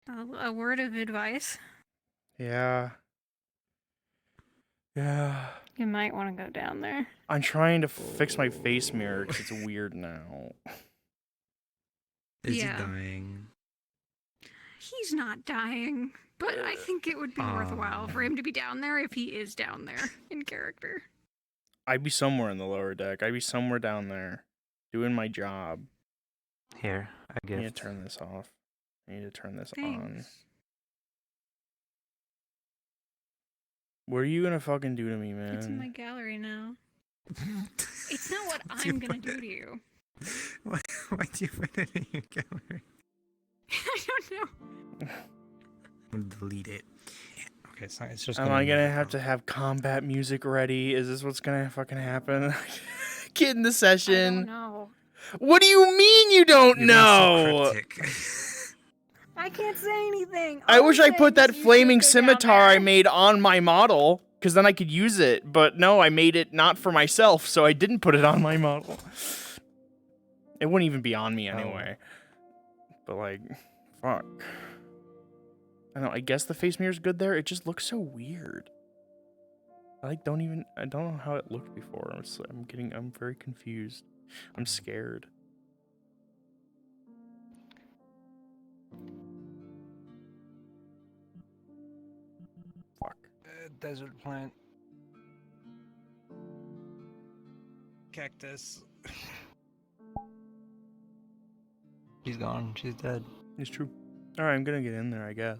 A word of advice. Yeah. Yeah. You might want to go down there. I'm trying to fix my face mirror because it's weird now. Is he dying? He's not dying, but I think it would be worthwhile for him to be down there if he is down there in character. I'd be somewhere in the lower deck. I'd be somewhere down there doing my job. Here, I gift. I need to turn this off. I need to turn this Thanks. on. What are you gonna fucking do to me, man? It's in my gallery now. It's not what I'm gonna do to you. Why do you put it in your gallery? I don't know. I'm gonna delete it. Okay, it's just. Am I gonna have to have combat music ready? Is this what's gonna fucking happen? Get in the session. I don't know. What do you mean you don't know? I can't say anything. I wish I put that flaming scimitar I made on my model, because then I could use it. But no, I made it not for myself, so I didn't put it on my model. It wouldn't even be on me anyway. But like, fuck. I don't know, I guess the face mirror's good there. It just looks so weird. I don't know how it looked before. I'm very confused. I'm scared. Fuck. Desert plant. Cactus. She's gone. She's dead. It's true. Alright, I'm gonna get in there, I guess.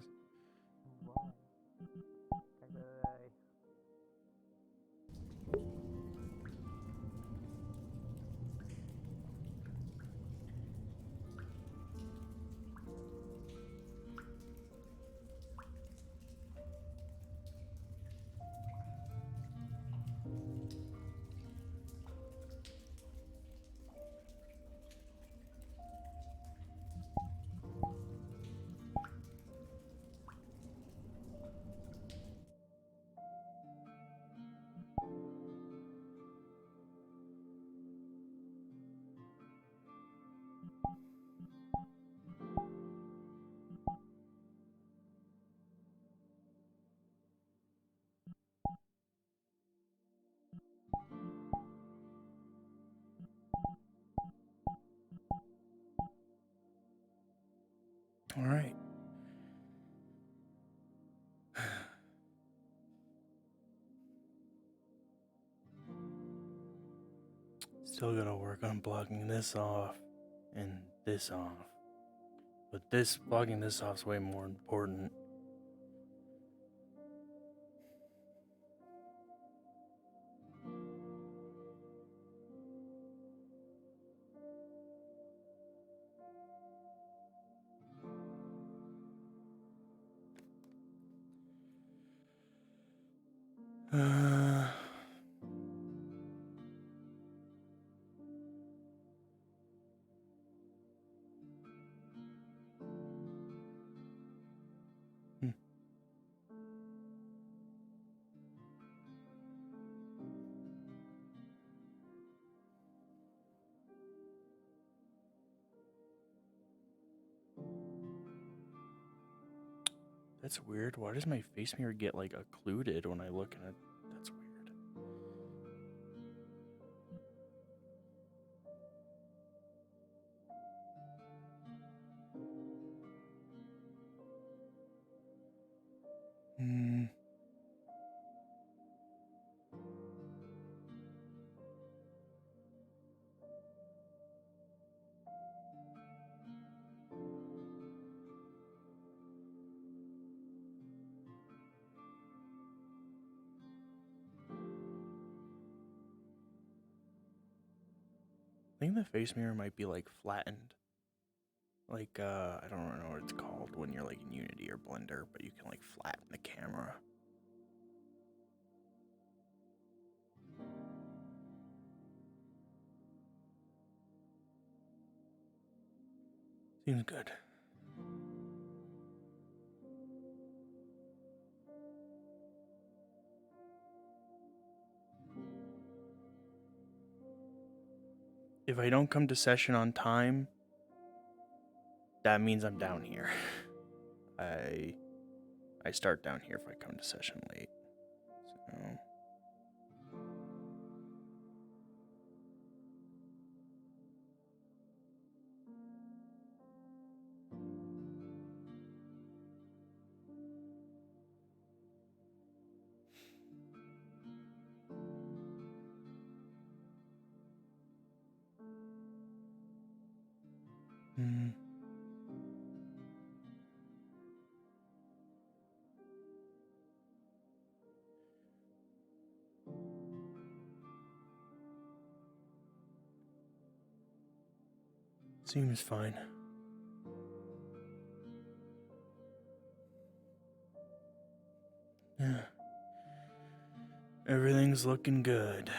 Alright. Still gotta work on blocking this off and this off. But blocking this off is way more important. That's weird. Why does my face mirror get like occluded when I look at it? That's weird. I think the face mirror might be like flattened. Like, I don't know what it's called when you're like in Unity or Blender, but you can like flatten the camera. Seems good. If I don't come to session on time, that means I'm down here. I start down here if I come to session late. So. Hmm. Seems fine. Yeah. Everything's looking good.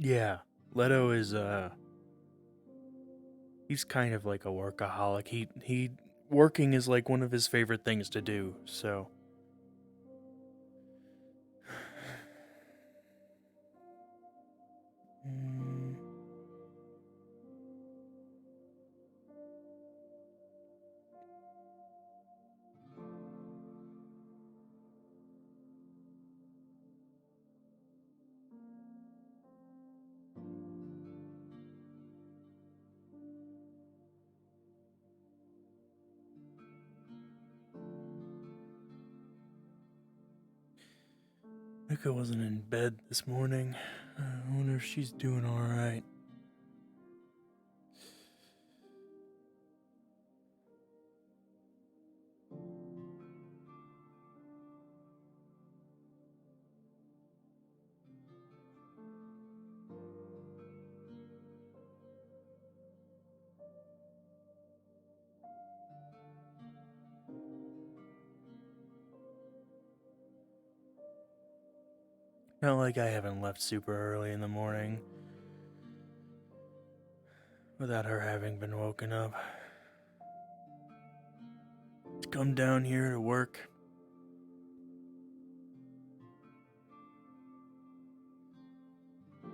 Yeah, Leto is he's kind of like a workaholic. He working is like one of his favorite things to do. So Mika wasn't in bed this morning. I wonder if she's doing all right. Not like I haven't left super early in the morning without her having been woken up. To come down here to work.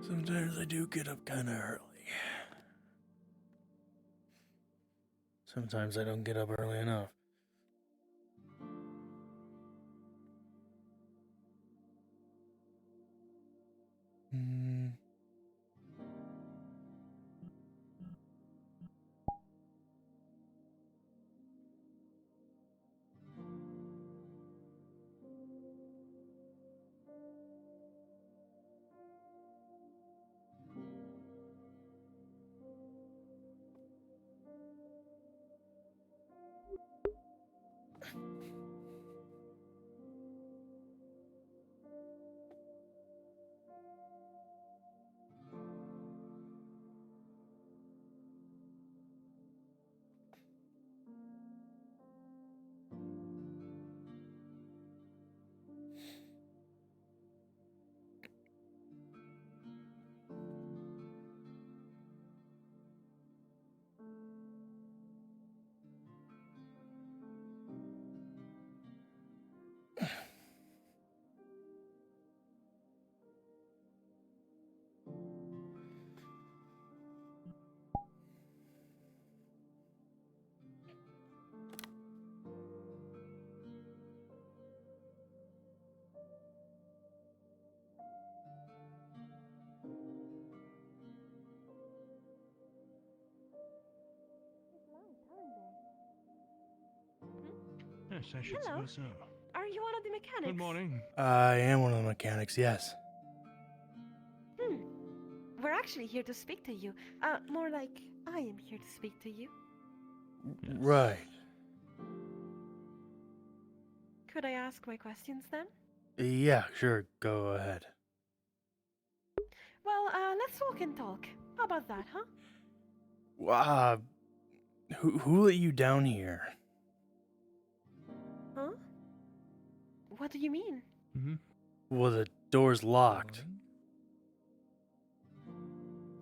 Sometimes I do get up kind of early. Sometimes I don't get up early enough. Yes, I should Hello. suppose so. Are you one of the mechanics? Good morning. I am one of the mechanics, yes. We're actually here to speak to you. More like I am here to speak to you. Right. Could I ask my questions then? Yeah, sure. Go ahead. Well, let's walk and talk. How about that, huh? Who let you down here? Huh? What do you mean? Mm-hmm. Well, the door's locked.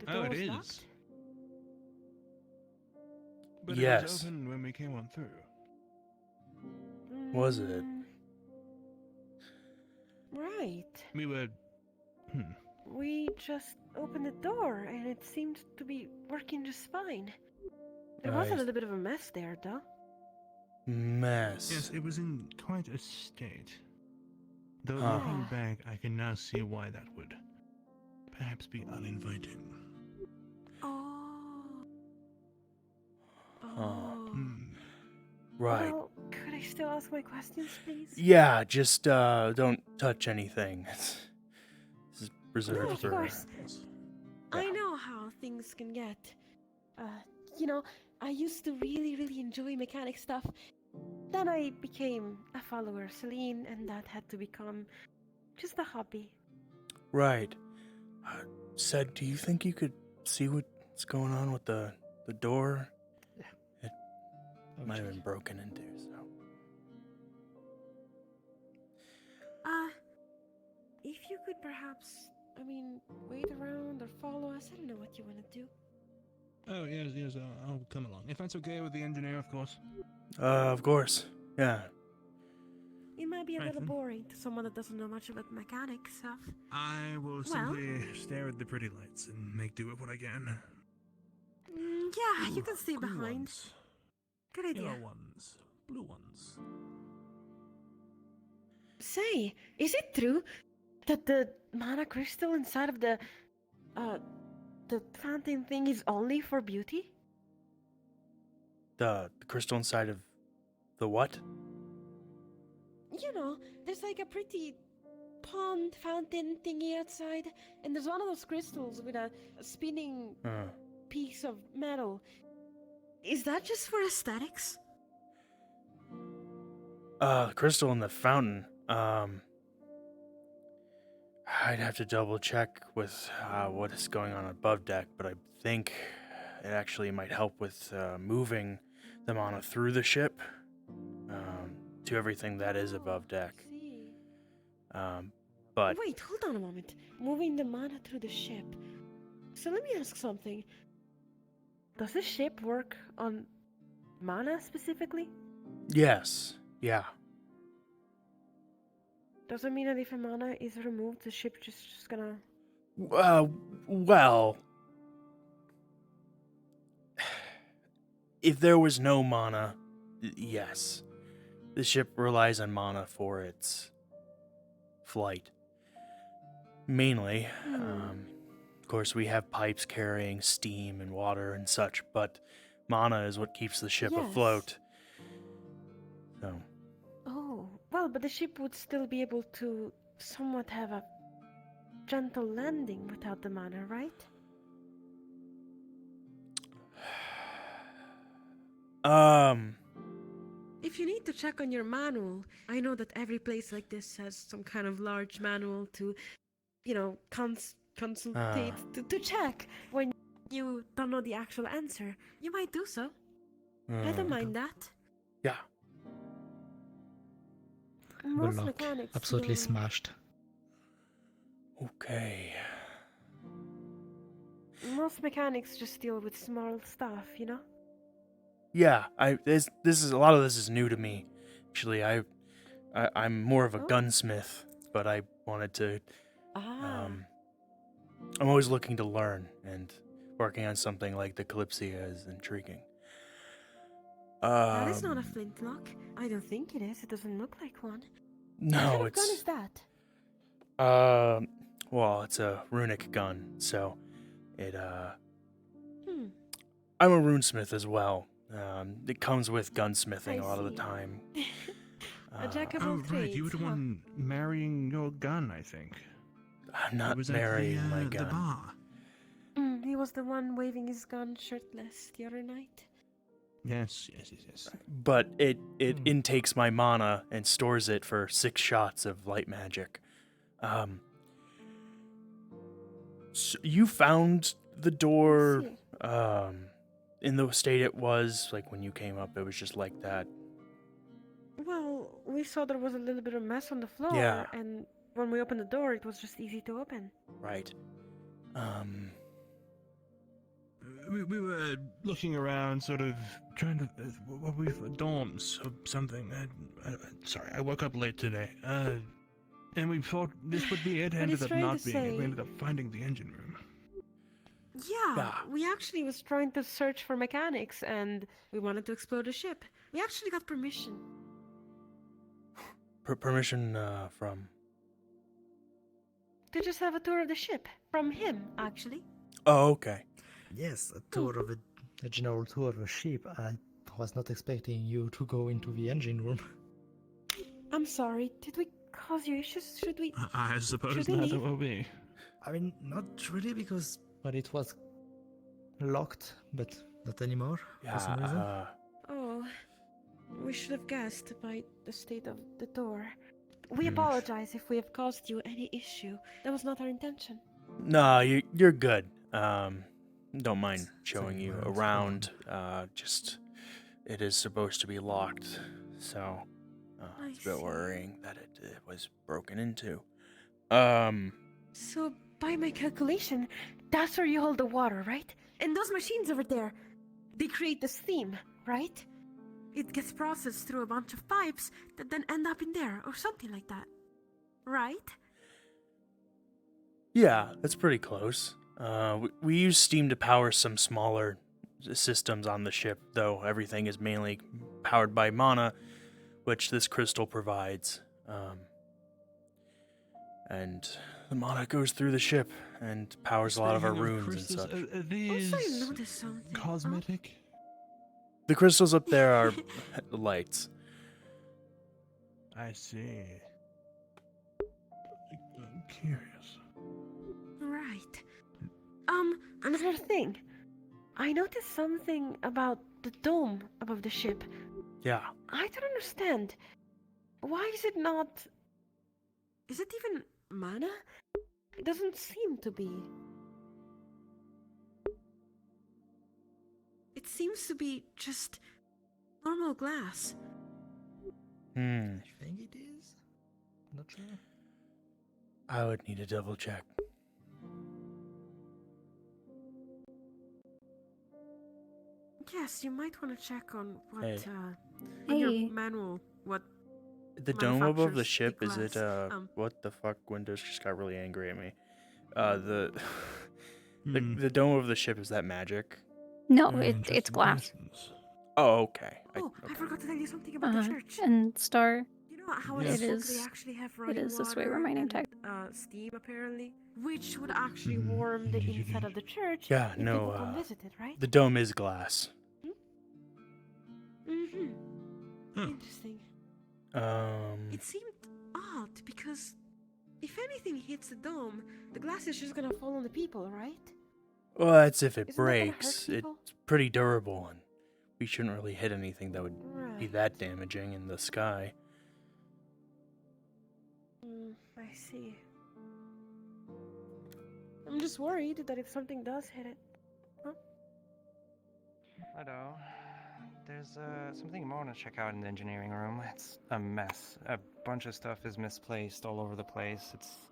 The Oh, it door's is. locked? But it Yes. was open when we came on through. Was it? Right. We were. We just opened the door and it seemed to be working just fine. There was a Right. little bit of a mess there, though. Mess. Yes, it was in quite a state. Though Huh. looking back, I can now see why that would perhaps be uninviting. Oh. Hmm. Right. Well, could I still ask my questions, please? Yeah, just don't touch anything. This is reserved No, of for. course. I know how things can get. You know, I used to really enjoy mechanic stuff. Then I became a follower of Celine, and that had to become just a hobby. Right. Said, do you think you could see what's going on with the door? It might have been broken into, so. If you could perhaps, wait around or follow us. I don't know what you want to do. Oh, yes, I'll come along. If that's okay with the engineer, of course. Of course. Yeah. It might be a Right little then. boring to someone that doesn't know much about mechanic stuff. I will simply stare at the pretty lights and make do with what I can. Yeah, you Ooh, can stay green behind. ones, Good idea. yellow ones, blue ones. Say, is it true that the mana crystal inside of the fountain thing is only for beauty? The crystal inside of the what? You know, there's like a pretty pond fountain thingy outside, and there's one of those crystals with a spinning piece of metal. Is that just for aesthetics? The crystal in the fountain. I'd have to double check with what is going on above deck, but I think it actually might help with moving the mana through the ship to everything that is above deck. See. But Wait, hold on a moment. Moving the mana through the ship. So let me ask something. Does the ship work on mana specifically? yes, yeah. Does it mean that if a mana is removed, the ship just gonna... Well, if there was no mana, yes. The ship relies on mana for its flight. Mainly. Of course, we have pipes carrying steam and water and such, but mana is what keeps the ship Yes. afloat. So, Oh, well, but the ship would still be able to somewhat have a gentle landing without the mana, right? If you need to check on your manual, I know that every place like this has some kind of large manual to, consultate, to check when you don't know the actual answer. You might do so. I don't mind that. yeah. Most Look, mechanics absolutely deal- smashed. Okay. Most mechanics just deal with small stuff, you know? Yeah, this is a lot of this is new to me. Actually, I'm more of a Oh. gunsmith, but I wanted to. Ah. I'm always looking to learn, and working on something like the Kalypsia is intriguing. That is not a flintlock. I don't think it is. It doesn't look like one. What No, kind of it's gun is that? well, it's a runic gun, so it Hmm. I'm a runesmith as well. It comes with gunsmithing I a lot of the see. time. A jack of Oh, all right, trades. you were the huh? one marrying your gun, I think. I'm It not was marrying at my the gun. bar. He was the one waving his gun shirtless the other night. Yes. but it intakes my mana and stores it for 6 shots of light magic. So you found the door see. in the state it was, like when you came up, it was just like that. Well, we saw there was a little bit of mess on the floor, Yeah. and when we opened the door, it was just easy to open. Right. We were looking around, sort of trying to. What we dorms or something. Sorry, I woke up late today. And we thought this would be it. But Ended it's up trying not to being it. We say- ended up finding the engine room. Yeah, Yeah. we actually was trying to search for mechanics, and we wanted to explore the ship. We actually got permission. Permission from. To just have a tour of the ship. From him, actually. Oh, okay. Yes, a tour of a general tour of a ship. I was not expecting you to go into the engine room. I'm sorry, did we cause you issues? Should we... I suppose Should we that leave? will be. I mean, not really, because well, it was locked, but not anymore for some reason. Yeah. Oh, we should have guessed by the state of the door. We apologize if we have caused you any issue. That was not our intention. No, you're good. Don't mind showing you Well, it's around. Just it is supposed to be locked, so it's a bit see. worrying that it was broken into. So, by my calculation, that's where you hold the water, right? And those machines over there, they create the steam, right? It gets processed through a bunch of pipes that then end up in there, or something like that. Right? Yeah, that's pretty close. We use steam to power some smaller systems on the ship, though everything is mainly powered by mana, which this crystal provides. And the mana goes through the ship and powers a lot of our Speaking runes and crystals, such. Are these Also, I noticed something. cosmetic? The crystals up there are lights. I see. I'm curious. Right. Another thing. I noticed something about the dome above the ship. Yeah. I don't understand. Why is it not... Is it even mana? It doesn't seem to be. It seems to be just normal glass. Hmm. I think it is. Not sure. I would need to double check. Yes, you might want to check on what, Hey. in your Hey. manual, what... The dome above the Manufacturers ship, the is it, glass, what the fuck? Windows just got really angry at me. The Hmm. the dome of the ship, is that magic? No, it's Interesting glass. questions. Oh, okay. Oh, I forgot to tell you something about the church. And Star. You know how Yes. in It Smoke is- they actually have running is this way water where my name and, tag- steam apparently, which would actually Mhm. warm the inside of the church. Yeah, if no, people come visit it, right? The dome is glass. Mm-hmm. Huh. Interesting. It seemed odd because if anything hits the dome, the glass is just gonna fall on the people, right? Well, that's if it Isn't that gonna hurt breaks. people? It's pretty durable, and we shouldn't really hit anything that would be Right. that damaging in the sky. I see. I'm just worried that if something does hit it. Leto, there's something more to check out in the engineering room. It's a mess. A bunch of stuff is misplaced all over the place. It's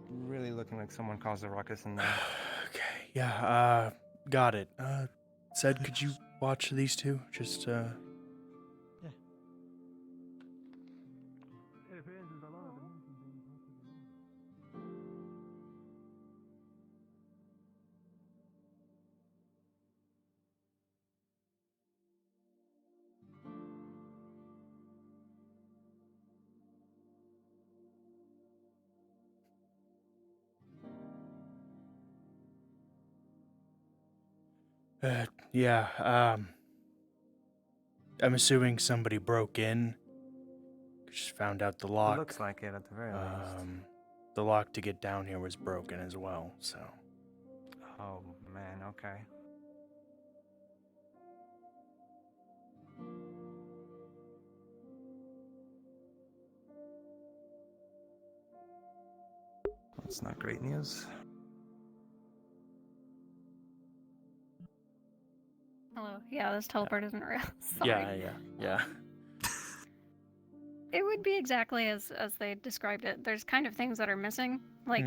really looking like someone caused a ruckus in there. Okay, yeah, got it. Said, could you watch these two? Just, yeah, I'm assuming somebody broke in. Just found out the lock. Looks like it at the very least. The lock to get down here was broken as well, so. Oh man, okay. It's not great news. Hello. Yeah, this teleport isn't real. Sorry. Yeah. It would be exactly as they described it. There's kind of things that are missing, like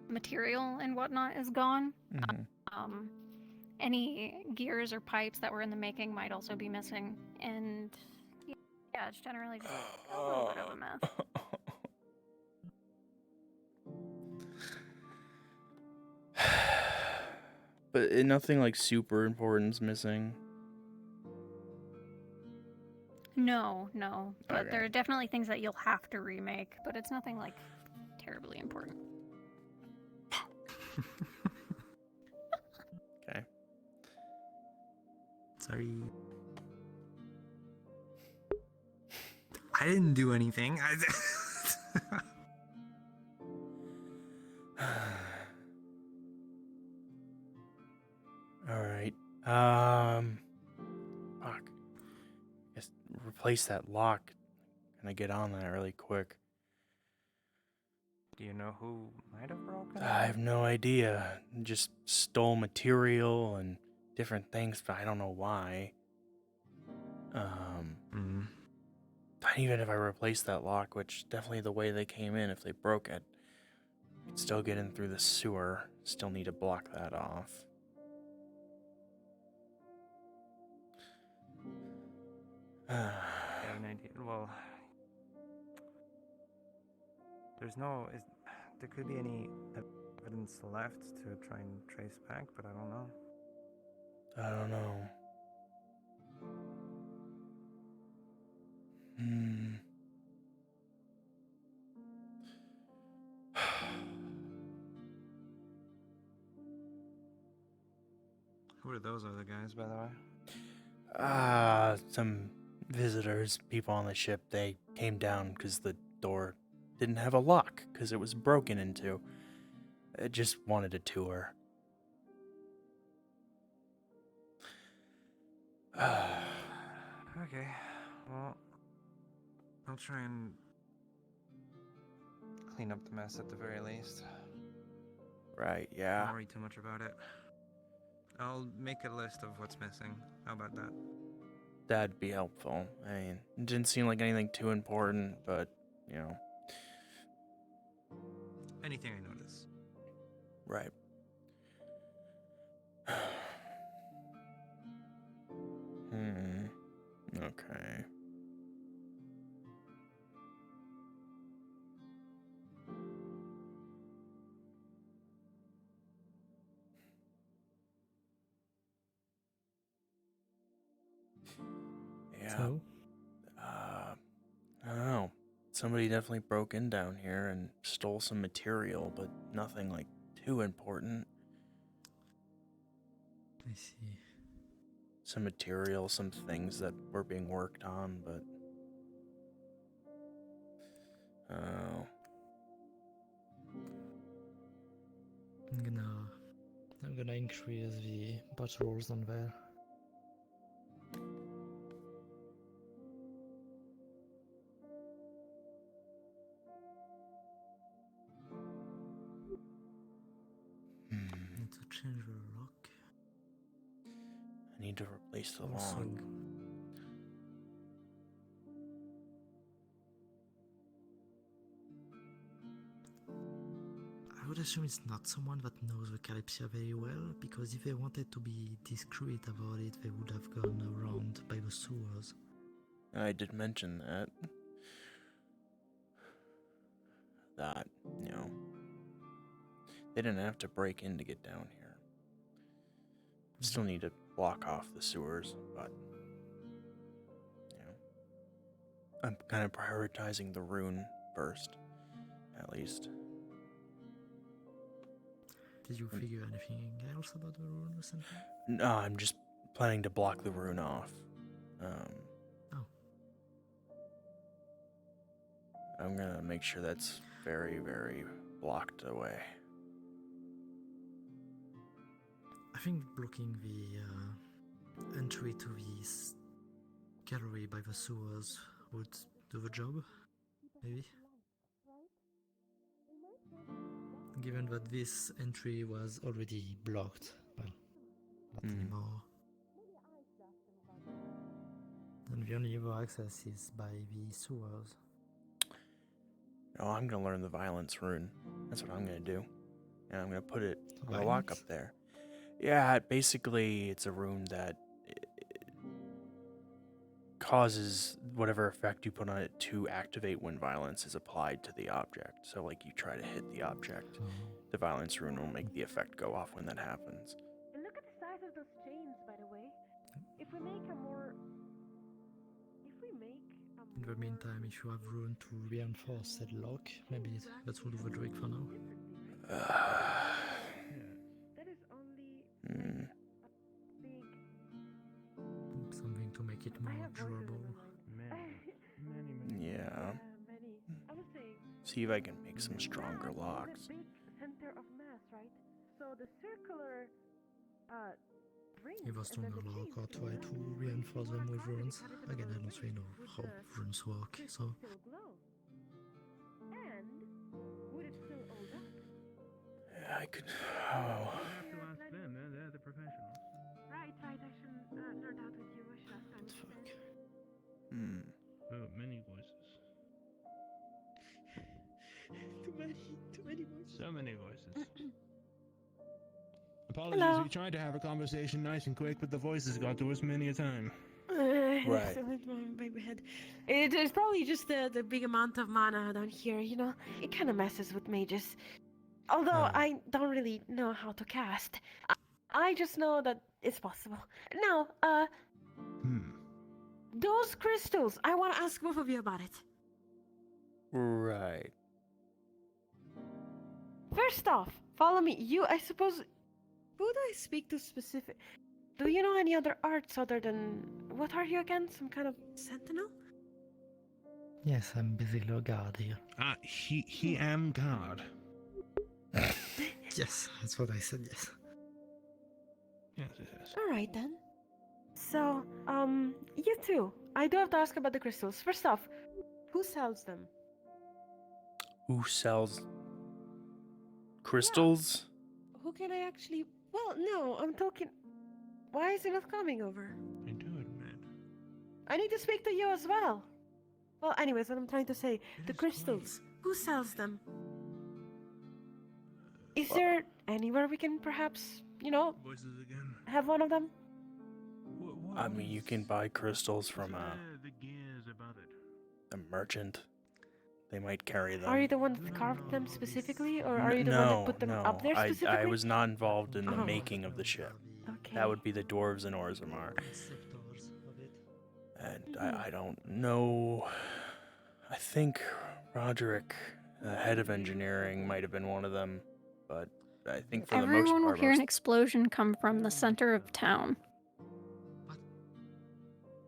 material and whatnot is gone. Any gears or pipes that were in the making might also be missing, and yeah, it's generally just a little bit of a mess. But nothing like super important's missing. No, but Okay. there are definitely things that you'll have to remake, but it's nothing like terribly important. Okay. Sorry. I didn't do anything. All right. Fuck. Guess replace that lock. Can I get on that really quick? Do you know who might have broken? I have no idea. Just stole material and different things, but I don't know why. Even if I replace that lock, which definitely the way they came in, if they broke it, could still get in through the sewer. Still need to block that off. I have an idea. Well, there could be any evidence left to try and trace back, but I don't know. I don't know. Who are those other guys, by the way? Some visitors, people on the ship, they came down because the door didn't have a lock because it was broken into. It just wanted a tour. Okay, well, I'll try and clean up the mess at the very least. Right, yeah. Don't worry too much about it. I'll make a list of what's missing. How about that? That'd be helpful. I mean, it didn't seem like anything too important, but, you know. Anything I notice. Right. Okay. Yeah. So? I don't know. Somebody definitely broke in down here and stole some material, but nothing like too important. I see. Some material, some things that were being worked on, but oh, I'm gonna increase the patrols on there. Need to change the lock. I need to replace the Also, lock. I would assume it's not someone that knows the Kalypsia very well, because if they wanted to be discreet about it, they would have gone around by the sewers. I did mention that. You know, they didn't have to break in to get down here. Still need to block off the sewers, but, you know, I'm kind of prioritizing the rune first, at least. Did you figure anything else about the rune or something? No, I'm just planning to block the rune off. Oh. I'm gonna make sure that's very, very blocked away. I think blocking the entry to this gallery by the sewers would do the job, maybe? Given that this entry was already blocked, well, not anymore. And the only other access is by the sewers. Oh, I'm gonna learn the violence rune. That's what I'm gonna do. And I'm gonna put it on the lock up Violence? there. Yeah, basically it's a rune that causes whatever effect you put on it to activate when violence is applied to the object. So like you try to hit the object, the violence rune will make the effect go off when that happens. And look at the size of those chains, by the way. If we make a more... In the meantime, if you have room to reinforce that lock, maybe that will do the trick for now. That is only Hmm. big... Something to make it more durable. Yeah. Many. I was saying... See if I can make some stronger locks. The big center of mass, right? So the circular... Give a stronger lock or try to reinforce them with runes. Again, I don't really know how runes work, so... And would it still hold up? I could. Oh. have to ask them. They're the professionals. Right. I shouldn't nerd out with you. I should ask them. Fuck. Hmm. Oh, many voices. Too many voices. So many voices. Apologies, Hello. we tried to have a conversation nice and quick, but the voices got to us many a time. Right. My head. It's probably just the big amount of mana down here, you know? It kind of messes with mages. Although I don't really know how to cast. I just know that it's possible. Now, those crystals, I want to ask both of you about it. Right. First off, follow me. You, I suppose... Who do I speak to specific? Do you know any other arts other than... What are you again? Some kind of sentinel? Yes, I'm basically a guard here. He am God. Yes, that's what I said, yes. Yes. Alright then. So, you two. I do have to ask about the crystals. First off, who sells them? Who sells crystals? Who can I actually... Well, no, I'm talking... Why is he not coming over? I do admit. I need to speak to you as well. Well, anyways, what I'm trying to say, It the is crystals. Who sells them? Is there anywhere we can perhaps, you know, Voices again. have one of them? I mean, you can buy crystals from the gears about it. a merchant. They might carry them. Are you the one that carved them specifically, or are you the no, one that put them no. up there specifically? I was not involved in the Oh. making of the ship. Okay. That would be the dwarves in Orzammar. Receptors of it. And I don't know. I think Roderick, the head of engineering, might have been one of them. But I think for the most Everyone will part, hear an explosion come from the center of town.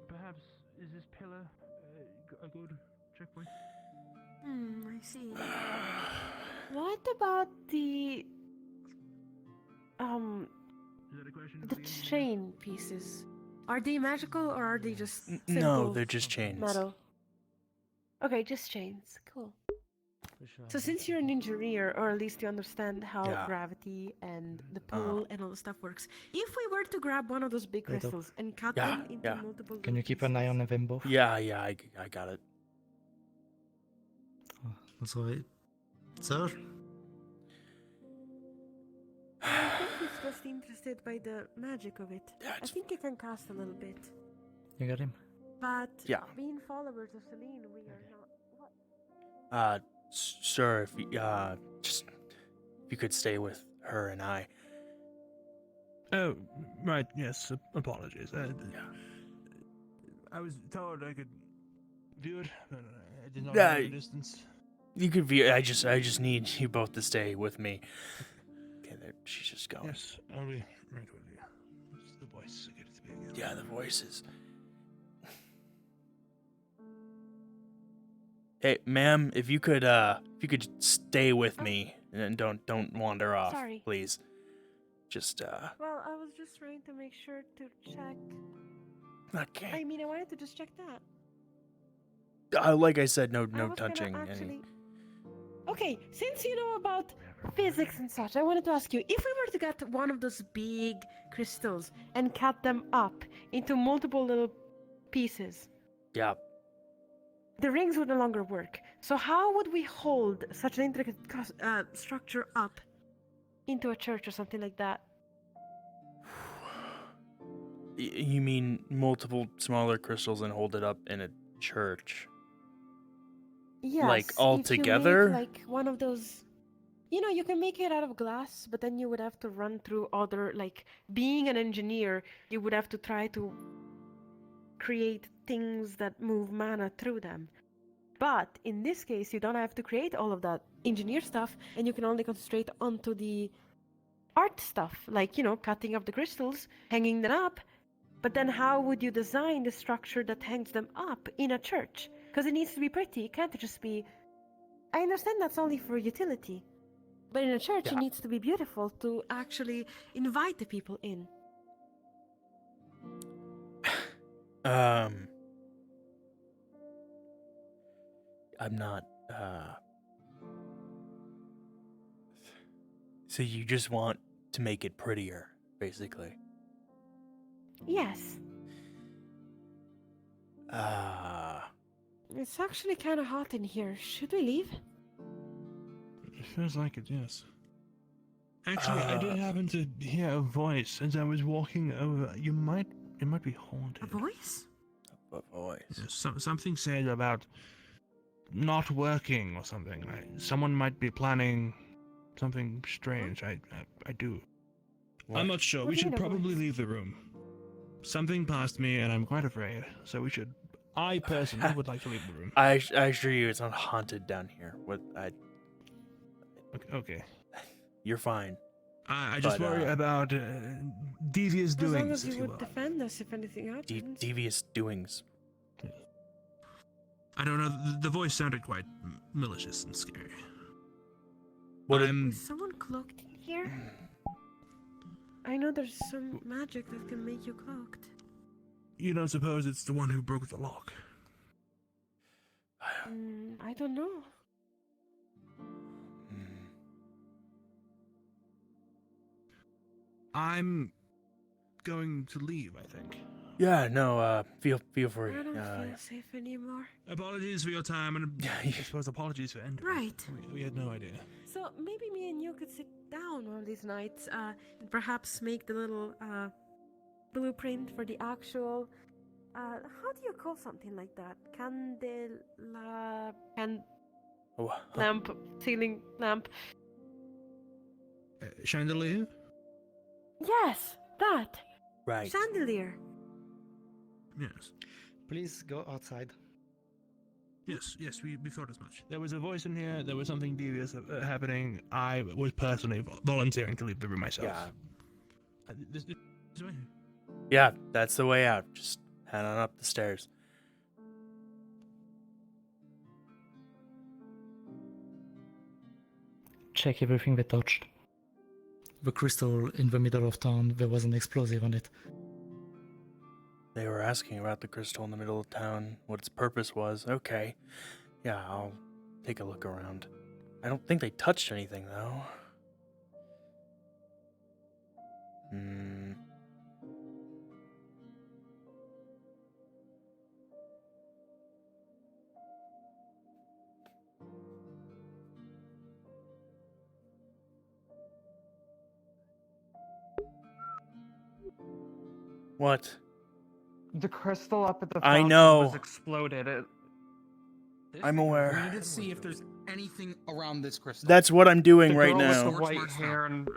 Perhaps is this pillar a good checkpoint? I see. What about the Is that a question? the chain pieces? Are they magical or are they just No, simple they're just chains. metal? Okay, just chains. Cool. For sure. So since you're an engineer, or at least you understand how Yeah. gravity and the pull and all the stuff works, if we were to grab one of those big Leto. crystals and cut Yeah, them into yeah. multiple Can you little keep an eye pieces- on them both? Yeah, I got it. Oh, sorry. Sir? I think he's just interested by the magic of it. I That's think he can cast a little bit. You got him? But Yeah. being followers of Celine, we are not. What? Sir, if you, just if you could stay with her and I. Oh, right. Yes. Apologies. Yeah. I was told I could view it, but I did not Yeah, know the distance. You could be. I just need you both to stay with me. Okay, there, she's just going. Yes, I'll be right with you. It's the voice again. Yeah, the voices. Hey, ma'am, if you could stay with me and don't wander off, Sorry. please. Just Well, I was just trying to make sure to check. okay. I mean, I wanted to just check that. Like I said, no I was gonna touching. actually. Okay, since you know about physics and such, I wanted to ask you, if we were to get one of those big crystals and cut them up into multiple little pieces, Yeah. the rings would no longer work. So how would we hold such an intricate structure up into a church or something like that? You mean multiple smaller crystals and hold it up in a church? Yes. Like, all if you together? make, like one of those, you can make it out of glass, but then you would have to run through other, like, being an engineer, you would have to try to create things that move mana through them. But in this case, you don't have to create all of that engineer stuff, and you can only concentrate onto the art stuff, like, cutting up the crystals, hanging them up. But then how would you design the structure that hangs them up in a church? Because it needs to be pretty, it can't just be... I understand that's only for utility. But in a church, Yeah. it needs to be beautiful to actually invite the people in. I'm not, So you just want to make it prettier, basically. Yes. It's actually kind of hot in here. Should we leave? It feels like it, yes. Actually, I did happen to hear a voice as I was walking over. It might be haunted. A voice? A voice. Something said about not working or something. Someone might be planning something strange. I do. What? I'm not sure. What We do you should mean a probably voice? leave the room. Something passed me, and I'm quite afraid. So we should. I personally would like to leave the room. I assure you, it's not haunted down here. Okay. You're fine. I just But, worry about devious As long doings, as if you you would will. defend us if anything happens. Devious doings. I don't know. The voice sounded quite malicious and scary. What? Is someone cloaked in here? I know there's some magic that can make you cloaked. You don't suppose it's the one who broke the lock? I don't know. I'm going to leave, I think. Yeah, no, feel free. I don't feel safe anymore. Apologies for your time, and I suppose apologies for ending. Right. We had no idea. So maybe me and you could sit down one of these nights, and perhaps make the little blueprint for the actual. How do you call something like that? Lamp, ceiling lamp. Chandelier? Yes, that Right. chandelier. Yes. Please go outside. Yes, we thought as much. There was a voice in here, there was something devious happening. I was personally volunteering to leave the room myself. Yeah. This way? Yeah, that's the way out. Just head on up the stairs. Check everything they touched. The crystal in the middle of town, there was an explosive on it. They were asking about the crystal in the middle of town, what its purpose was. Okay. Yeah, I'll take a look around. I don't think they touched anything, though. What? The crystal up at the I fountain know. was exploded. I'm aware. We need to see if there's anything around this crystal. That's what I'm doing The right girl with now. the Torch white marks hair and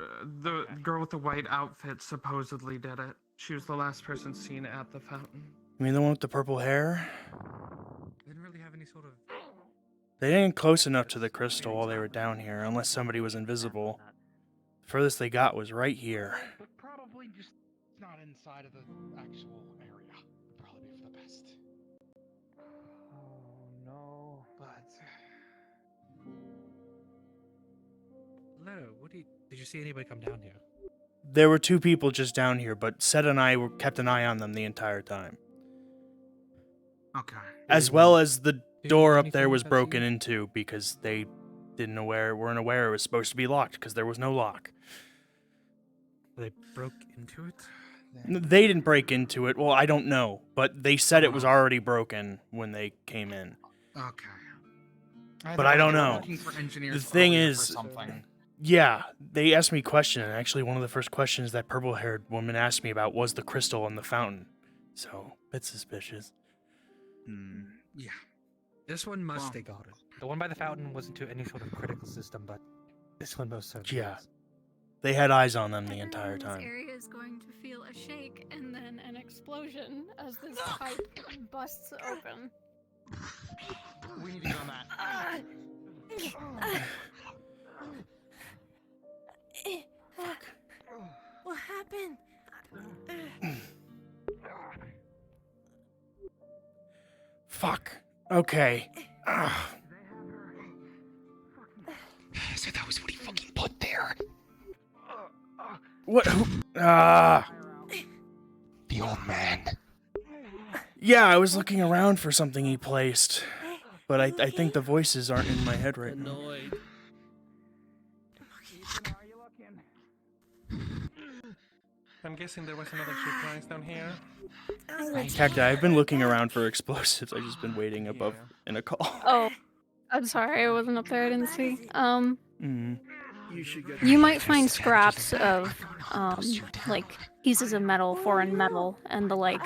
the girl with the white outfit supposedly did it. She was the last person seen at the fountain. You mean the one with the purple hair? Didn't really have any sort of. They didn't get close enough to the crystal while they were down here, unless somebody was invisible. The furthest they got was right here. But probably just not inside of the actual area. Would probably be for the best. Oh no, but Leto, did you see anybody come down here? There were two people just down here, but Seth and I kept an eye on them the entire time. Okay. As well as the you door know up there anything was that's broken you? into because they weren't aware it was supposed to be locked because there was no lock. They broke into it? They didn't break into it. Well, I don't know, but they said it was already broken when they came in. Okay. But I don't They were know. looking for engineers The thing earlier is, for something. yeah, they asked me a question, and actually one of the first questions that purple-haired woman asked me about was the crystal in the fountain. So, it's suspicious. Yeah. This one must have got it. The one by the fountain wasn't to any sort of critical system, but this one most certainly Yeah. is. They had eyes on them the entire This time. area is going to feel a shake and then an explosion as this pipe busts open. We need to get on that. Fuck. What happened? Fuck. Okay. So that was what he fucking put there. What? Who? The old man. Yeah, I was looking around for something he placed. But I think the voices aren't in my head right now. I'm guessing there was another surprise down here. Cacti, I've been looking around for explosives. I've just been waiting above in a call. Oh, I'm sorry, I wasn't up there. I didn't see. Mm. You might find scraps of, like pieces of metal, foreign metal, and the like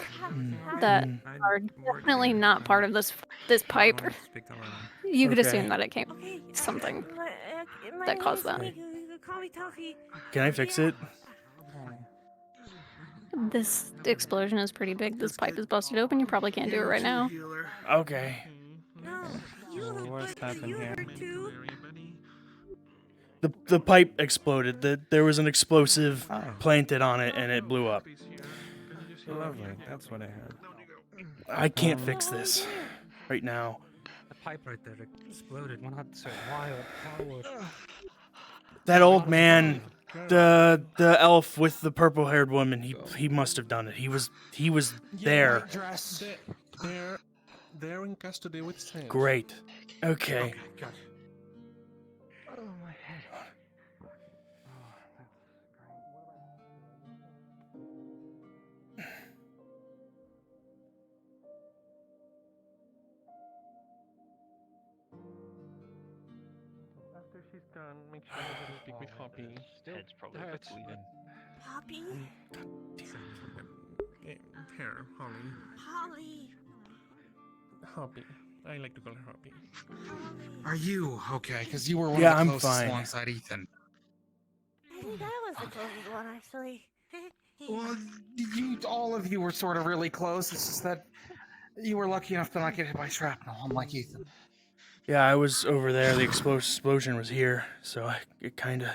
that are definitely not part of this pipe. You could Okay. assume that it came something that caused that. Can I fix it? This explosion is pretty big. This pipe is busted open. You probably can't do it right now. Okay. What's happened here? The pipe exploded. There was an explosive planted on it and it blew up. Lovely, that's what I heard. I can't fix this right now. The pipe right there exploded. Not so wild. How would... That old man, the elf with the purple-haired woman, he must have done it. He was there. They're in custody with Sam. Great. Okay. Oh, my head. Oh, that's great. After she's done, make sure everybody speak with Hoppy. Head's probably bleeding. Poppy? Here, Holly. Holly. Hoppy. I like to call her Hoppy. Are you okay? Because you were one Yeah, of the I'm closest fine. alongside Ethan. I think I was the closest one, actually. Well, all of you were sort of really close. It's just that you were lucky enough to not get hit by shrapnel, unlike Ethan. Yeah, I was over there. The explosion was here, so it kind of,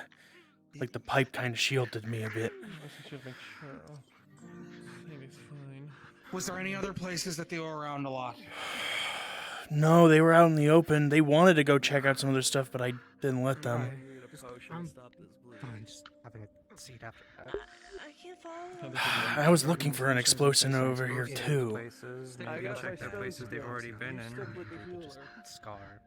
like the pipe kind of shielded me a bit. I should make sure. Maybe it's fine. Was there any other places that they were around a lot? No, they were out in the open. They wanted to go check out some other stuff, but I didn't let them. Fine, just having a seat after that. I can't follow. I was looking for an explosion over here too. Places, maybe check the places they've already been in. Scar.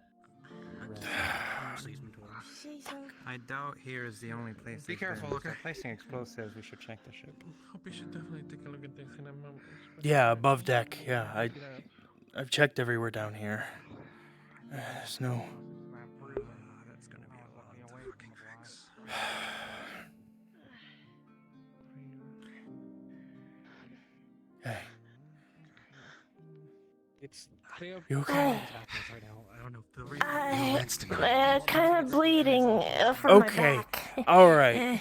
I doubt here is the only place. Be they've careful, been. okay? If they're placing explosives, we should check the ship. Hoppy should definitely take a look at this in a moment. Yeah, above deck. Yeah, I've checked everywhere down here. There's no. That's gonna be a lot to fucking fix. Hey, It's you okay? right now. I don't know. I'm kind of bleeding from Okay. my back. All right.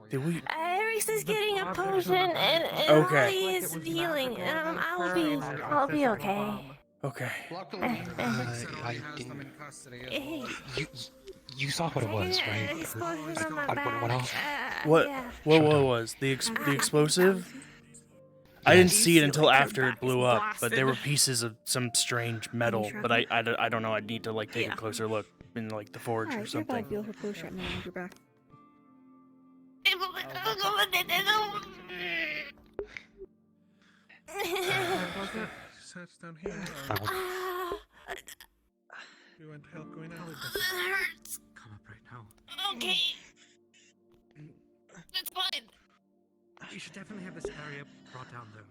Did we? Reese is getting a potion, and Okay. Holly is healing. I'll be okay. Okay. Luckily, I didn't. You saw what it was, right? Explosions on my What back. went off? What? Yeah. What was the explosive? I didn't see it until after it blew up, but there were pieces of some strange metal. But I don't know. I'd need to like take a closer look in like the forge or something. Feel her push right now. You're back. Search down here. you want help going out? hurts. Come up right now. Okay. That's fine. We should definitely have this area brought down, though.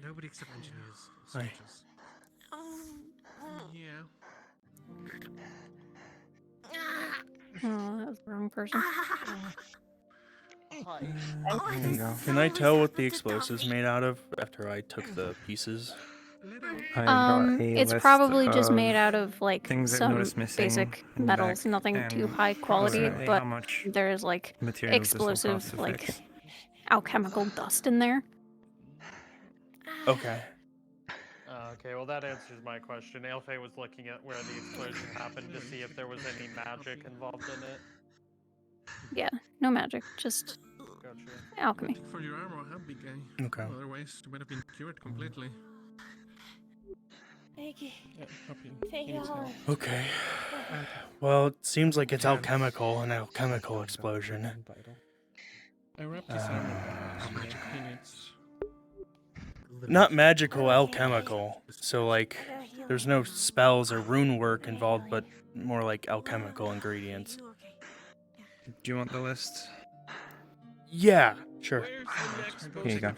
Nobody except engineers or Aye. soldiers. Yeah. Oh, that was the wrong person. There you go. Can I tell what the explosive's made out of after I took the pieces? I've got a It's list probably just of made out of like things I've some noticed missing basic in the metals, back, nothing too and high quality, approximately but how much there's like materials this will cost explosive, to like fix. alchemical dust in there. Okay. Okay, well that answers my question. Alfei was looking at where the explosion happened to see if there was any magic involved in it. Yeah, no magic, just Gotcha. alchemy. For your armor, how big guy? Okay. Otherwise, you might have been cured completely. Thank you. Yeah, puppy. Thank you all. Okay. Well, it seems like it's alchemical, an alchemical explosion. I wrapped his armor down so that he needs... Not magical, alchemical. So, like, there's no spells or rune work involved, but more like alchemical ingredients. Do you want the list? Yeah, sure. Here you go.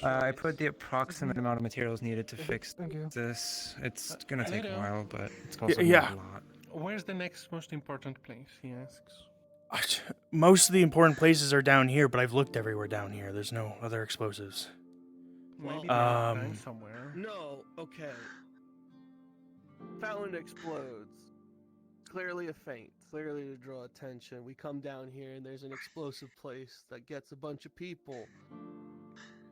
I put the approximate amount of materials needed to fix this. It's gonna take a while, but it's also yeah. not a lot. Where's the next most important place, he asks. Most of the important places are down here, but I've looked everywhere down here. There's no other explosives. Maybe somewhere. No, okay. Fountain explodes. Clearly a feint, clearly to draw attention. We come down here and there's an explosive place that gets a bunch of people.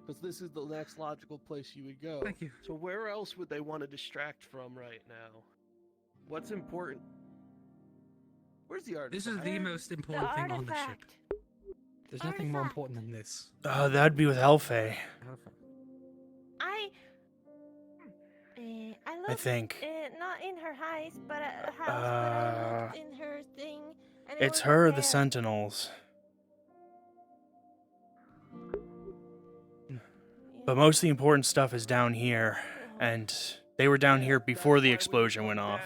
Because this is the next logical place you would go. Thank you. So where else would they want to distract from right now? What's important? Where's the artifact? This is the most important thing on the ship. There's nothing more important than this. That'd be with Alfei, I I looked, think. not in her house, but I looked in her thing. And It's her, the Sentinels. But most of the important stuff is down here, and they were down here before the explosion went off.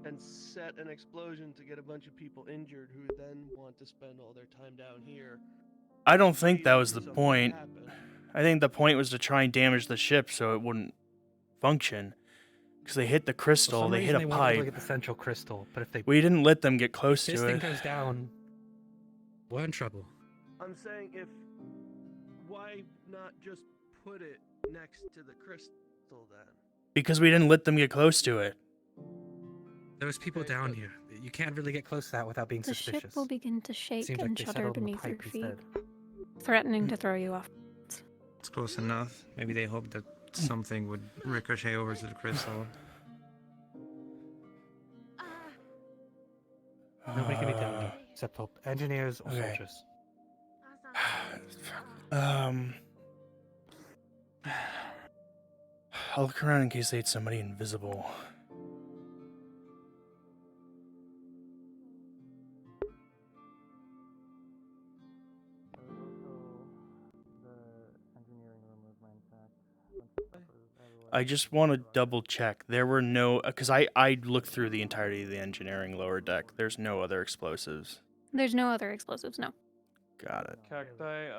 And set an explosion to get a bunch of people injured who then want to spend all their time down here. I don't think that was the point. I think the point was to try and damage the ship so it wouldn't function. Because they hit the crystal, they hit a pipe. Look at the central crystal, but if they We didn't let them get close this to thing it. goes down, we're in trouble. I'm saying why not just put it next to the crystal then? Because we didn't let them get close to it. There's people down here. You can't really get close to that without being The suspicious. ship will begin to shake Seems and like they shudder settled on the beneath your pipe feet, instead. threatening to throw you off. It's close enough. Maybe they hoped that something would ricochet over to the crystal. Nobody can be down here except for engineers or Okay. soldiers. I'll look around in case they had somebody invisible. I just want to double check. There were no, because I looked through the entirety of the engineering lower deck. There's no other explosives. There's no other explosives, no. Got it. Cacti,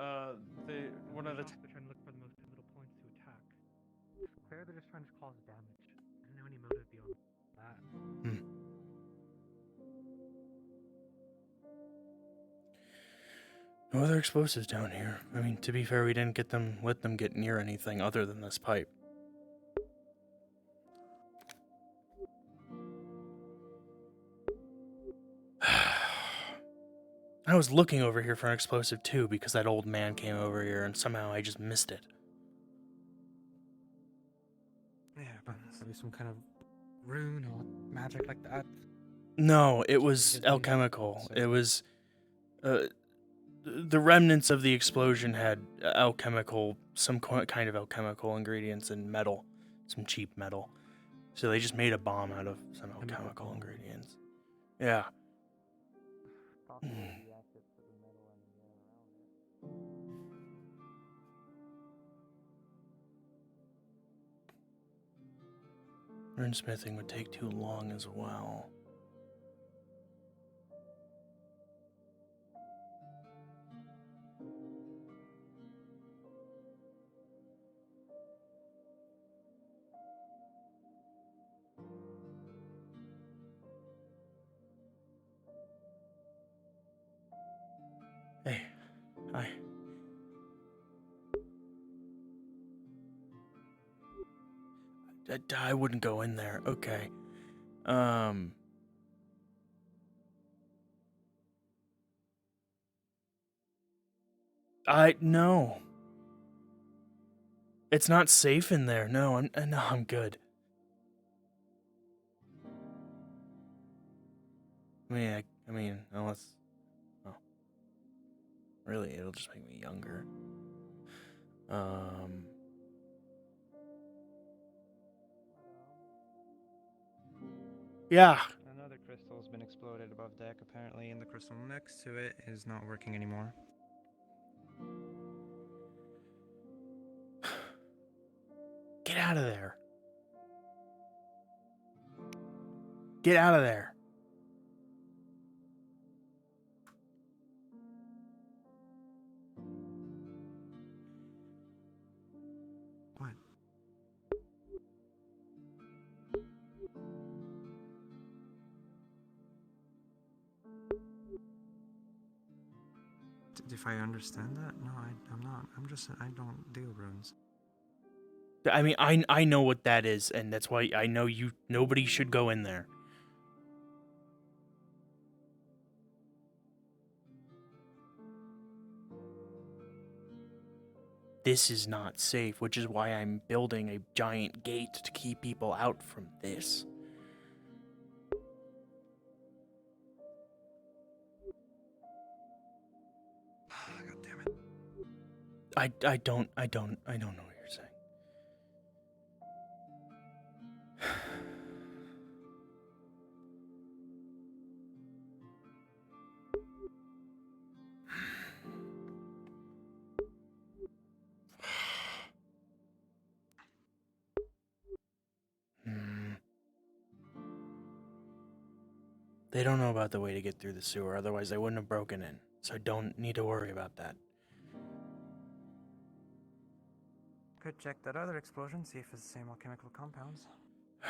one of the They're trying to look for the most pivotal points to attack. Clearly they're just trying to cause damage. I don't know any motive beyond that. No other explosives down here. I mean, to be fair, we didn't let them get near anything other than this pipe. I was looking over here for an explosive too because that old man came over here and somehow I just missed it. Yeah, but maybe some kind of rune or magic like that. No, it was alchemical. It was the remnants of the explosion had alchemical, some kind of alchemical ingredients and metal, some cheap metal. So they just made a bomb out of some alchemical ingredients. Yeah. Runesmithing would take too long as well. Hey, hi. I wouldn't go in there. Okay. No. It's not safe in there. No, I'm good. I mean, unless, oh, really, it'll just make me younger. Yeah. Another crystal's been exploded above deck, apparently, and the crystal next to it is not working anymore. Get out of there. Get out of there. What? If I understand that? No, I'm not. I don't deal runes. I mean, I know what that is, and that's why I know nobody should go in there. This is not safe, which is why I'm building a giant gate to keep people out from this. God damn it. I don't know what you're saying. They don't know about the way to get through the sewer, otherwise they wouldn't have broken in. So I don't need to worry about that. Could check that other explosion, see if it's the same alchemical compounds. I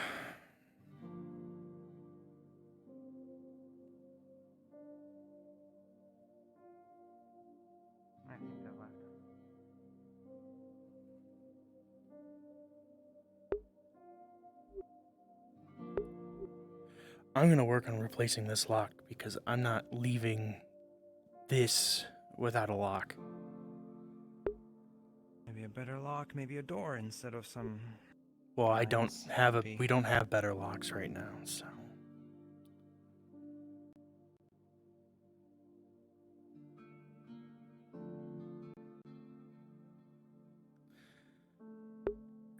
think that left. I'm going to work on replacing this lock because I'm not leaving this without a lock. Maybe a better lock, maybe a door instead of some... Well, we don't have better locks right now, so.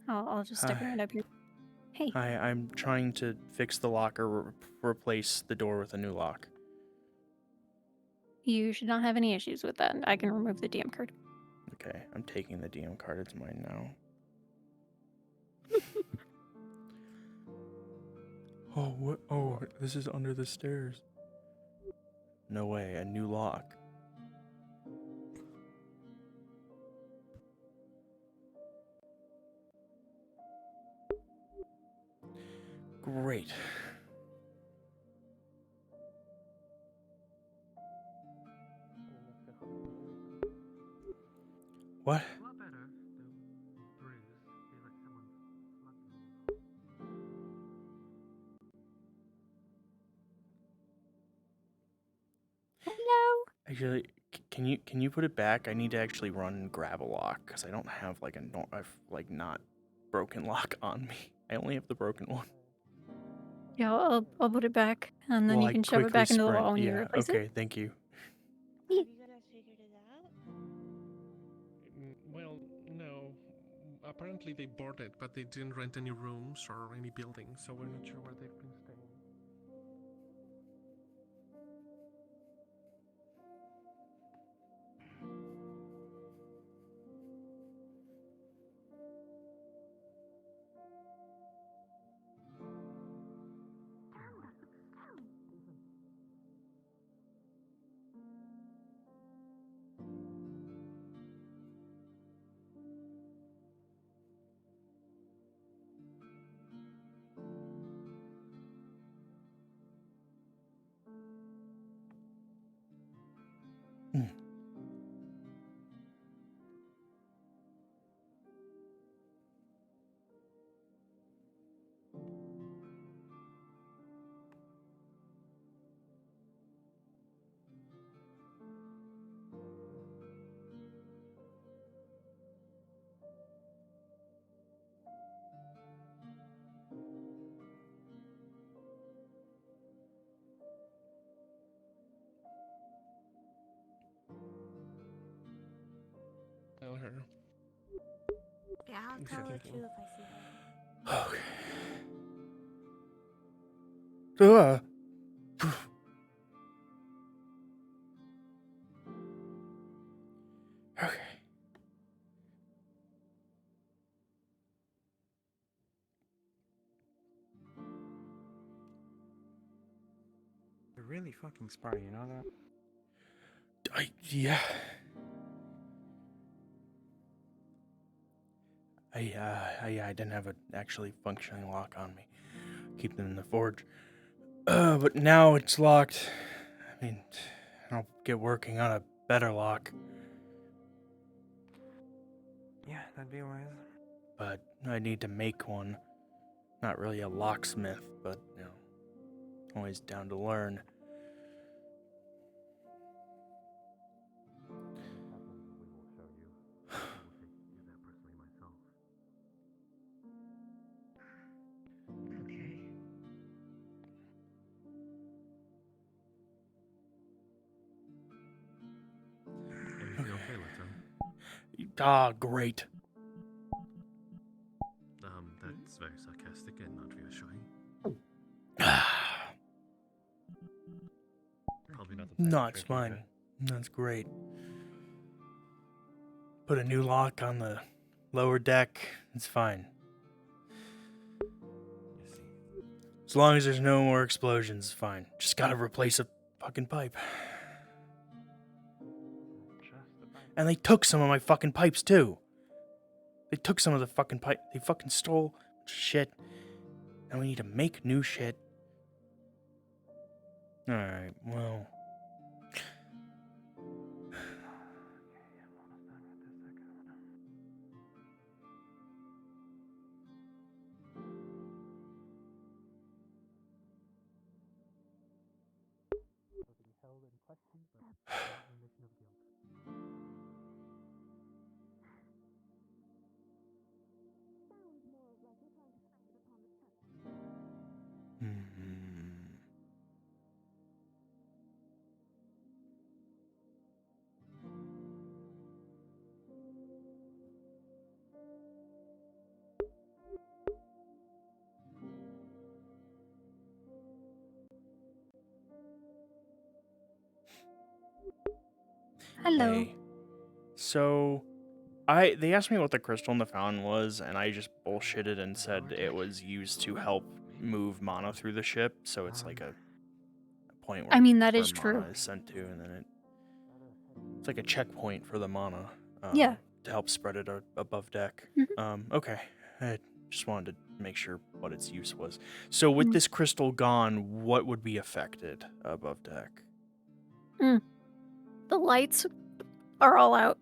I'll just stick right up here. Hey. I'm trying to fix the lock or replace the door with a new lock. You should not have any issues with that. I can remove the DM card. Okay, I'm taking the DM card. It's mine now. Oh, what? Oh, this is under the stairs. No way, a new lock. Great. What? Hello. Actually, can you put it back? I need to actually run and grab a lock because I don't have like I've not broken lock on me. I only have the broken one. Yeah, I'll put it back, and then Well, you can shove it back into the wall when you replace it. Okay, thank you. Have you guys figured it out? Well, no. Apparently they bought it, but they didn't rent any rooms or any buildings, so we're not sure where they've been staying. Tell her. Yeah, I'll tell her too if I see her. Okay. Okay. You're really fucking smart, you know that? Yeah. I didn't have an actually functioning lock on me. Keep them in the forge. But now it's locked. I mean, I'll get working on a better lock. Yeah, that'd be wise. But I need to make one. Not really a locksmith, but, you know, always down to learn. Everything okay, Leto? Ah, great. That's very sarcastic and not reassuring. Probably not the No, it's fine. That's great. Put a new lock on the lower deck. It's fine. As long as there's no more explosions, it's fine. Just gotta replace a fucking pipe. And they took some of my fucking pipes, too. They took some of the fucking pipe. They fucking stole shit. And we need to make new shit. Alright, well. Hello. Hey. So, they asked me what the crystal in the fountain was, and I just bullshitted and said it was used to help move mana through the ship. So it's like a point where I mean, that where is mana true. is sent to, and then it's like a checkpoint for the mana. Yeah. To help spread it above deck. Okay. I just wanted to make sure what its use was. So with this crystal gone, what would be affected above deck? The lights are all out.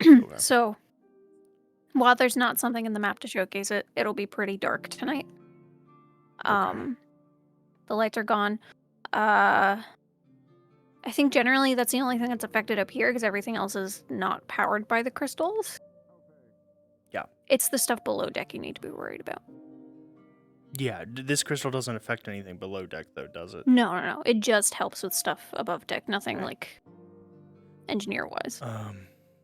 Okay. So, while there's not something in the map to showcase it, it'll be pretty dark tonight. The lights are gone. I think generally that's the only thing that's affected up here because everything else is not powered by the crystals. Yeah. It's the stuff below deck you need to be worried about. Yeah, this crystal doesn't affect anything below deck, though, does it? No. It just helps with stuff above deck. Nothing like engineer-wise.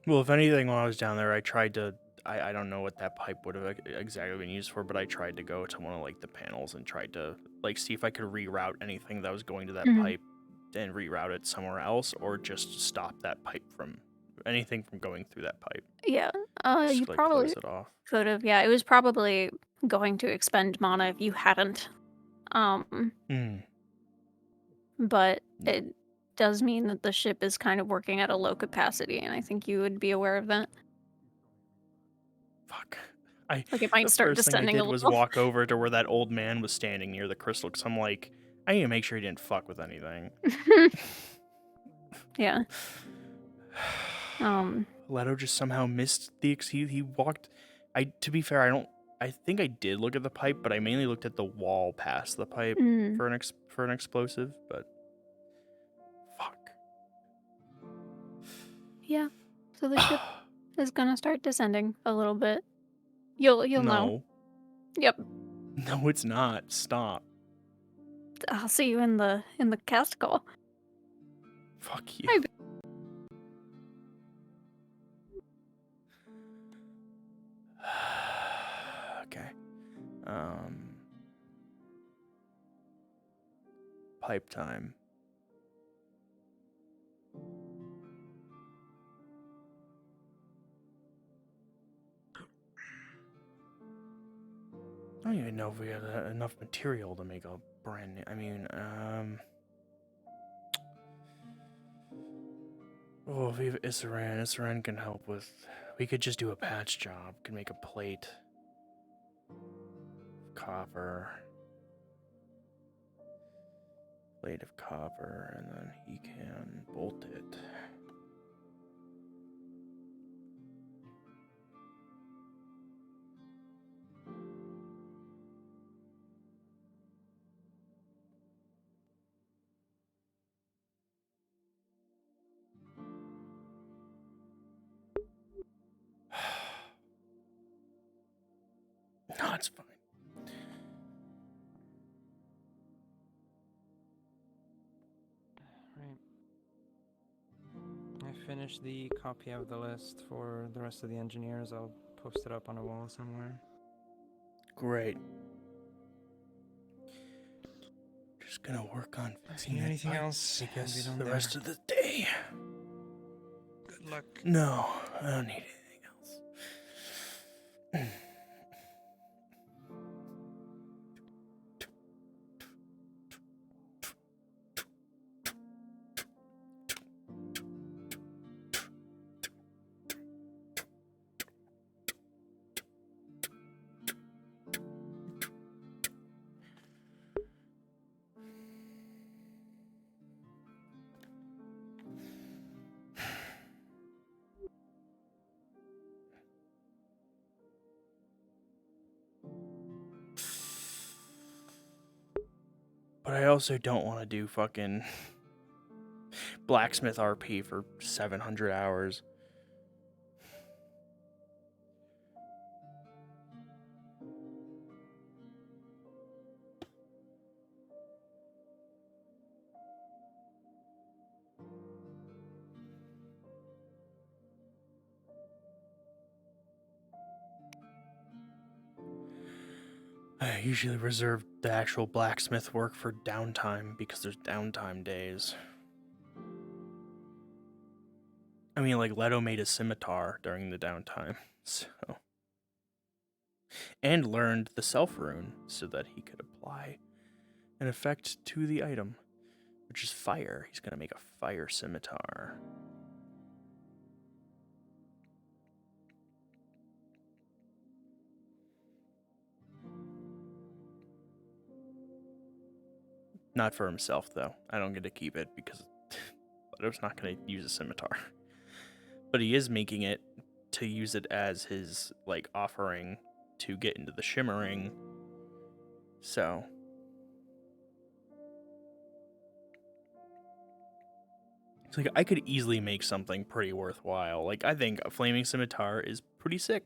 Well, if anything, when I was down there, I tried to. I don't know what that pipe would have exactly been used for, but I tried to go to one of like the panels and tried to like see if I could reroute anything that was going to that pipe and reroute it somewhere else, or just stop that pipe from anything from going through that pipe. Yeah. Just, You like, probably close it off. could have. Yeah, it was probably going to expend mana if you hadn't. But it does mean that the ship is kind of working at a low capacity, and I think you would be aware of that. Fuck. Like it might start descending the a first thing I did was little. walk over to where that old man was standing near the crystal, because I'm like, I need to make sure he didn't fuck with anything. Yeah. Leto just somehow missed he walked. To be fair, I think I did look at the pipe, but I mainly looked at the wall past the pipe for an explosive. But fuck. Yeah. So the ship is gonna start descending a little bit. You'll know. No. Yep. No, it's not. Stop. I'll see you in the cast call. Fuck you. Maybe. Okay. Pipe time. I don't even know if we had enough material to make a brand new. I mean, oh, if we have Isaran can help with. We could just do a patch job. Could make a plate. Copper. Plate of copper, and then he can bolt it. No, it's fine. Right. I finished the copy of the list for the rest of the engineers. I'll post it up on a wall somewhere. Great. Just gonna work on fixing that anything pipe, else? I guess Be done the there. rest of the day. Good luck. No, I don't need anything else. But I also don't want to do fucking blacksmith RP for 700 hours. I usually reserve the actual blacksmith work for downtime because there's downtime days. I mean, like, Leto made a scimitar during the downtime, so. And learned the self rune so that he could apply an effect to the item, which is fire. He's gonna make a fire scimitar. Not for himself, though. I don't get to keep it because Leto's not going to use a scimitar. But he is making it to use it as his, like, offering to get into the shimmering. So. It's like, I could easily make something pretty worthwhile. Like, I think a flaming scimitar is pretty sick.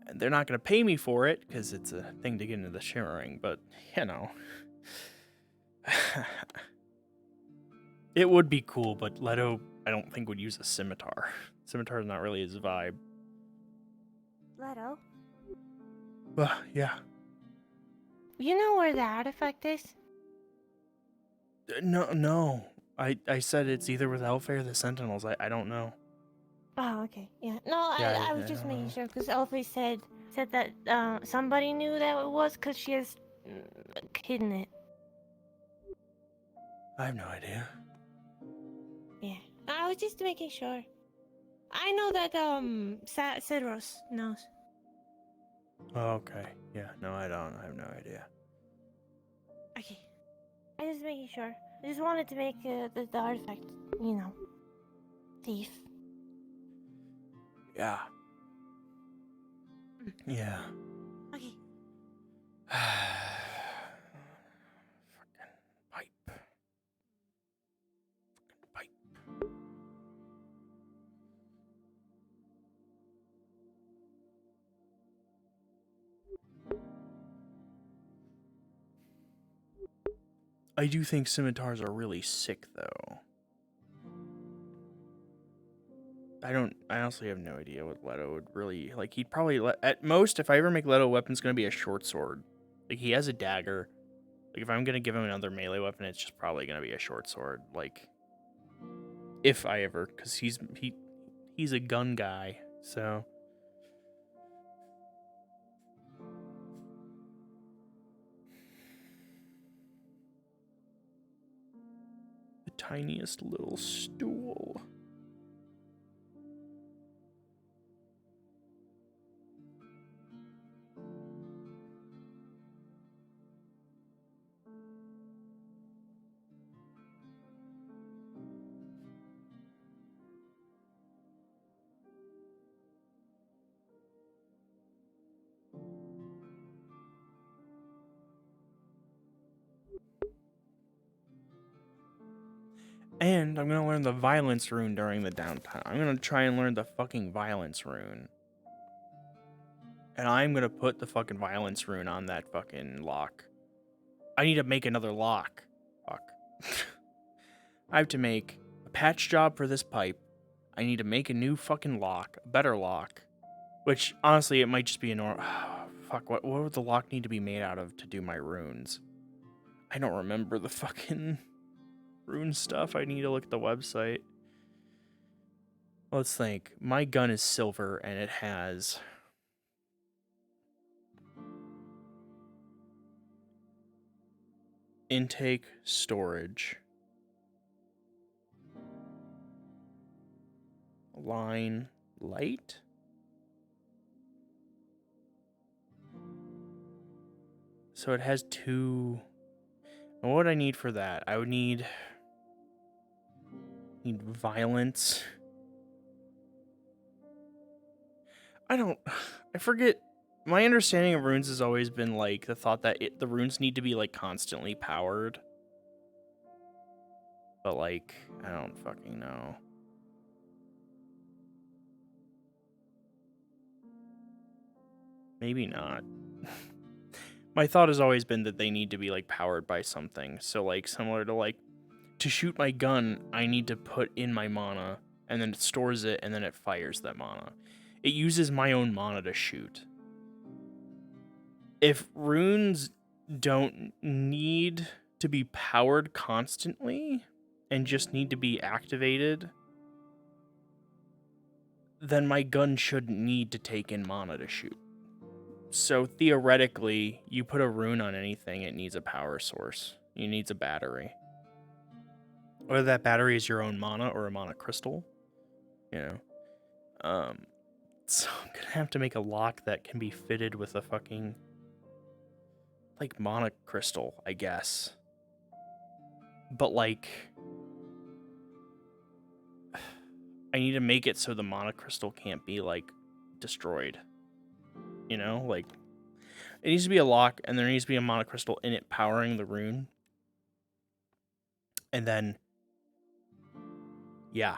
And they're not going to pay me for it because it's a thing to get into the shimmering, but, you know. It would be cool, but Leto, I don't think, would use a scimitar. Scimitar is not really his vibe. Leto? Yeah. You know where the artifact is? No. I said it's either with Elfay or the Sentinels. I don't know. Oh, okay. Yeah. No, Yeah, I was I just don't making know. sure because Elfie said that somebody knew that it was because she has hidden it. I have no idea. Yeah. I was just making sure. I know that Cedros knows. Oh, okay. Yeah, no, I don't. I have no idea. Okay. I was just making sure. I just wanted to make the artifact, you know, safe. Yeah. Yeah. Okay. Fucking pipe. Pipe. I do think scimitars are really sick, though. I honestly have no idea what Leto would really, like, he'd probably, at most, if I ever make Leto a weapon, it's going to be a short sword. Like, he has a dagger. Like, if I'm going to give him another melee weapon, it's just probably going to be a short sword. Like, if I ever, because he's a gun guy, so. The tiniest little stool. And I'm going to learn the violence rune during the downtime. I'm going to try and learn the fucking violence rune. And I'm going to put the fucking violence rune on that fucking lock. I need to make another lock. Fuck. I have to make a patch job for this pipe. I need to make a new fucking lock. A better lock. Which, honestly, it might just be a normal... fuck, what would the lock need to be made out of to do my runes? I don't remember the fucking... rune stuff. I need to look at the website. Let's think. My gun is silver and it has intake, storage, line, light. So it has two. And what would I need for that? I would need violence. I forget. My understanding of runes has always been like the thought that the runes need to be like constantly powered. But like, I don't fucking know. Maybe not. My thought has always been that they need to be like powered by something. So like similar to like to shoot my gun, I need to put in my mana and then it stores it and then it fires that mana. It uses my own mana to shoot. If runes don't need to be powered constantly and just need to be activated, then my gun shouldn't need to take in mana to shoot. So theoretically, you put a rune on anything, it needs a power source. It needs a battery. Whether that battery is your own mana or a mana crystal, you know. So I'm gonna have to make a lock that can be fitted with a fucking like mana crystal, I guess. But like I need to make it so the mana crystal can't be like destroyed. You know, like it needs to be a lock and there needs to be a mana crystal in it powering the rune. And then yeah.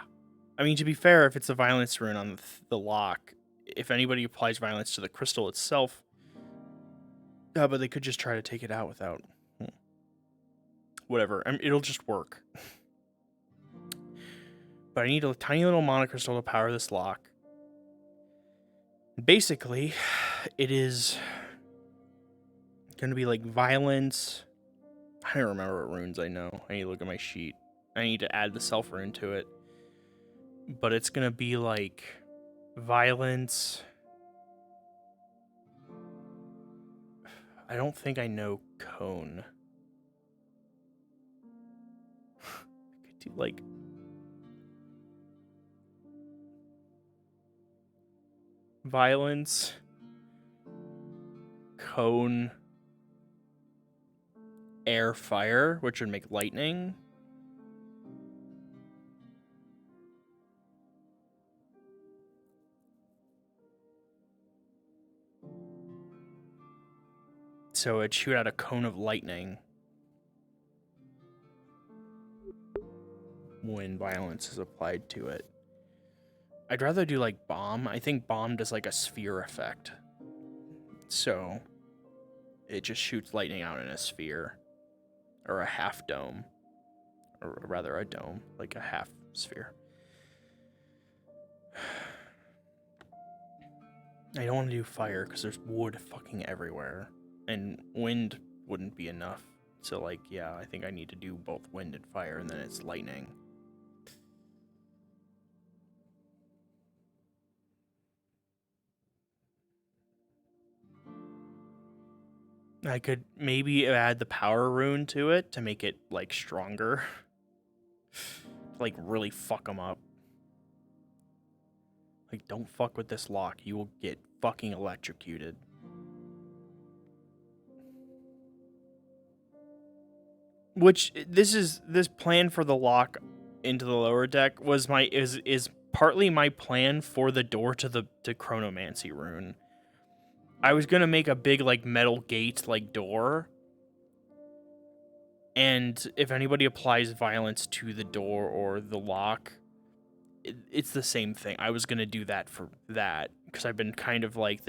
I mean, to be fair, if it's a violence rune on the lock, if anybody applies violence to the crystal itself, but they could just try to take it out without... Whatever. I mean, it'll just work. But I need a tiny little mana crystal to power this lock. Basically, it is going to be like violence. I don't remember what runes I know. I need to look at my sheet. I need to add the self rune to it. But it's going to be like violence. I don't think I know cone. I could do like violence, cone, air, fire, which would make lightning. so it'd shoot out a cone of lightning when violence is applied to it. I'd rather do like bomb. I think bomb does like a sphere effect. So it just shoots lightning out in a sphere. Or a half dome. Or rather a dome. Like a half sphere. I don't want to do fire because there's wood fucking everywhere. And wind wouldn't be enough. So like, yeah, I think I need to do both wind and fire and then it's lightning. I could maybe add the power rune to it to make it, like, stronger. Like, really fuck them up. Like, don't fuck with this lock. You will get fucking electrocuted. Which, this plan for the lock into the lower deck was is partly my plan for the door to Chronomancy rune. I was gonna make a big, like, metal gate, like, door. And if anybody applies violence to the door or the lock, it's the same thing. I was gonna do that for that, because I've been kind of like,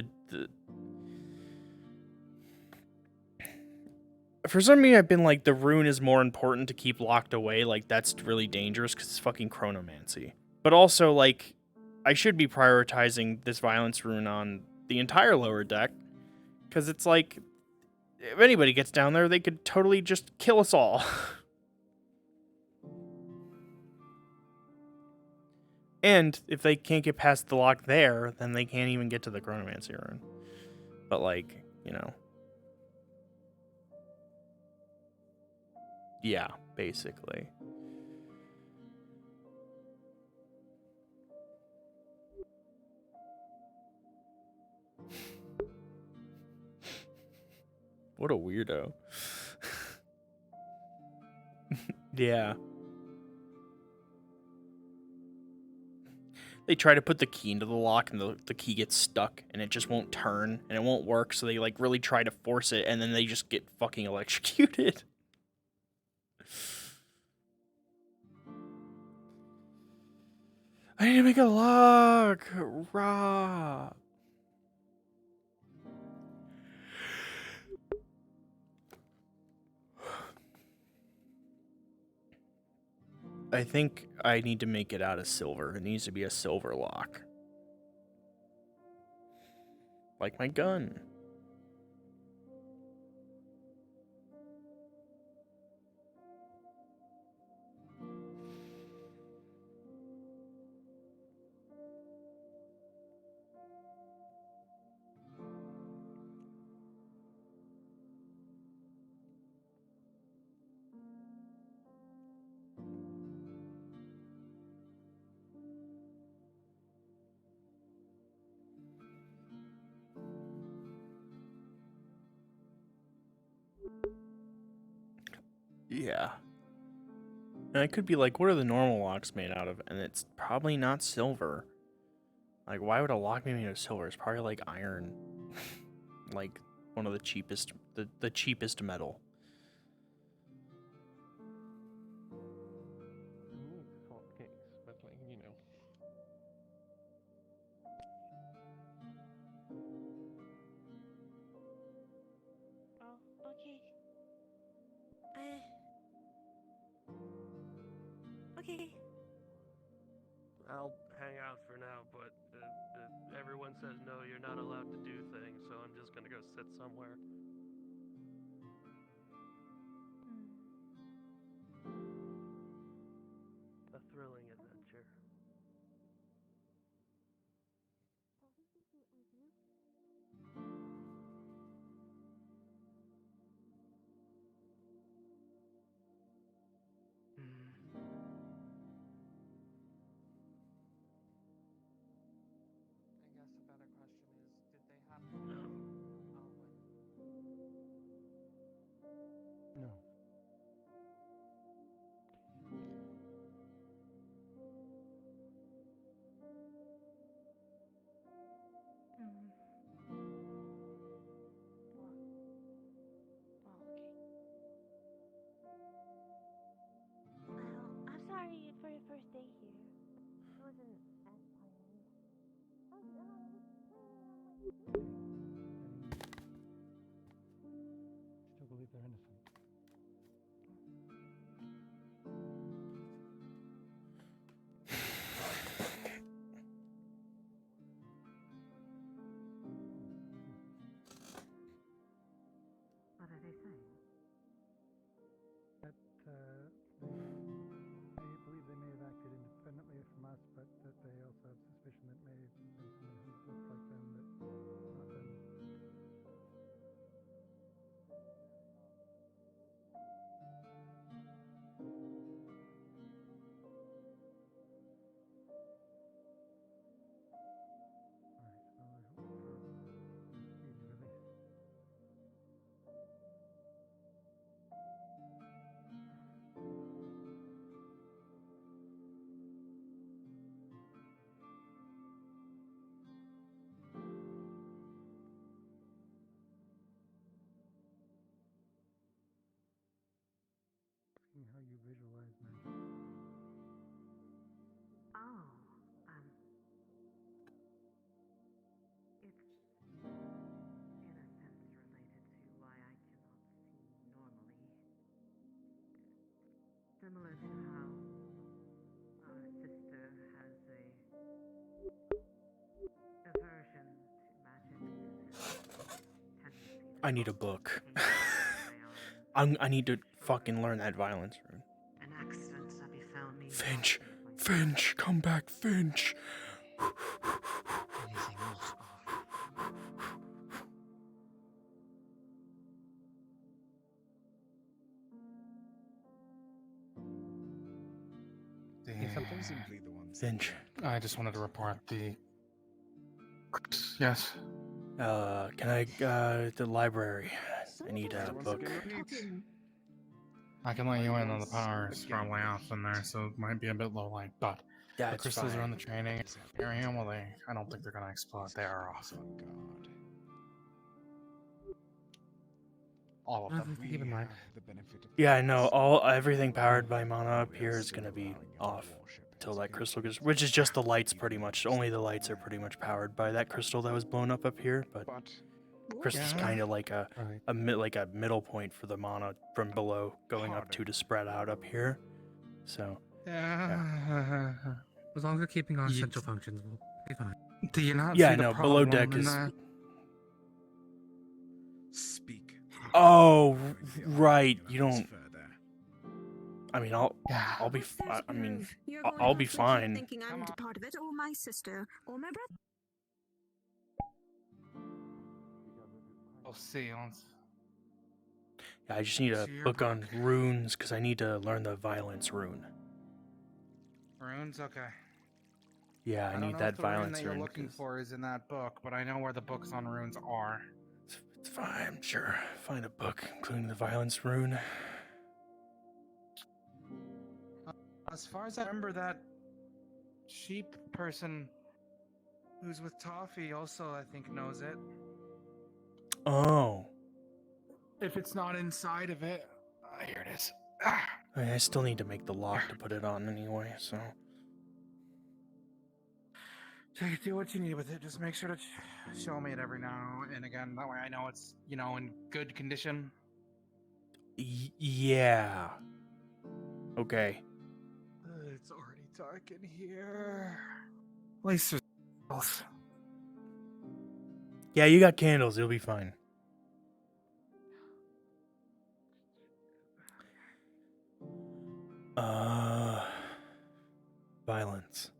for some reason, I've been like, the rune is more important to keep locked away. Like, that's really dangerous, because it's fucking Chronomancy. But also, like, I should be prioritizing this violence rune on the entire lower deck, because it's like, if anybody gets down there, they could totally just kill us all. And if they can't get past the lock there, then they can't even get to the Chronomancy rune. But, like, you know. Yeah, basically. What a weirdo. Yeah. They try to put the key into the lock and the key gets stuck and it just won't turn and it won't work, so they like really try to force it and then they just get fucking electrocuted. I need to make a lock! Rah! I think I need to make it out of silver. It needs to be a silver lock. Like my gun. Yeah. And I could be like, what are the normal locks made out of? And it's probably not silver. Like, why would a lock be made of silver? It's probably like iron. Like, one of the cheapest, the cheapest metal. Hot cakes, but like, you know. Oh, okay. Okay. I'll hang out for now, but everyone says no, you're not allowed to do things, so I'm just gonna go sit somewhere. A thrilling adventure. I guess a better question is, did they have No. Still believe they're innocent. What are they saying? That they believe they may have acted independently from us, but that they also have suspicion that may have been someone who looked like them, but not them. Seeing how you visualize magic. Oh, it's in a sense related to why I cannot see normally. Similar to how our sister has a aversion to magic tendency. I need a book. I need to fucking learn that violence rune. An accident that befell me. Finch, Finch, come back, Finch. Anything else? Finch. I just wanted to report the. Yes. Can I the library? I need a book. I can let you in on the power is probably off in there, so it might be a bit low light, but Yeah, the it's crystals are fine. on the training area. Well, I don't think they're gonna explode. They are off. All of them. Keep in mind. Yeah, I know. Everything powered by mana up here is gonna be off till that crystal gets, which is just the lights pretty much. Only the lights are pretty much powered by that crystal that was blown up here, but crystal's kind of like a middle point for the mana from below going up to spread out up here. So Yeah. As long as we're keeping our essential functions, we'll be fine. Do you not yeah, see the no, below problem deck in is. that? Speak. Oh, right. You don't. I mean, I'll be. I mean, I'll be fine. Thinking I'm part of it, or my sister, or my brother. We'll see. Yeah, I just need a See your book on runes because I need to learn the violence rune. Runes, okay. Yeah, I don't need know that if the rune violence that you're rune. looking for is in that book, but I know where the books on runes are. It's fine, I'm sure. Find a book including the violence rune. As far as I remember, that sheep person who's with Toffee also, I think, knows it. Oh. If it's not inside of it, here it is. I still need to make the lock to put it on anyway, so. Do what you need with it. Just make sure to show me it every now and again. That way I know it's, in good condition. Yeah. Okay. It's already dark in here. At least there's candles. Yeah, you got candles. You'll be fine. Violence.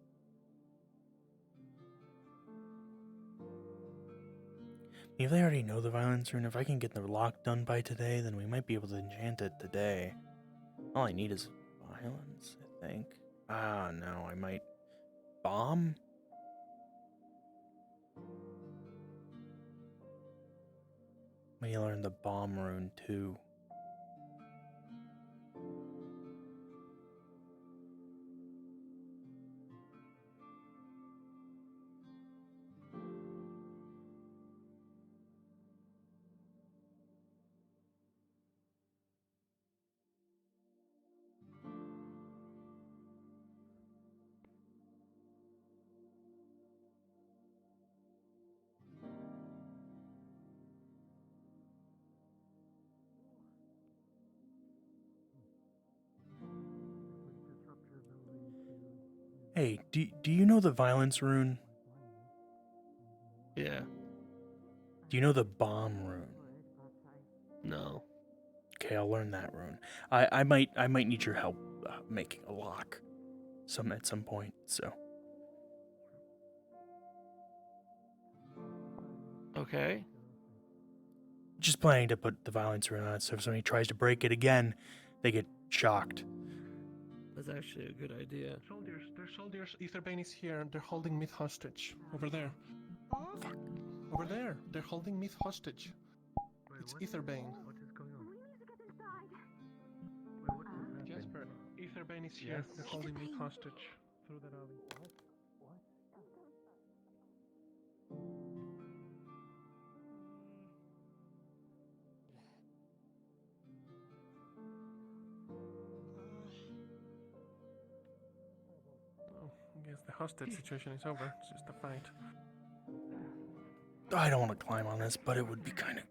If they already know the violence rune, if I can get the lock done by today, then we might be able to enchant it today. All I need is violence, I think. No, I might... Bomb? May learn the bomb rune, too. Hey, do you know the violence rune? Yeah. Do you know the bomb rune? No. Okay, I'll learn that rune. I might need your help making a lock at some point, so. Okay. Just planning to put the violence rune on it, so if somebody tries to break it again, they get shocked. That's actually a good idea. Soldiers, Etherbane is here, and they're holding Myth hostage. Over there. Fuck. Over there, they're holding Myth hostage. It's Etherbane. What is going on? Jasper, Etherbane is here, they're holding Myth hostage. Through that alley. Oh, I guess the hostage situation is over. It's just a fight. I don't want to climb on this, but it would be kind of.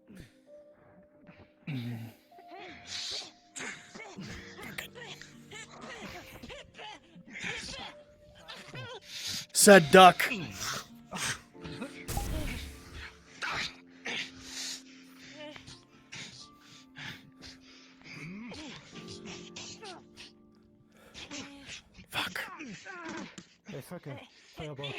Said duck. Fuck. Hey, fucker. Fireball.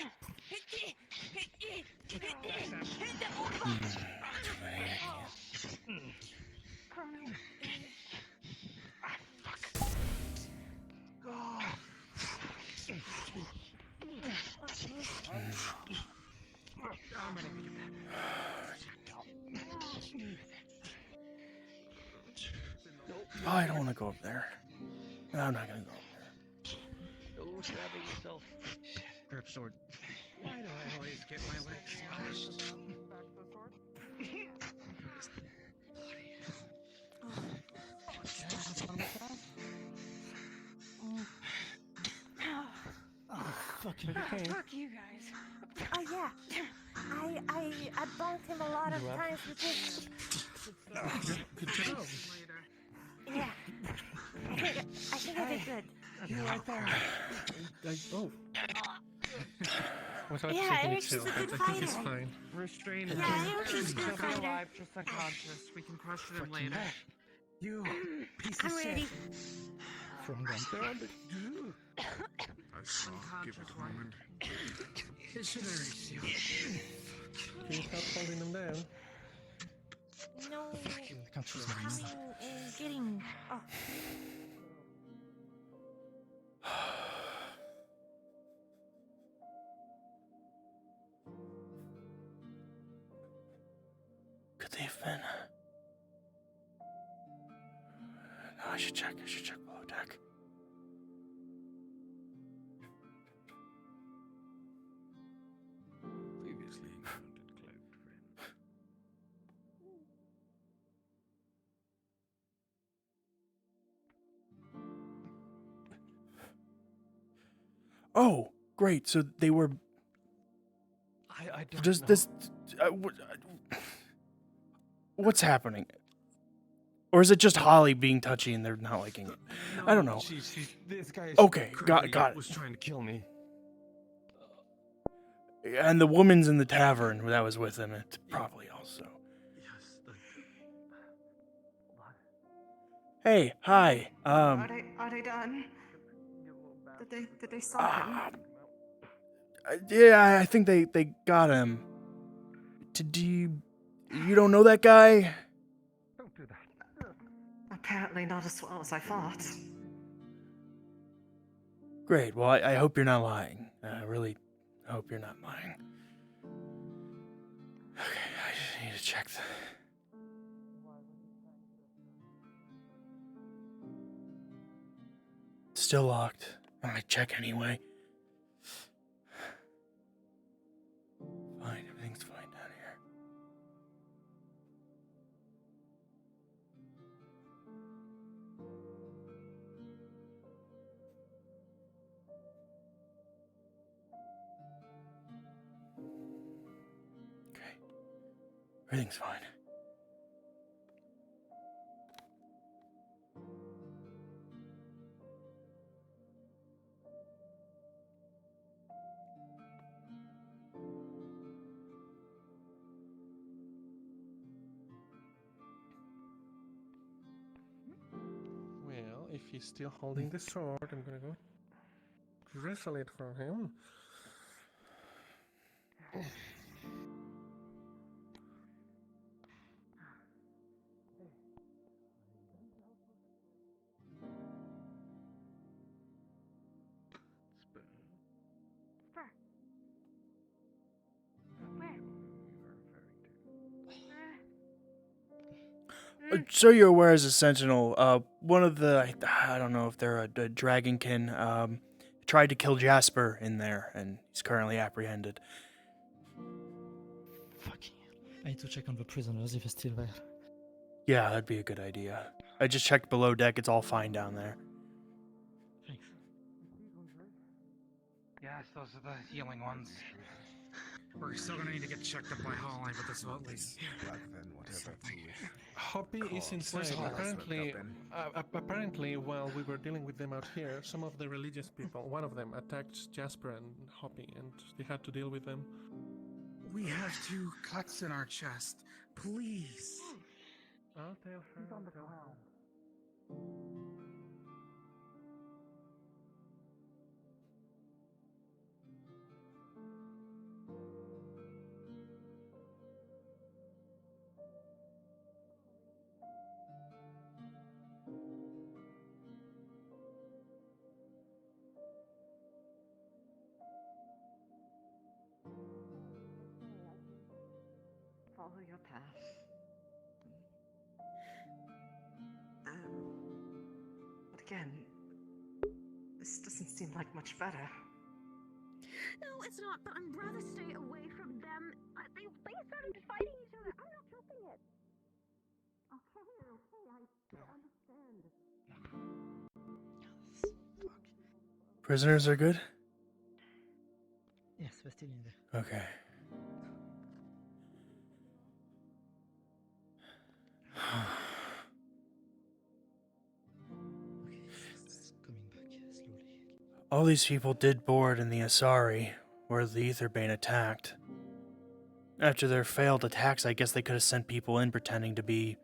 Oh, I don't want to go up there. No, I'm not gonna go up there. Oh, stabbing yourself. Grip sword. Why do I always get my legs smashed? Fuck you guys. Oh yeah. I bumped him a lot of times with this. Good job. Yeah. I think I did good. You're right there. Oh. Without Yeah, taking it Eric's too, a good I think he's fighter. fine. Restrain Yeah, him. Eric's a good He'll be fighter. alive, just unconscious. We can question him later. You piece of I'm shit. ready. From one. I saw. Give it a moment. Missionaries, you. Can you stop holding them down? No. I can't choose my Coming mother. and getting. Oh. Could they have been? No, I should check below deck. Previously encountered cloaked friend. Oh, great. So they were. I don't Does know. this? What's happening? Or is it just Holly being touchy and they're not liking it? I don't know. This guy is Okay, got crazy. it. Was trying to kill me. And the woman's in the tavern that was with him. It's probably also. Yes, Hey, hi. Are they done? Did they stop him? Yeah, I think they got him. Do you don't know that guy? Don't do that. Apparently not as well as I thought. Great. Well, I hope you're not lying. I really hope you're not lying. Okay, I just need to check the. Still locked. I'm gonna check anyway. Fine, everything's fine down here. Okay. Everything's fine. if he's still holding the sword, I'm gonna go wrestle it from him. Spur. Where? So you're aware as a sentinel, one of the, I don't know if they're a dragonkin, tried to kill Jasper in there, and he's currently apprehended. Fucking hell. I need to check on the prisoners if they're still there. Yeah, that'd be a good idea. I just checked below deck, it's all fine down there. Thanks. Yes, those are the healing ones. We're still gonna need to get checked up by Holly, but this will at least. Hoppy is inside. Apparently, while we were dealing with them out here, some of the religious people, one of them attacked Jasper and Hoppy, and they had to deal with them. We have 2 cuts in our chest. Please. I'll tell her. He's on the ground. Follow your path. But again, this doesn't seem like much better. No, it's not, but I'd rather stay away from them. They started fighting each other. I'm not helping it. Okay, I understand. Prisoners are good? Yes, we're still in there. Okay. Okay, it's coming back slowly. All these people did board in the Asari, where the Aetherbane attacked. After their failed attacks, I guess they could have sent people in pretending to be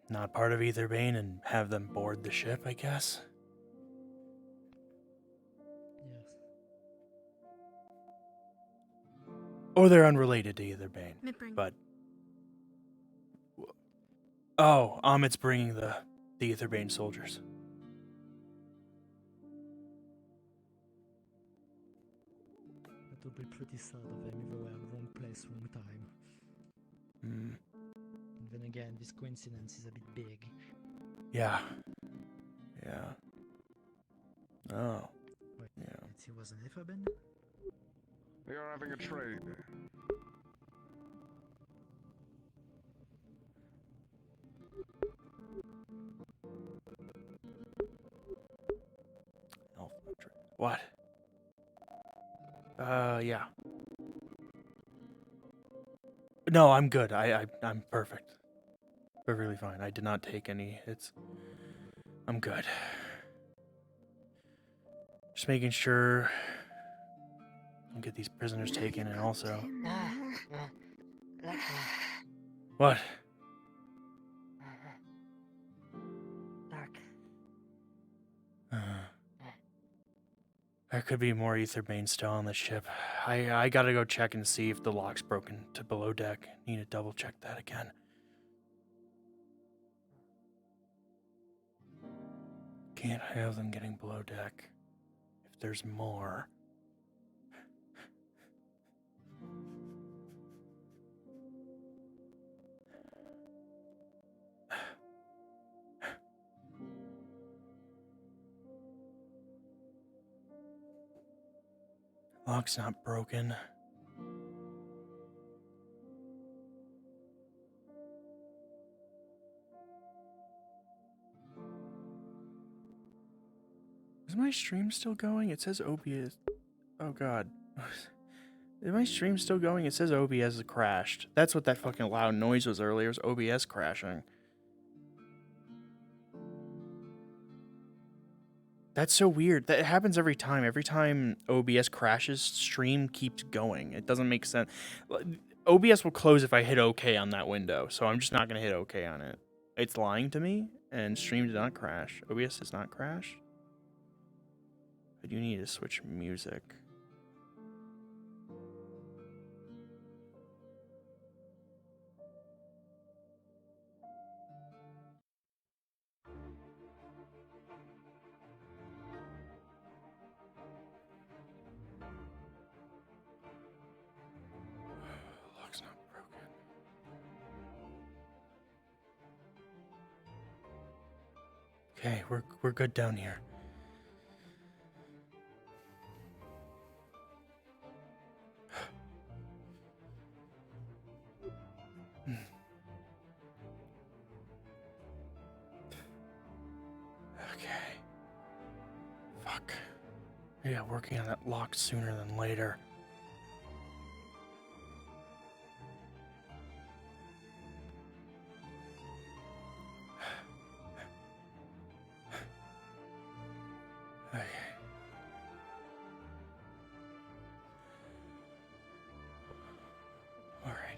not part of Aetherbane and have them board the ship, I guess. Yes. Or they're unrelated to Aetherbane. But oh, Amit's bringing the Aetherbane soldiers. That would be pretty sad of them if they were wrong place, wrong time. Hmm. And then again, this coincidence is a bit big. Yeah. Yeah. Oh. Wait, yeah. It was an Aetherbane? We are having a trade. What? Yeah. No, I'm good. I'm perfect. Perfectly fine. I did not take any hits. I'm good. Just making sure I'll get these prisoners taken and also... What? Dark. There could be more Aetherbane still on the ship. I gotta go check and see if the lock's broken to below deck. Need to double check that again. Can't have them getting below deck. If there's more. Lock's not broken. Is my stream still going? It says OBS. Oh god. Is my stream still going? It says OBS has crashed. That's what that fucking loud noise was earlier. It was OBS crashing. That's so weird. That happens every time. Every time OBS crashes, stream keeps going. It doesn't make sense. OBS will close if I hit OK on that window, so I'm just not going to hit OK on it. It's lying to me, and stream did not crash. OBS does not crash. I do need to switch music. Lock's not broken. Okay, we're good down here. Okay. Fuck. Yeah, working on that lock sooner than later. Okay. All right.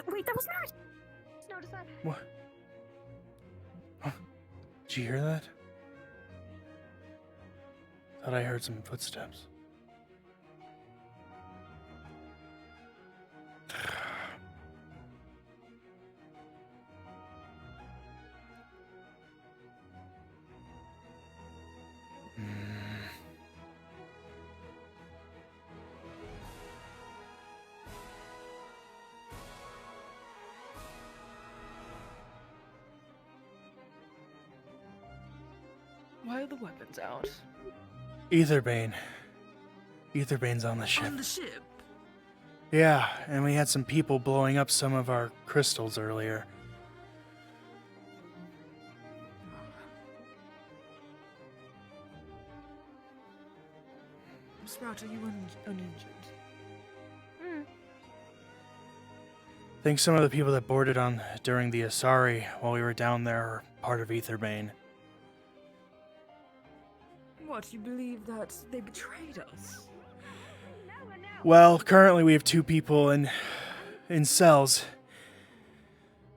Wait, that was not. Notice that. What? Huh? Did you hear that? Thought I heard some footsteps. Why are the weapons out? Aetherbane. Aetherbane's on the ship. On the ship? Yeah, and we had some people blowing up some of our crystals earlier. Sprout, are you uninjured? I think some of the people that boarded on during the Asari while we were down there are part of Aetherbane. What, you believe that they betrayed us? Well, currently we have 2 people in cells.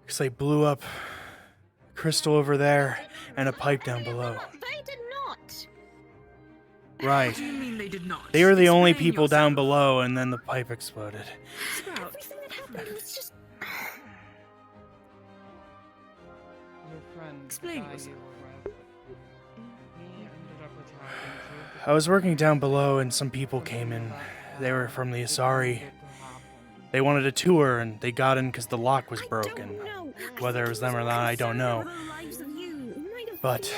Because they blew up a crystal over there and a pipe down below. They did not. Right. What do you mean they did not? They were the only Explain people yourself. down below, and then the pipe exploded. Sprout. Everything that happened was just. Your friend, Explain the guy yourself. you were with, he ended up attacking I was working down below, and some people came in. They were from the Asari. They wanted a tour, and they got in because the lock was broken. Whether it was them or not, I don't know. But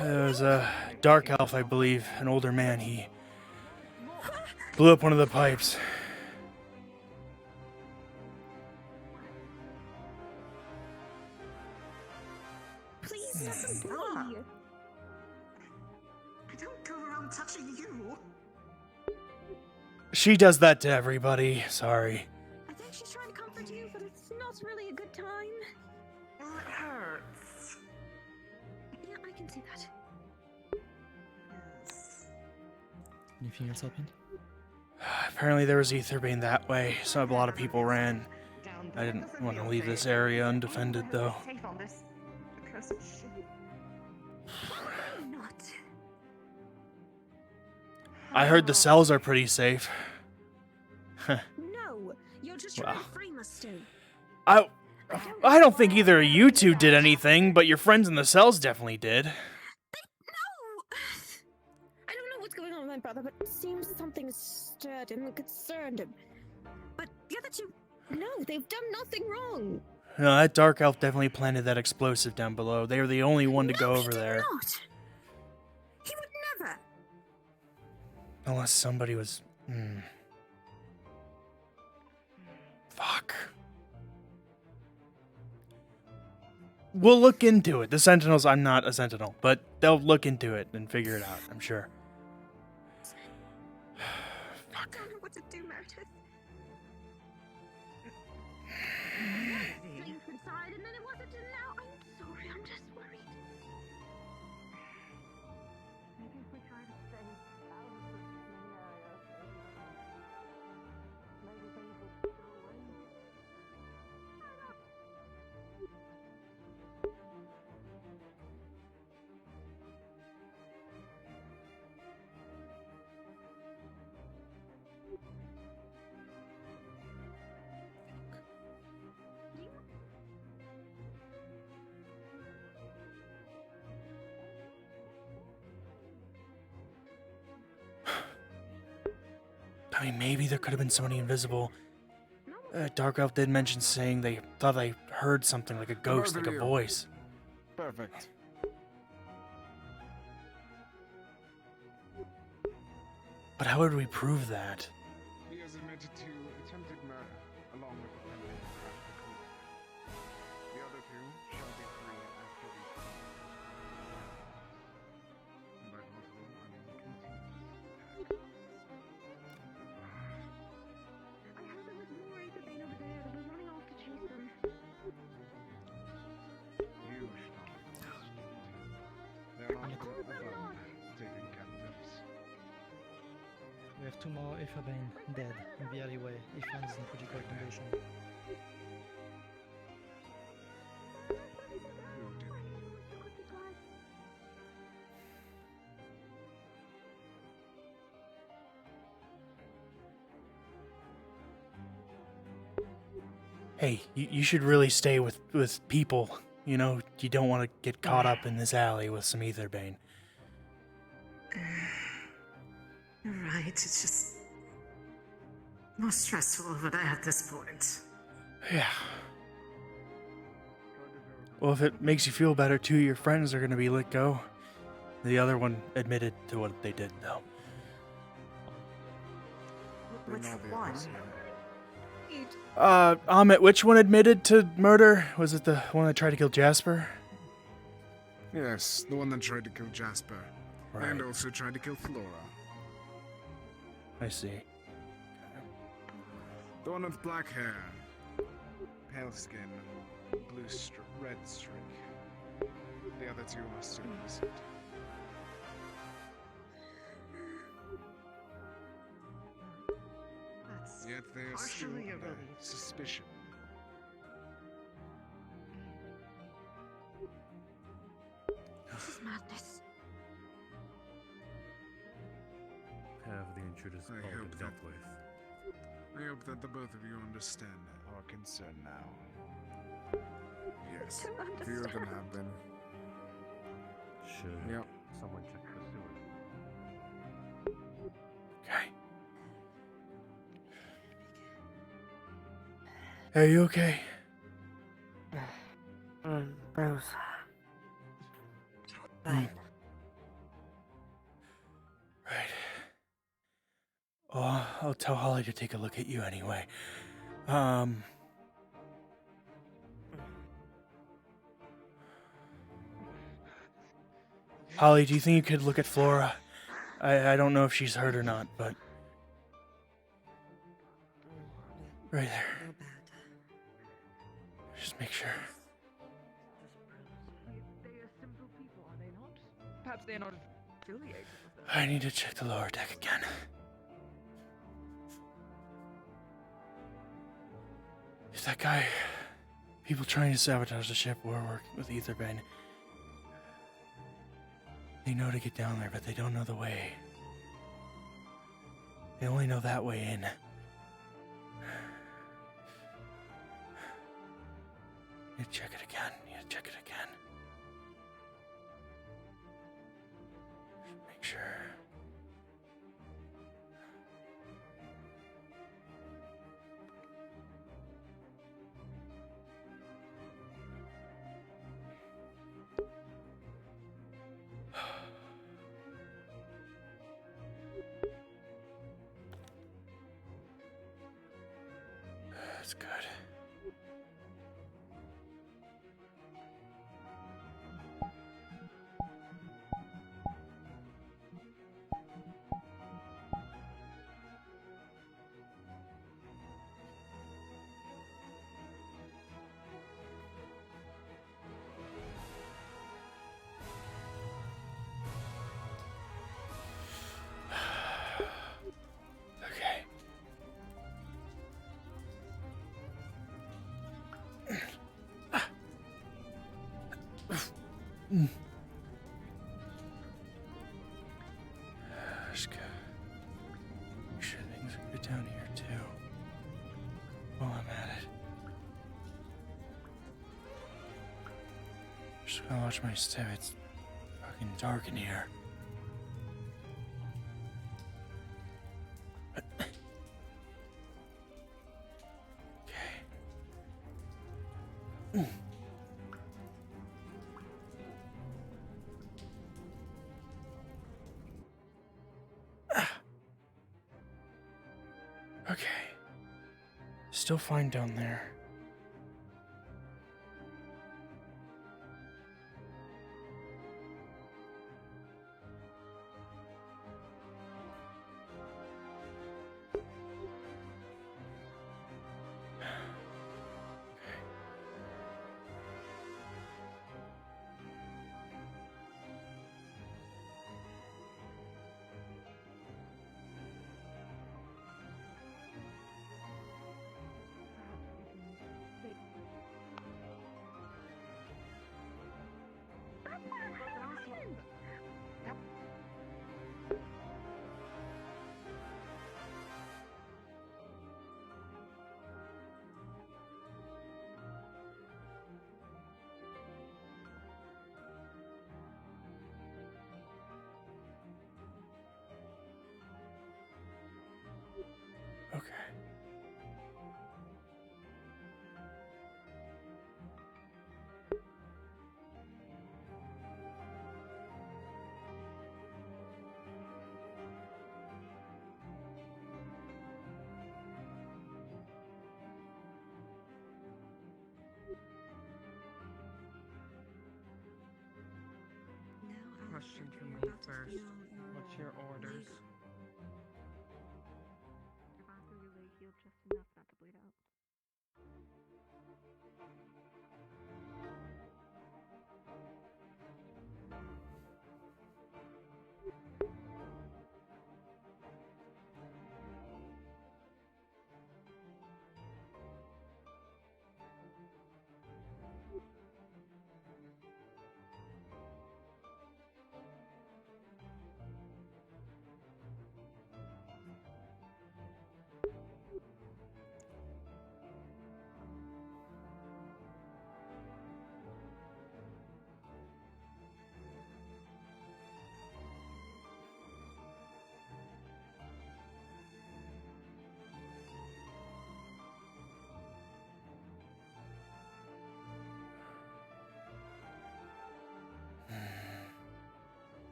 there was a dark elf, I believe, an older man. He blew up one of the pipes. Please let them be. I don't go around touching you. She does that to everybody. Sorry. I think she's trying to comfort you, but it's not really a good time. Well, it hurts. Yeah, I can see that. Yes. Anything else happened? Apparently there was Aetherbane that way, so a lot of people ran. I didn't want to leave this area undefended, though. Safe on this accursed ship. Not. I heard the cells are pretty safe. No, you're just Wow. trying to frame us still. I don't think either of you 2 did anything, but your friends in the cells definitely did. No! I don't know what's going on with my brother, but it seems something stirred him and concerned him. But the other 2, no, they've done nothing wrong. No, that dark elf definitely planted that explosive down below. They were the only one to go over he did there. Not. He would never. Unless somebody was... Fuck. We'll look into it. The Sentinels, I'm not a Sentinel, but they'll look into it and figure it out, I'm sure. I don't know what to do, Meredith. Things inside, and then it wasn't, and now I'm I mean, maybe there could have been somebody invisible. Dark Elf did mention saying they thought they heard something like a ghost, like a voice. Perfect. But how would we prove that? He has admitted to attempted murder, along with attempting to crash the Kalypsia. The other two shall be free after we finish. And by possible, I mean continuous attack. I heard there was more Aetherbean over there. They were running off to chase them. You stop. They're not above taking captives. We have 2 more Aetherbean dead in the alleyway. Ethan is in critical condition. Hey, you should really stay with people. You know, you don't want to get caught up in this alley with some Aetherbane. Right, it's just more stressful over there at this point. Yeah. Well, if it makes you feel better, 2 of your friends are going to be let go. The other one admitted to what they did, though. Which one? Amit, which one admitted to murder? Was it the one that tried to kill Jasper? Yes, the one that tried to kill Jasper. Right. And also tried to kill Flora. I see. The one with black hair, pale skin, blue red streak. The other two are still innocent. That's Yet they are still partially a under relief. suspicion. This is madness. Have the intruders I called hope to that- death with. I hope that the both of you understand our concern now. Yes, few of them have been. Should Yep. someone check the sewer? Okay. Are you okay? Bruce. Right. Right. Oh, I'll tell Holly to take a look at you anyway. Holly, do you think you could look at Flora? I don't know if she's hurt or not, but... Right there. Just make sure. They are simple people, are they not? Perhaps they are not affiliated with them. I need to check the lower deck again. If that guy... People trying to sabotage the ship were working with Aetherbane. They know to get down there, but they don't know the way. They only know that way in. Need to check it again. Need to check it again. Just make sure. That's good. Okay. Just gotta make sure things are good down here too. While I'm at it. Just gonna watch my step. It's fucking dark in here. Okay. Still fine down there. Okay. Question for me first. What's your orders? Your boss is really healed just enough not to bleed out.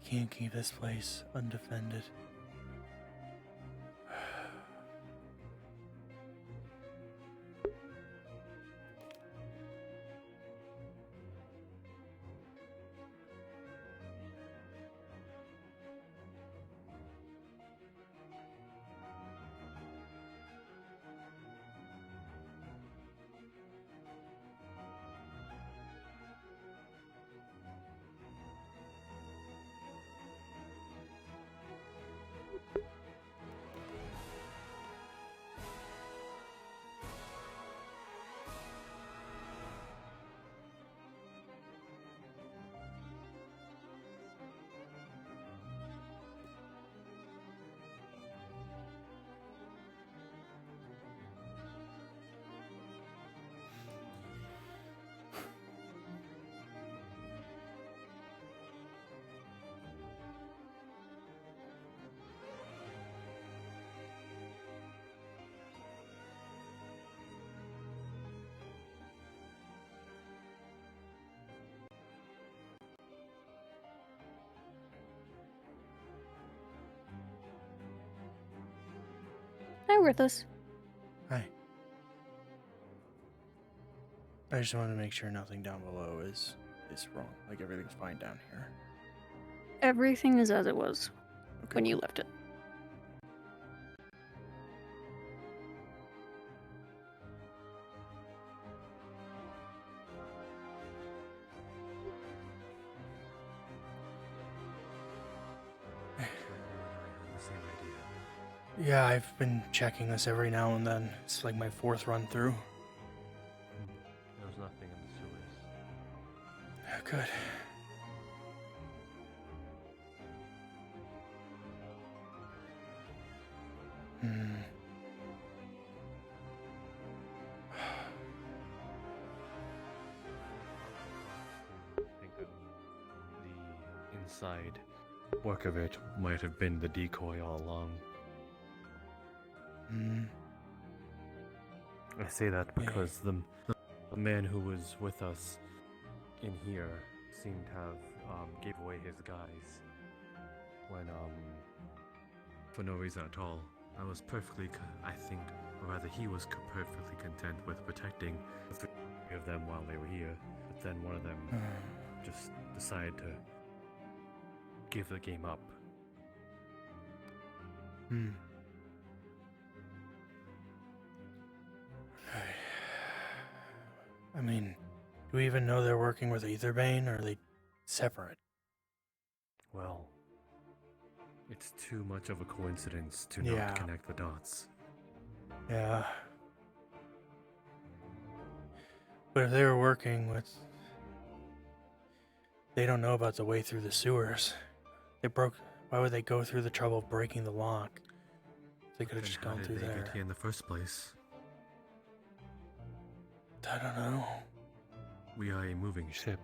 I can't keep this place undefended. Hi, Worthless. Hi. I just want to make sure nothing down below is wrong. Like everything's fine down here. Everything is as it was when you left it. Yeah, I've been checking this every now and then. It's like my 4th run through. There was nothing in the sewers. Good. I think that the inside work of it might have been the decoy all along. I say that because the man who was with us in here seemed to have gave away his guise when for no reason at all. I was perfectly, I think, or rather he was perfectly content with protecting the three of them while they were here. But then one of them just decided to give the game up. I mean, do we even know they're working with Aetherbane, or are they separate? Well, it's too much of a coincidence to Yeah. not connect the dots. Yeah. But if they were working with... They don't know about the way through the sewers. They broke... Why would they go through the trouble of breaking the lock? They could have just How gone did through they there. get here in the first place? I don't know. We are a moving ship.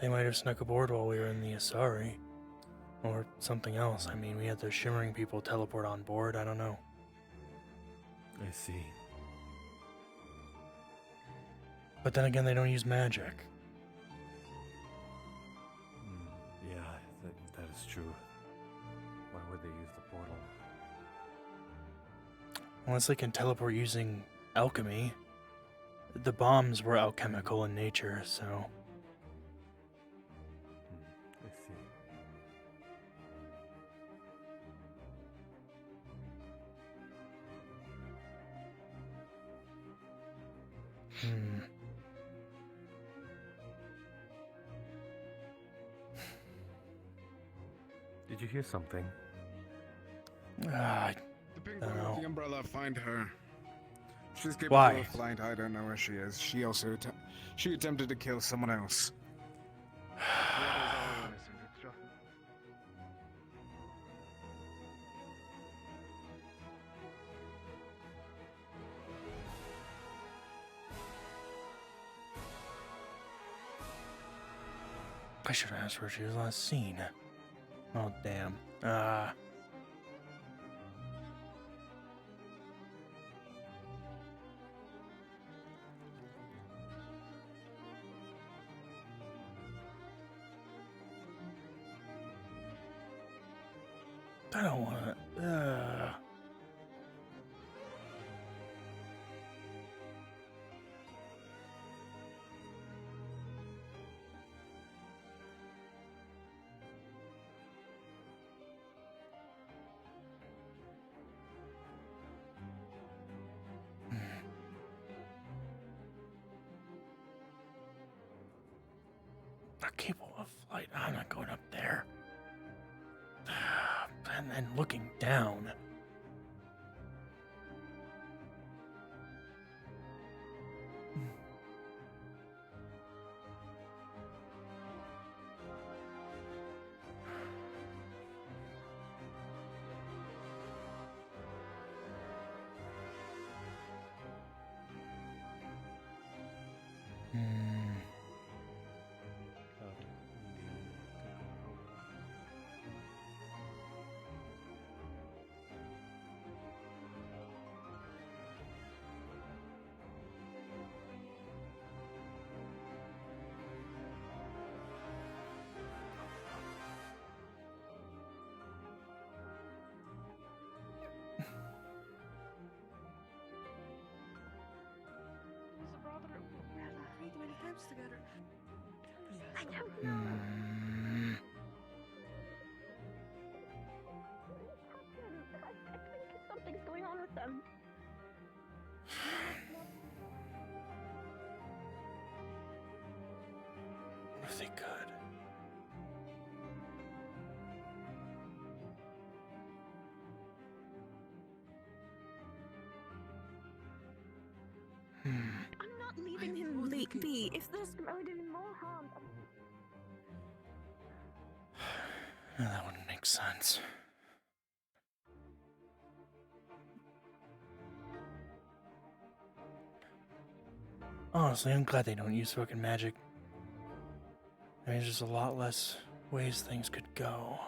They might have snuck aboard while we were in the Asari. Or something else. I mean, we had those shimmering people teleport on board. I don't know. I see. But then again, they don't use magic. Yeah, that is true. Why would they use the portal? Unless they can teleport using alchemy. The bombs were alchemical in nature, so... I see. Did you hear something? I The big don't boy know. with the umbrella, find her. She's capable Why? of flight. I don't know where she is. She also she attempted to kill someone else. I should have asked where she was last seen. Oh, damn. I don't want to... Not capable of flight. I'm not going up there. And then looking down. Way too many times together. I don't know. I think something's going on with them. What if they could? I'm not leaving him be. If this can only do him more harm. That wouldn't make sense. Honestly, I'm glad they don't use fucking magic. I mean, there's just a lot less ways things could go.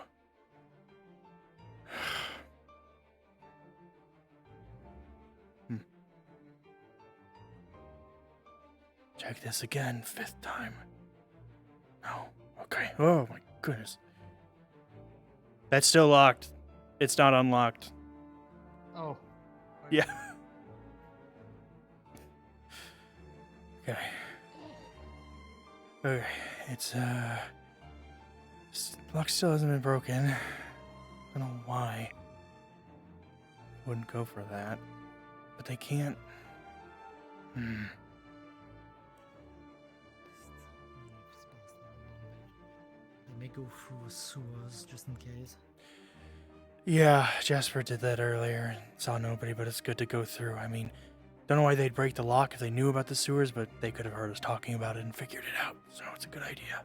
Check this again, 5th time. No. Okay. Oh my goodness. That's still locked. It's not unlocked. Oh. Yeah. Okay. Okay. It's lock still hasn't been broken. I don't know why. Wouldn't go for that. But they can't. They may go through sewers just in case. Yeah, Jasper did that earlier and saw nobody, but it's good to go through. I mean, don't know why they'd break the lock if they knew about the sewers, but they could have heard us talking about it and figured it out. So it's a good idea.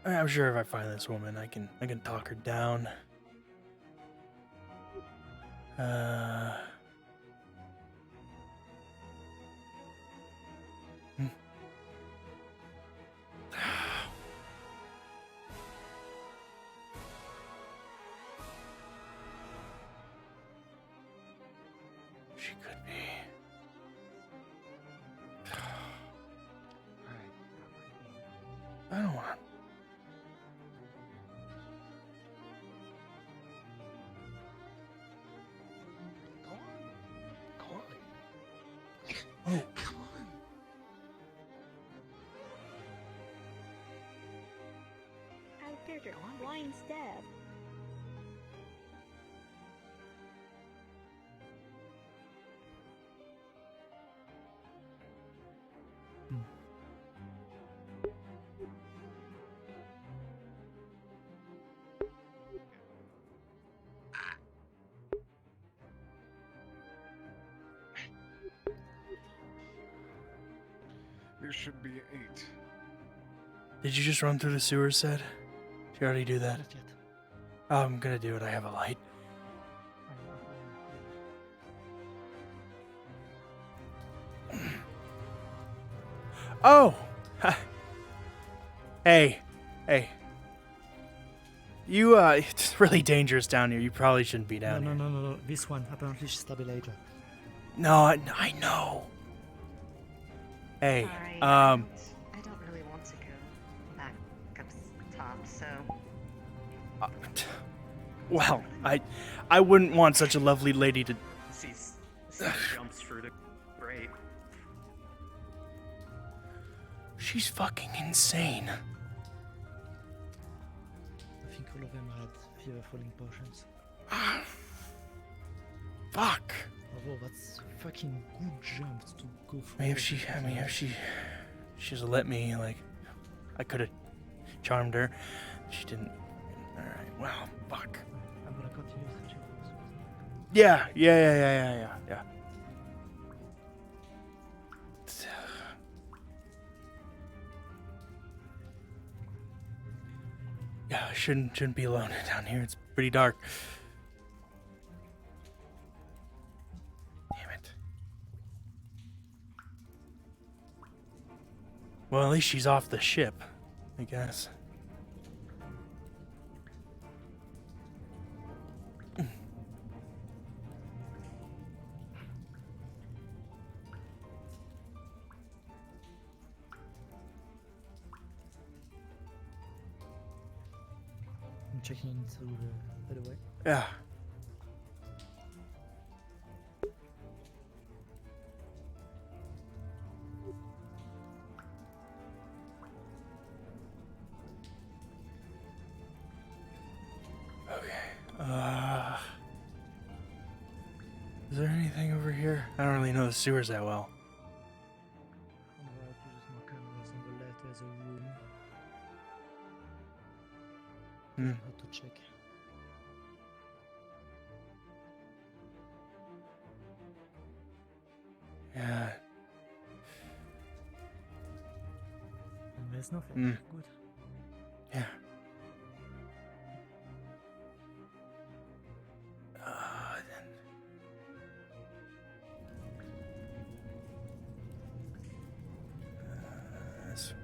I'm sure if I find this woman, I can talk her down. She could be. I don't want. Oh, come on. Alexander, blind stab. There should be 8. Did you just run through the sewers, Said? Did you already do that? Not yet. Oh, I'm gonna do it. I have a light. Oh! Hey. Hey. You, it's really dangerous down here. You probably shouldn't be down here. No. This one, apparently she's stabilizer. No, I know. Hey, Sorry, I don't really want to go back up top, so... Well, I wouldn't want such a lovely lady to... She jumps through the grate. She's fucking insane. I think all of them had fever falling potions. Fuck. Although that's a fucking good jump to go through. Maybe if she just let me, like, I could have charmed her. She didn't. Alright, well, fuck. I'm gonna continue the check. Yeah. Yeah, I shouldn't be alone down here. It's pretty dark. Damn it. Well, at least she's off the ship, I guess. I'm checking into the other way. Yeah. Is there anything over here? I don't really know the sewers that well. On the right, there's more cameras. On the left, there's a room. How to check. Yeah. And there's nothing. Good. Yeah. This way.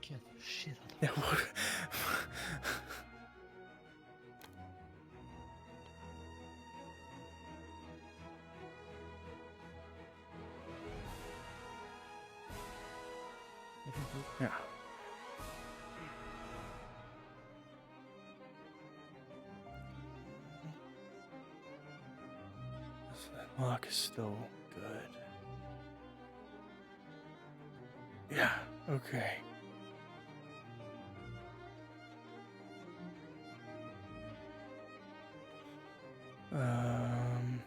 scared the shit out of Yeah, what- Yeah. That lock is still good. Yeah, okay. Um...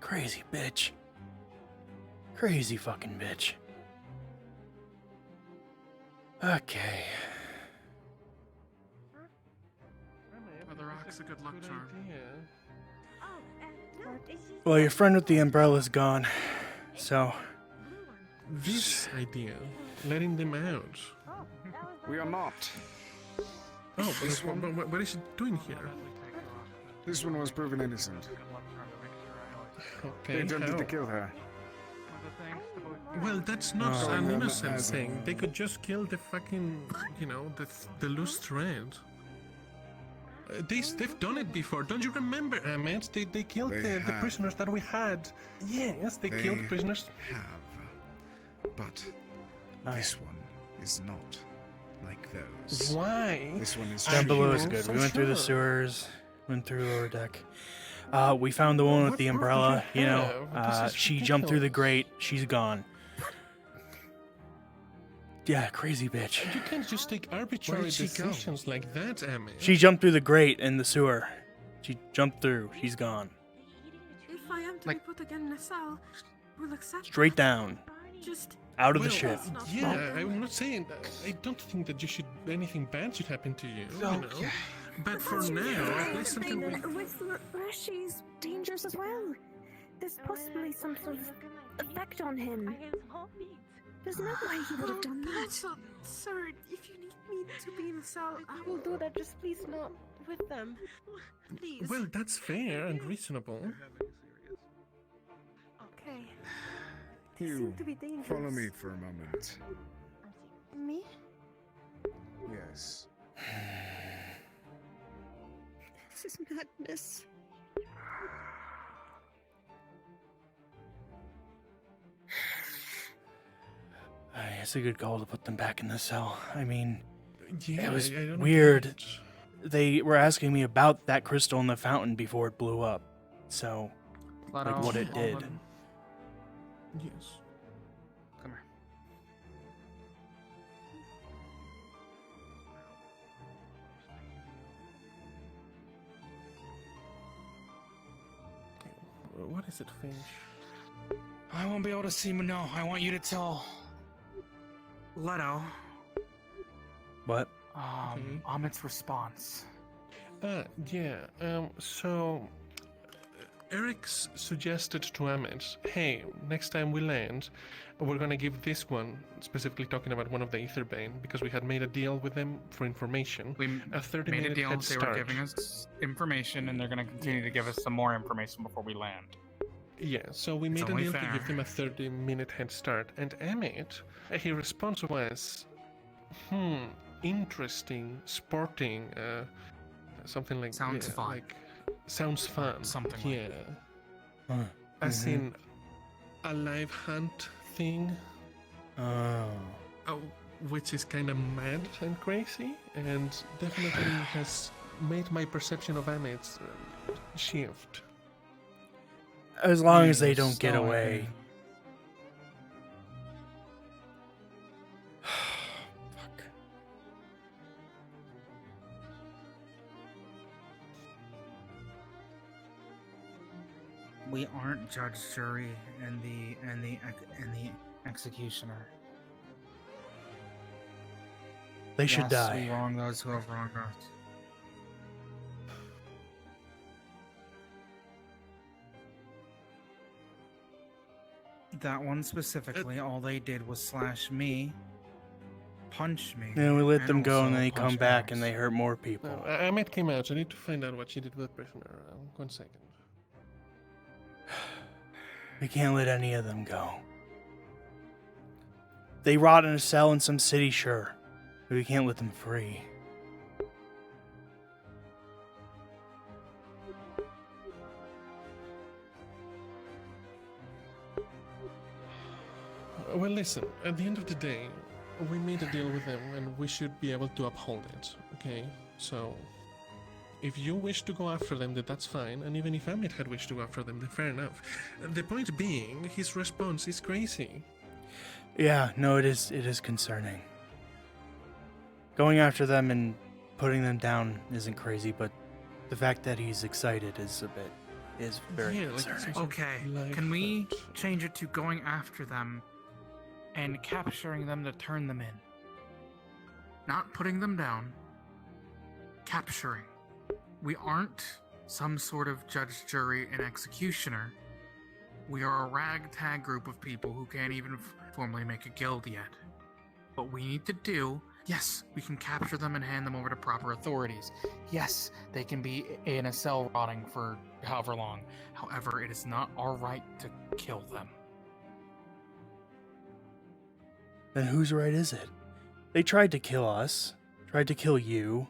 Crazy bitch. Crazy fucking bitch. Okay. Well, the rock's a good luck charm. Well, your friend with the umbrella's gone. So. This idea, letting them out. We are not. Oh, but what is he doing here? This one was proven innocent. Okay, They attempted how? to kill her. Well, that's not Oh, an no, innocent as- thing. They could just kill the fucking, you know, the loose thread. They've done it before. Don't you remember, Ahmed? They killed They the have. prisoners that we had. Yes, they killed prisoners. Have. But this one is not like those. Why? This one is Down below is true. good. For We went through the sure. sewers, went through lower deck. We found the one with What the proof do umbrella, you you know. have? This is She jumped through the ridiculous. grate. She's gone. Yeah, crazy bitch. You can't just take arbitrary did she go? decisions like that, Ahmed. She jumped through the grate in the sewer. She jumped through. She's gone. If I am to be put again in a cell, we'll accept Straight down. Just Out of the Well, ship. Yeah, I'm not saying that. I don't think that you should anything bad should happen to you. You know. But for now, at least something. With Rashi's dangerous as well. There's possibly some sort of effect on him. There's no way he would have done that. Sir, if you need me to be in a cell, I will do that. Just please not with them. Please. Well, that's fair and reasonable. Okay. You to be dangerous. follow me for a moment. Me? Yes. This is madness. It's a good call to put them back in the cell. I mean, Yeah, it was I don't weird. get it. They were asking me about that crystal in the fountain before it blew up. So, like what it did. Yes. Come here. What is it, Finch? I won't be able to see. No, I want you to tell Leto. What? Amit's response. Yeah. So Eric's suggested to Amit, hey, next time we land, we're gonna give this one, specifically talking about one of the Aetherbane, because we had made a deal with them for information. We a 30 made a minute deal. head They start. were giving us information, and they're going to continue to give us some more information before we land. Yeah, so we It's made a only deal to fair. give them a 30-minute head start, and Amit, his response was, interesting, sporting, something like Sounds yeah, fun. Like, sounds fun. Something like yeah. As in a live hunt thing. Oh, which is kind of mad and crazy, and definitely has made my perception of Amit shift. As long as they don't get away. We aren't judge, jury, and the executioner. They should Yes, die. We wrong those who have wronged us. That one specifically, all they did was slash me, punch me. Then we let and them go, and also then they come punch back Alex. and they hurt more people. No, Ahmed came out. I need to find out what she did with the prisoner. 1 second. We can't let any of them go. They rot in a cell in some city, sure, but we can't let them free. Well, listen, at the end of the day, we made a deal with them and we should be able to uphold it, okay? So, if you wish to go after them, then that's fine, and even if Ahmed had wished to go after them, then fair enough. The point being, his response is crazy. Yeah, no, it is concerning. Going after them and putting them down isn't crazy, but the fact that he's excited is very concerning. Okay, can we change it to going after them and capturing them to turn them in? Not putting them down, capturing. We aren't some sort of judge, jury, and executioner. We are a ragtag group of people who can't even formally make a guild yet. What we need to do, yes, we can capture them and hand them over to proper authorities. Yes, they can be in a cell rotting for however long. However, it is not our right to kill them. Then whose right is it? They tried to kill us, tried to kill you.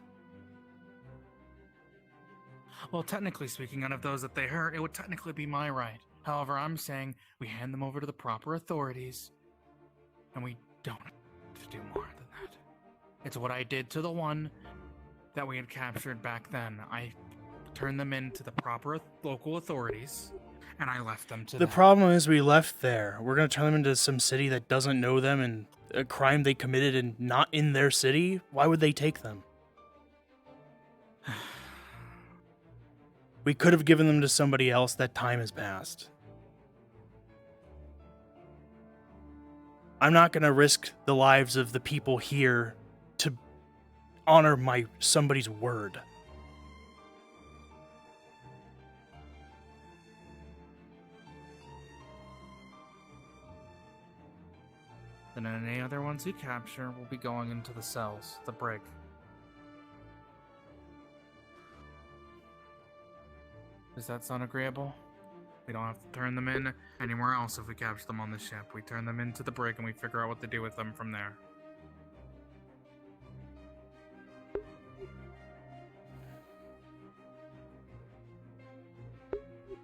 Well, technically speaking, out of those that they hurt, it would technically be my right. However, I'm saying we hand them over to the proper authorities, and we don't have to do more than that. It's what I did to the one that we had captured back then. I turned them into the proper local authorities, and I left them to The them. problem is we left there. We're going to turn them into some city that doesn't know them and a crime they committed and not in their city. Why would they take them? We could have given them to somebody else. That time has passed. I'm not going to risk the lives of the people here to honor somebody's word. Then any other ones you capture will be going into the cells, the brig. Does that sound agreeable? We don't have to turn them in anywhere else if we capture them on the ship. We turn them into the brig and we figure out what to do with them from there.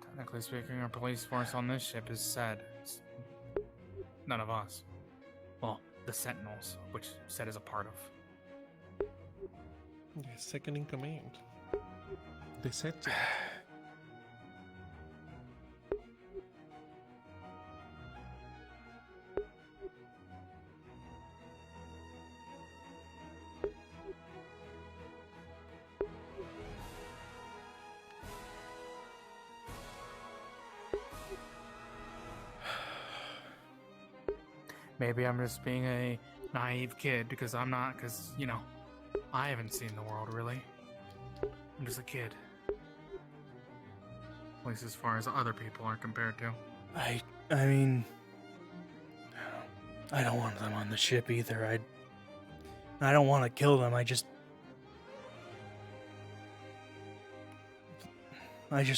Technically speaking, our police force on this ship is said. It's none of us. Well, the Sentinels, which Set is a part of. The second in command. The set. Maybe I'm just being a naive kid because I'm not, because, you know, I haven't seen the world really. I'm just a kid. At least as far as other people are compared to. I mean, I don't want them on the ship either. I don't want to kill them. I just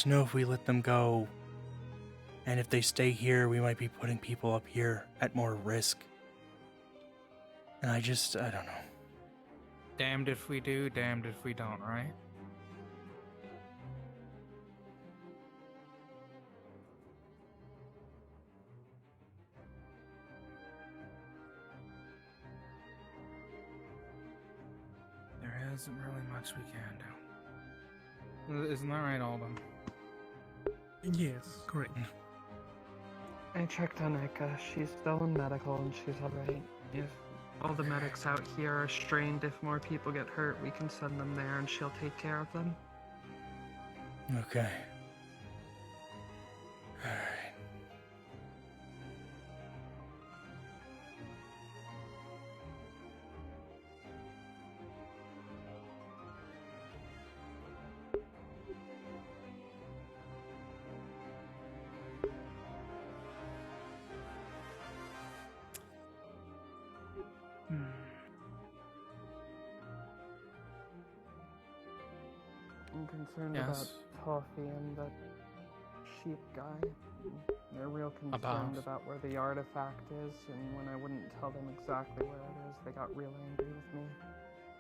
know if we let them go, and if they stay here, we might be putting people up here at more risk. And I don't know. Damned if we do, damned if we don't, right? There isn't really much we can do. Isn't that right, Alden? Yes, correct. I checked on Eka. She's still in medical and she's alright. If all the medics out here are strained, if more people get hurt, we can send them there and she'll take care of them. Okay. Alright. I'm concerned Yes. about Toffee and that sheep guy. They're real concerned about where the artifact is, and when I wouldn't tell them exactly where it is, they got real angry with me.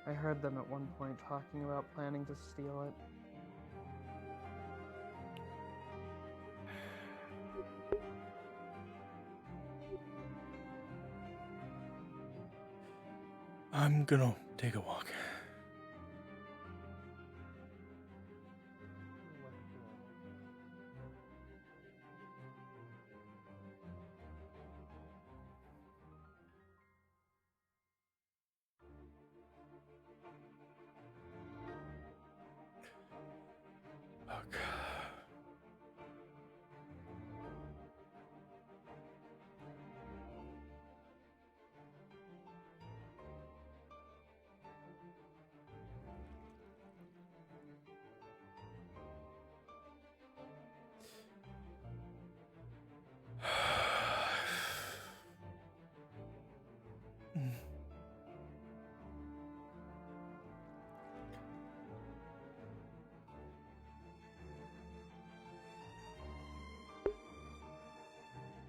I heard them at one point talking about planning to steal it. I'm gonna take a walk.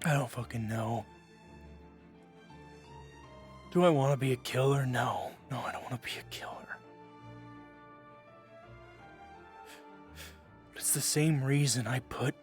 I don't fucking know. Do I want to be a killer? No. No, I don't want to be a killer. But it's the same reason I put...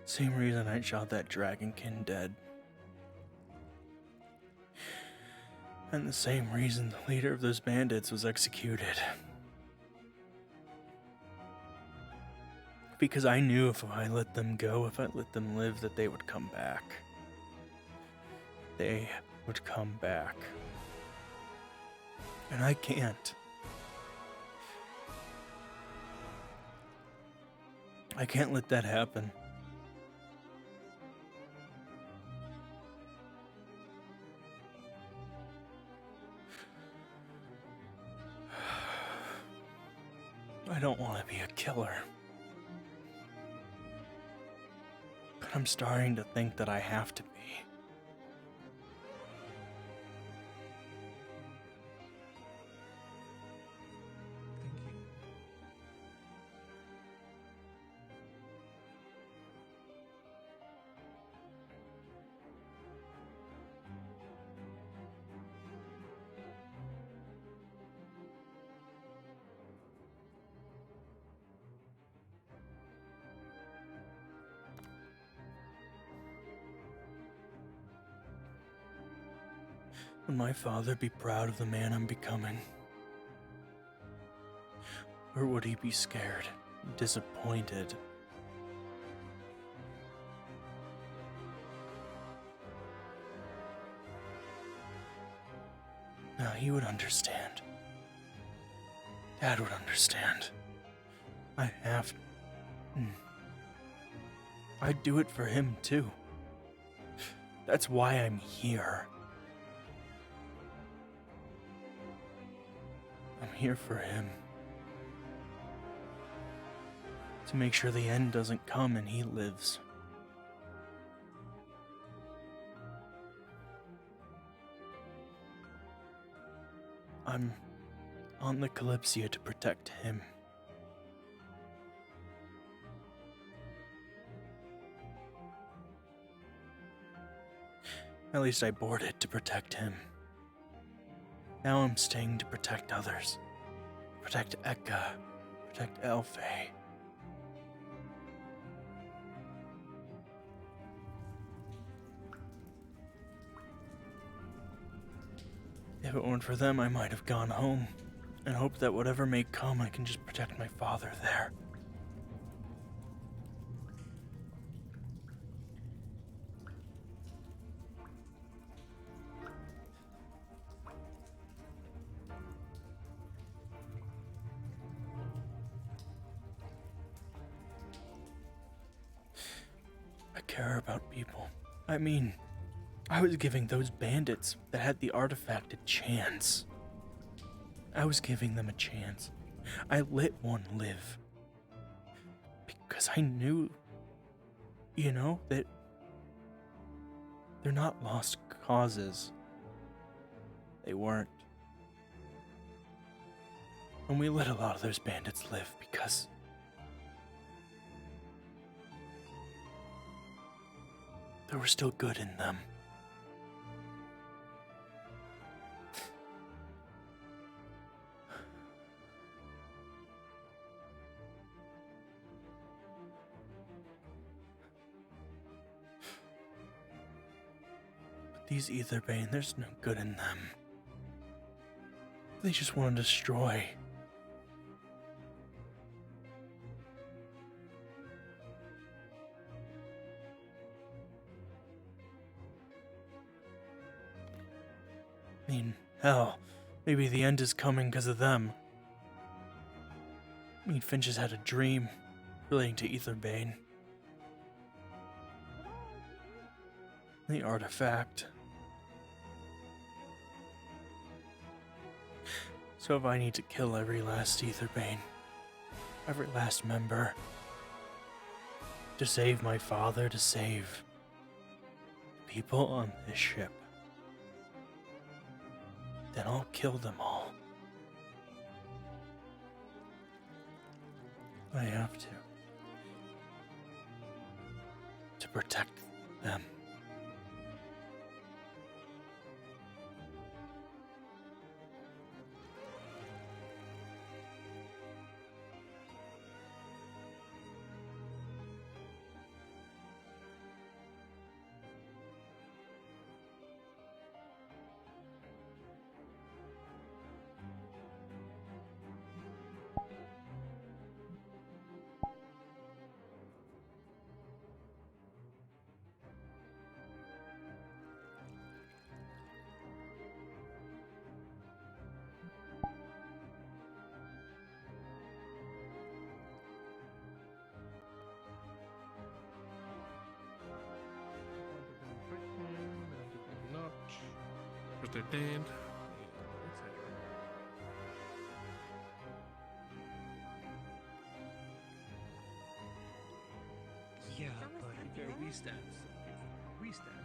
Same reason I shot that dragonkin dead. And the same reason the leader of those bandits was executed. Because I knew if I let them go, if I let them live, that they would come back. They would come back. And I can't. I can't let that happen. I don't want to be a killer. But I'm starting to think that I have to be. Would my father be proud of the man I'm becoming? Or would he be scared, disappointed? No, he would understand. Dad would understand. I have... I'd do it for him, too. That's why I'm here. I'm here for him. To make sure the end doesn't come and he lives. I'm on the Kalypsia to protect him. At least I boarded to protect him. Now I'm staying to protect others. Protect Eka. Protect Elfay. If it weren't for them, I might have gone home and hoped that whatever may come, I can just protect my father there. I care about people. I mean, I was giving those bandits that had the artifact a chance. I was giving them a chance. I let one live. Because I knew, you know, that they're not lost causes. They weren't. And we let a lot of those bandits live because there was still good in them. But these Aetherbane, there's no good in them. They just want to destroy. I mean, hell, maybe the end is coming because of them. I mean, Finch has had a dream relating to Aetherbane. The artifact. So if I need to kill every last Aetherbane, every last member, to save my father, to save people on this ship, then I'll kill them all. I have to protect them. Not. But they're dead. Yeah, but if they're restats, restats.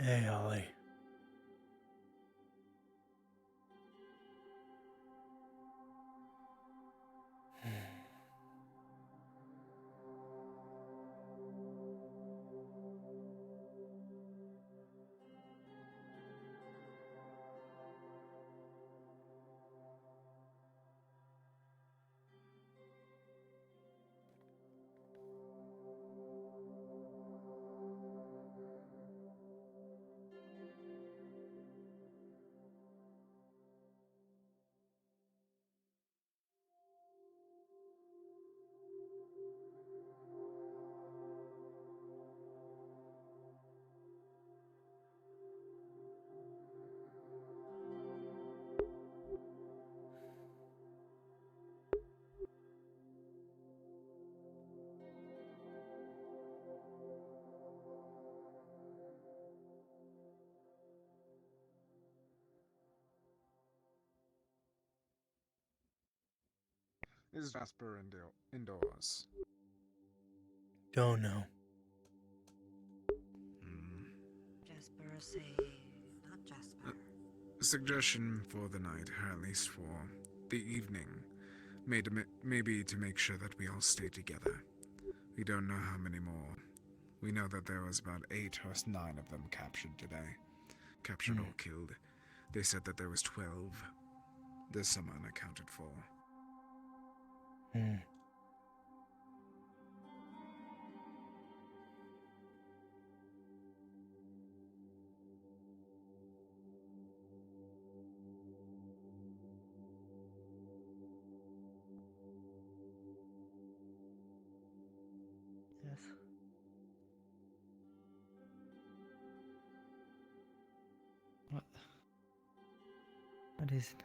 Hey, Ollie. Is Jasper indoors? Don't know. Jasper, say not Jasper. A suggestion for the night, or at least for the evening, maybe to make sure that we all stay together. We don't know how many more. We know that there was about 8 or 9 of them captured today. Captured or killed. They said that there was 12. There's some unaccounted for. Yes. What? What is it?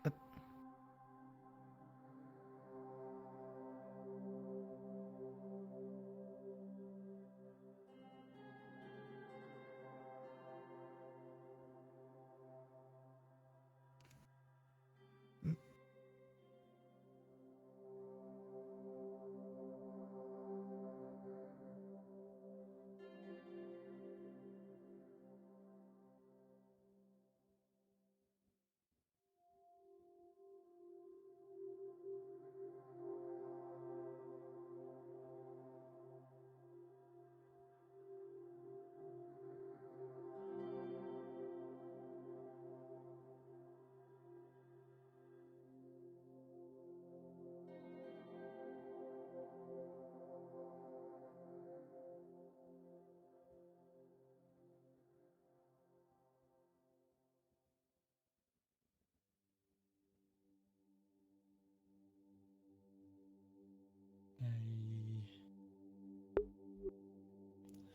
But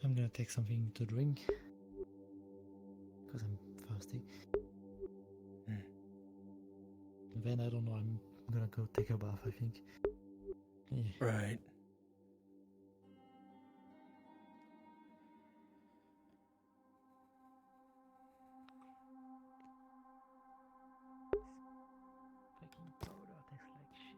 I'm gonna take something to drink because I'm thirsty. And then I don't know. I'm gonna go take a bath. I think. Yeah. Right. Baking powder tastes like shit.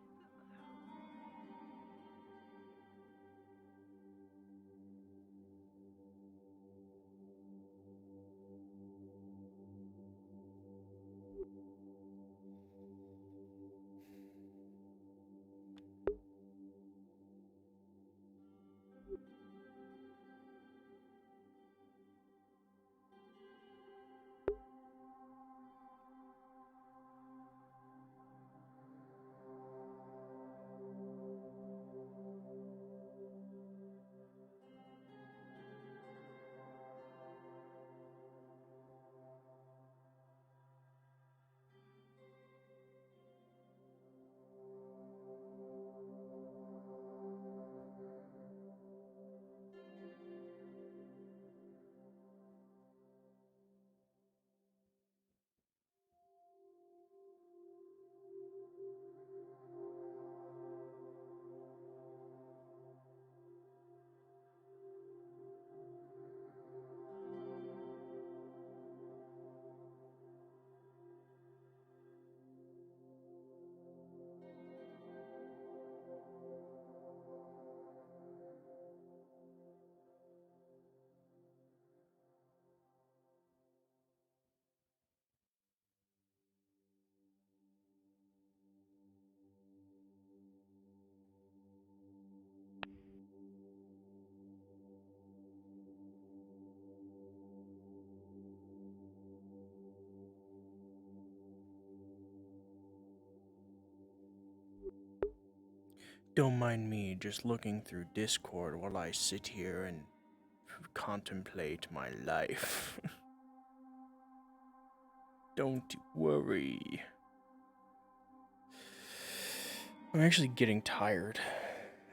Don't mind me just looking through Discord while I sit here and contemplate my life. Don't worry. I'm actually getting tired.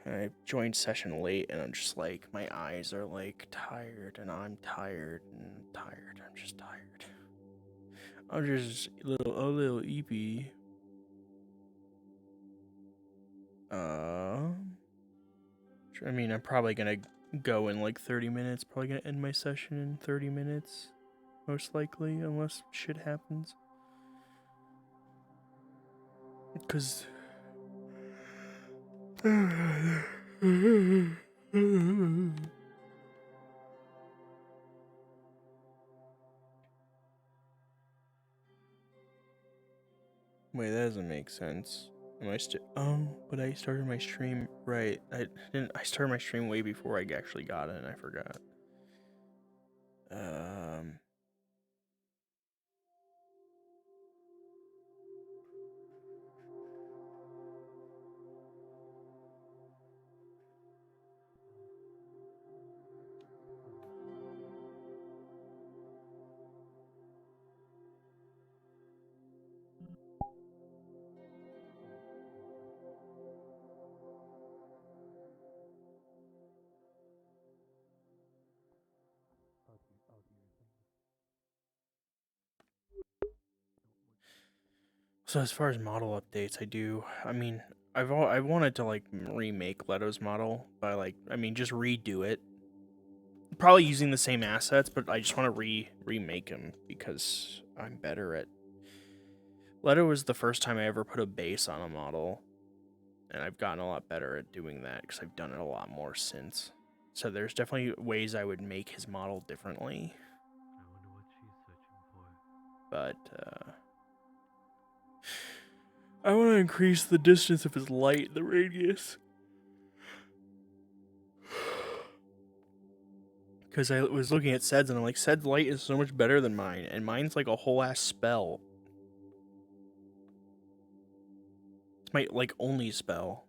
I joined session late and I'm just like, my eyes are like tired and I'm tired and tired. I'm just tired. I'm just a little eepy. I mean, I'm probably gonna go in like 30 minutes. Probably gonna end my session in 30 minutes. Most likely, unless shit happens. Because... Wait, that doesn't make sense. Am I still? Oh, but I started my stream right. I started my stream way before I actually got it, and I forgot. So as far as model updates, I mean, I wanted to like remake Leto's model by like, I mean, just redo it. Probably using the same assets, but I just want to remake him because I'm better at. Leto was the first time I ever put a base on a model, and I've gotten a lot better at doing that because I've done it a lot more since. So there's definitely ways I would make his model differently. I wonder what she's searching for. But I want to increase the distance of his light, the radius. Because I was looking at Sed's and I'm like, Sed's light is so much better than mine, and mine's like a whole ass spell. It's my like only spell.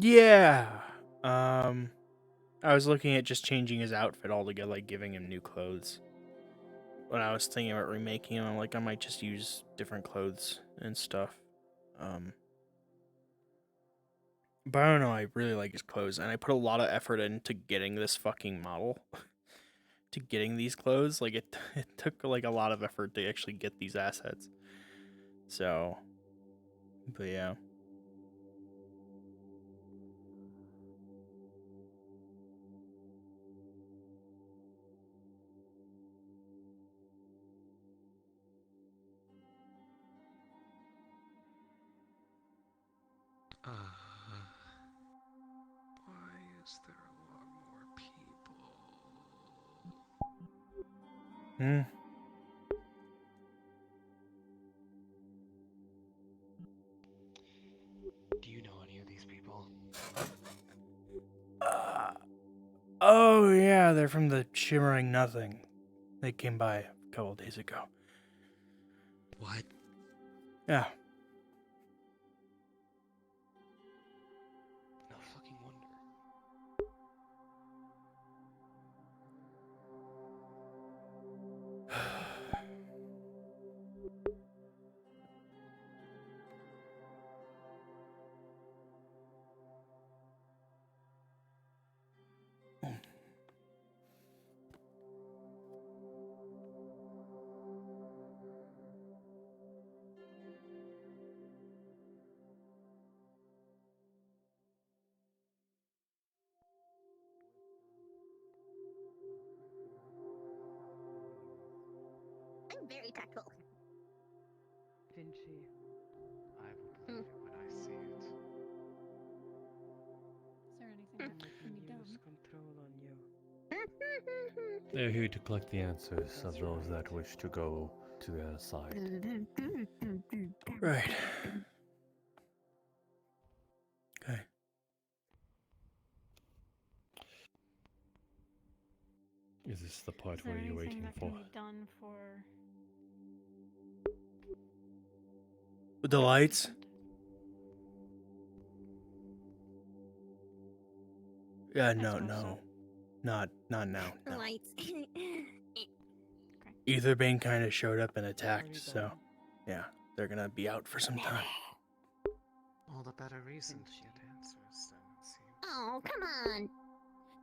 Yeah. I was looking at just changing his outfit altogether, like giving him new clothes. When I was thinking about remaking him, I'm like, I might just use different clothes and stuff. But I don't know, I really like his clothes, and I put a lot of effort into getting this fucking model. To getting these clothes. Like, it took, like, a lot of effort to actually get these assets. So, but yeah. Why is there a lot more people? Do you know any of these people? Oh, yeah, they're from the Shimmering Nothing. They came by a couple days ago. What? Yeah. No fucking wonder. tactful. Vinci. I will believe it when I see it. Is there anything that can be done? Use control on you. They're here to collect the answers of those that wish to go to the other side. Right. Okay. Is this the part Is there where you're anything waiting that for? can be done for With the lights? Yeah, no. Not now. No. Lights. Aetherbane kind of showed up and attacked, so yeah, they're gonna be out for some time. All the better reason to get answers, then it seems. Oh, come on.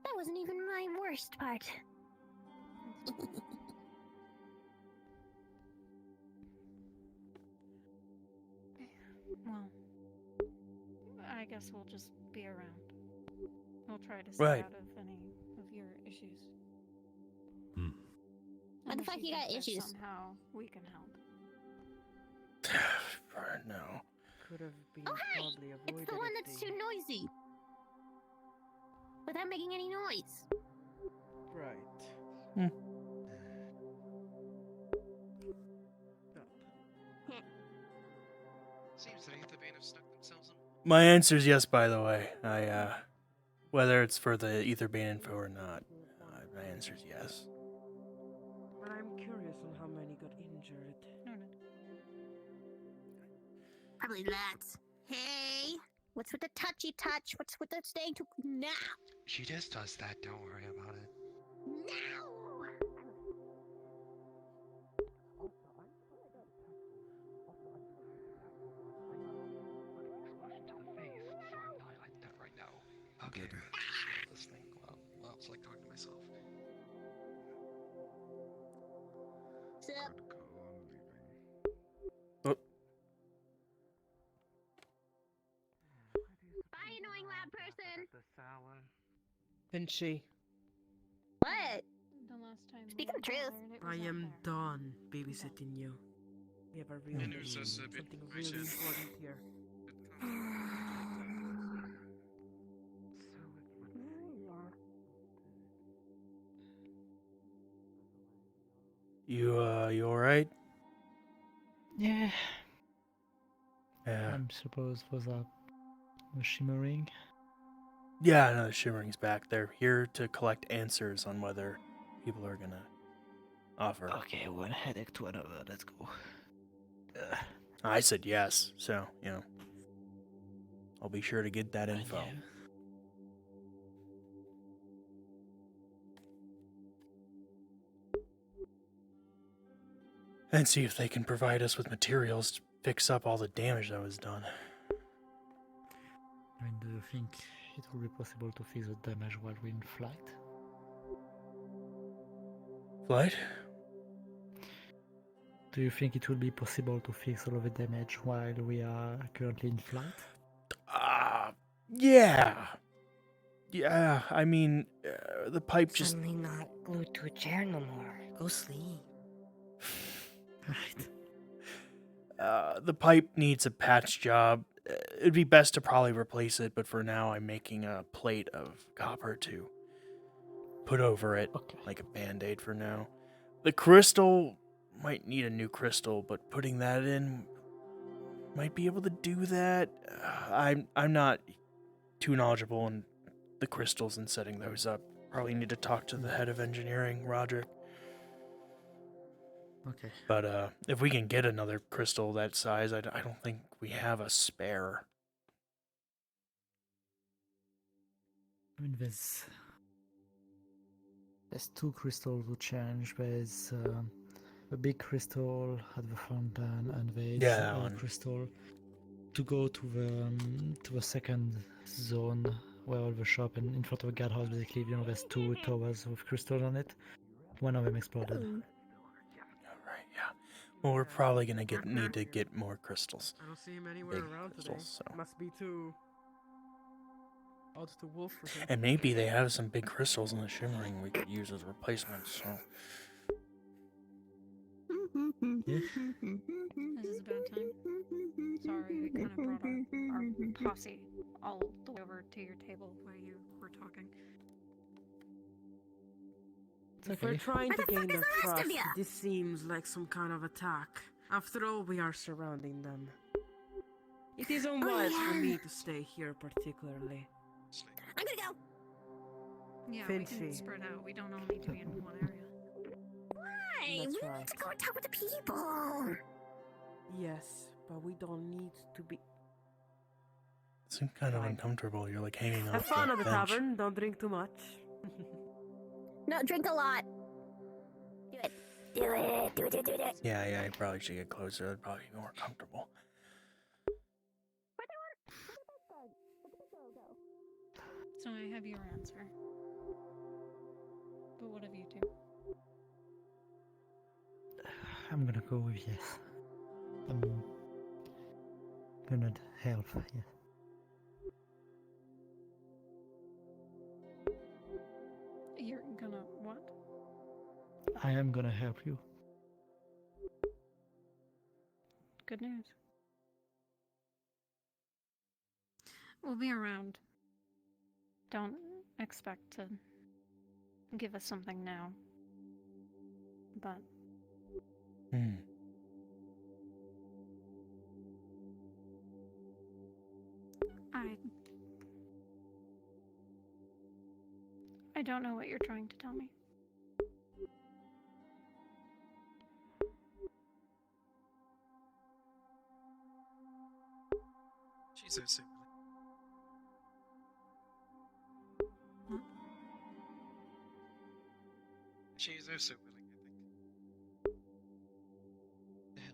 That wasn't even my worst part. Well, I guess we'll just be around. We'll try to stay Right. out of any of your issues. What the fuck you got issues? Somehow we can help. No. Could have been Oh, hey! probably avoided. It's the one if that's they- too noisy. Without making any noise. Right. Seems that Aetherbane have stuck themselves in. My answer's yes, by the way. Whether it's for the Aetherbane info or not, my answer's yes. But I'm curious on how many got injured. Probably lots. Hey, what's with the touchy touch? What's with the staying too now? She just does that, don't worry about it. Now. Okay. Listening. Well, it's like talking to myself. Sup? Oh. Bye, annoying loud person. Vinci, What? The last time Speak the truth. I am done babysitting you. We have a real And it was just a bit something gracious. really important here. You alright? Yeah. Yeah. I'm supposed was that was shimmering. Yeah, no, the Shimmering's back. They're here to collect answers on whether people are gonna offer. Okay, one headache to another. Let's go. I said yes, so, I'll be sure to get that info. And see if they can provide us with materials to fix up all the damage that was done. I mean, do you think it will be possible to fix the damage while we're in flight? Flight? Do you think it will be possible to fix all of the damage while we are currently in flight? Yeah. Yeah, I mean, the pipe just... Suddenly not glued to a chair no more. Go sleep. The pipe needs a patch job. It'd be best to probably replace it, but for now I'm making a plate of copper to put over it, like a band-aid for now. The crystal might need a new crystal, but putting that in might be able to do that. I'm not too knowledgeable in the crystals and setting those up. Probably need to talk to the head of engineering, Roger. Okay. But if we can get another crystal that size, I don't think we have a spare. I mean, there's two crystals to change. There's a big crystal at the front end, and there's a crystal to go to the second zone where all the shop and in front of the guardhouse. Basically, there's two towers with crystals on it. One of them exploded. Well, we're probably gonna need to get more crystals. I don't see him anywhere Big around today. crystals, so. Must be too out to wolf for him. And maybe they have some big crystals in the Shimmering we could use as replacements. So. This is a bad time. Sorry, we kind of brought our posse all the way over to your table where you were talking. If we're trying to gain their trust, this seems like some kind of attack. After all, we are surrounding them. It is unwise for me to stay here particularly. I'm gonna go. Yeah, we can Finchy. spread out. We don't all need to be in one area. Why? That's We right. need to go and talk with the people. Yes, but we don't need to be. It seems kind of uncomfortable. You're like hanging Have off fun the at the bench. tavern. Don't drink too much. No, drink a lot. Do it. Do it. Do it. Do it. Do it. Yeah, you probably should get closer. That'd probably be more comfortable. So I have your answer. But what of you two? I'm gonna go with yes. I'm gonna help, yes. You're gonna what? I am gonna help you. Good news. We'll be around. Don't expect to give us something now. But I don't know what you're trying to tell me. She's so simple. She is also willing, I think. The hell?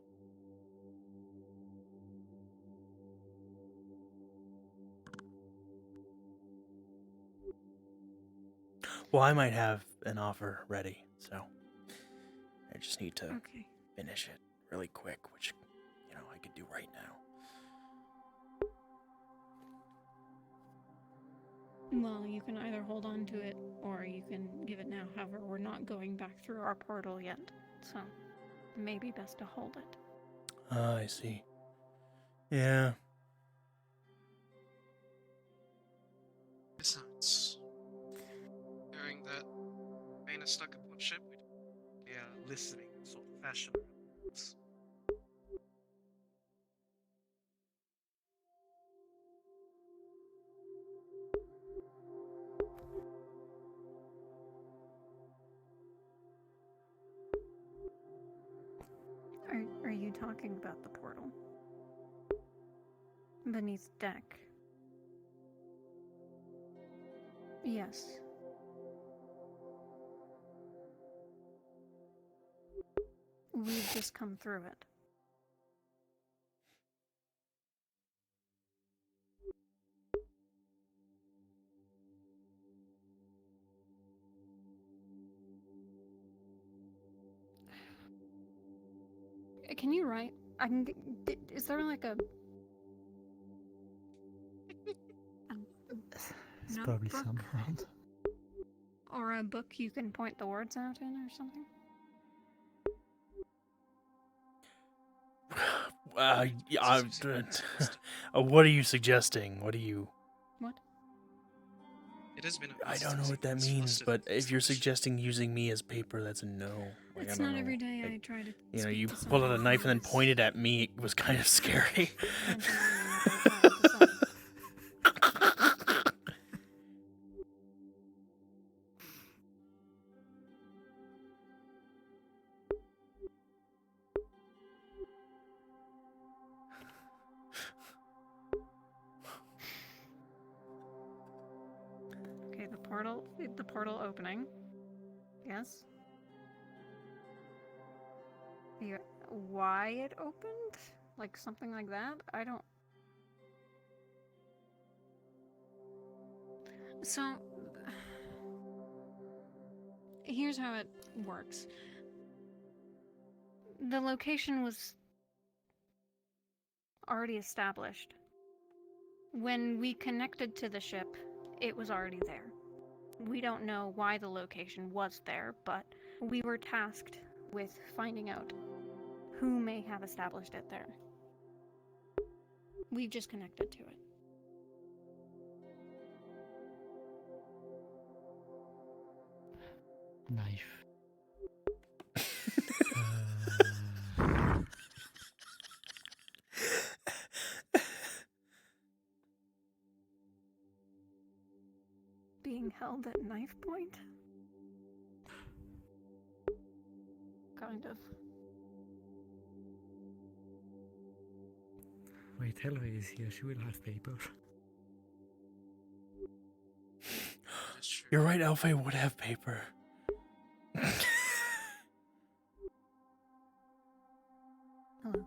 Well, I might have an offer ready, so I just need to finish it really quick, which, I could do right now. Well, you can either hold on to it, or you can give it now. However, we're not going back through our portal yet, so it may be best to hold it. I see. Yeah. Besides, hearing that Bane is stuck upon ship, we listening sort of fashion. Are you talking about the portal? Beneath deck? Yes. We've just come through it. Can you write? I can. Is there like a? There's probably some around. Or a book you can point the words out in, or something? What are you suggesting? What? It has been I don't know what that means, but if you're suggesting using me as paper, that's a no. Like, It's I don't not know. every day I try to. You speak to pulled out a someone knife and then else. pointed at me. It was kind of scary. Okay, the portal opening. Yes. Why it opened? Like something like that? I don't. So, here's how it works. The location was already established. When we connected to the ship, it was already there. We don't know why the location was there, but we were tasked with finding out who may have established it there. We've just connected to it. Knife. Being held at knife point? Kind of. Wait, Hillary is here. She will have paper. You're right, Elfie would have paper. Hello.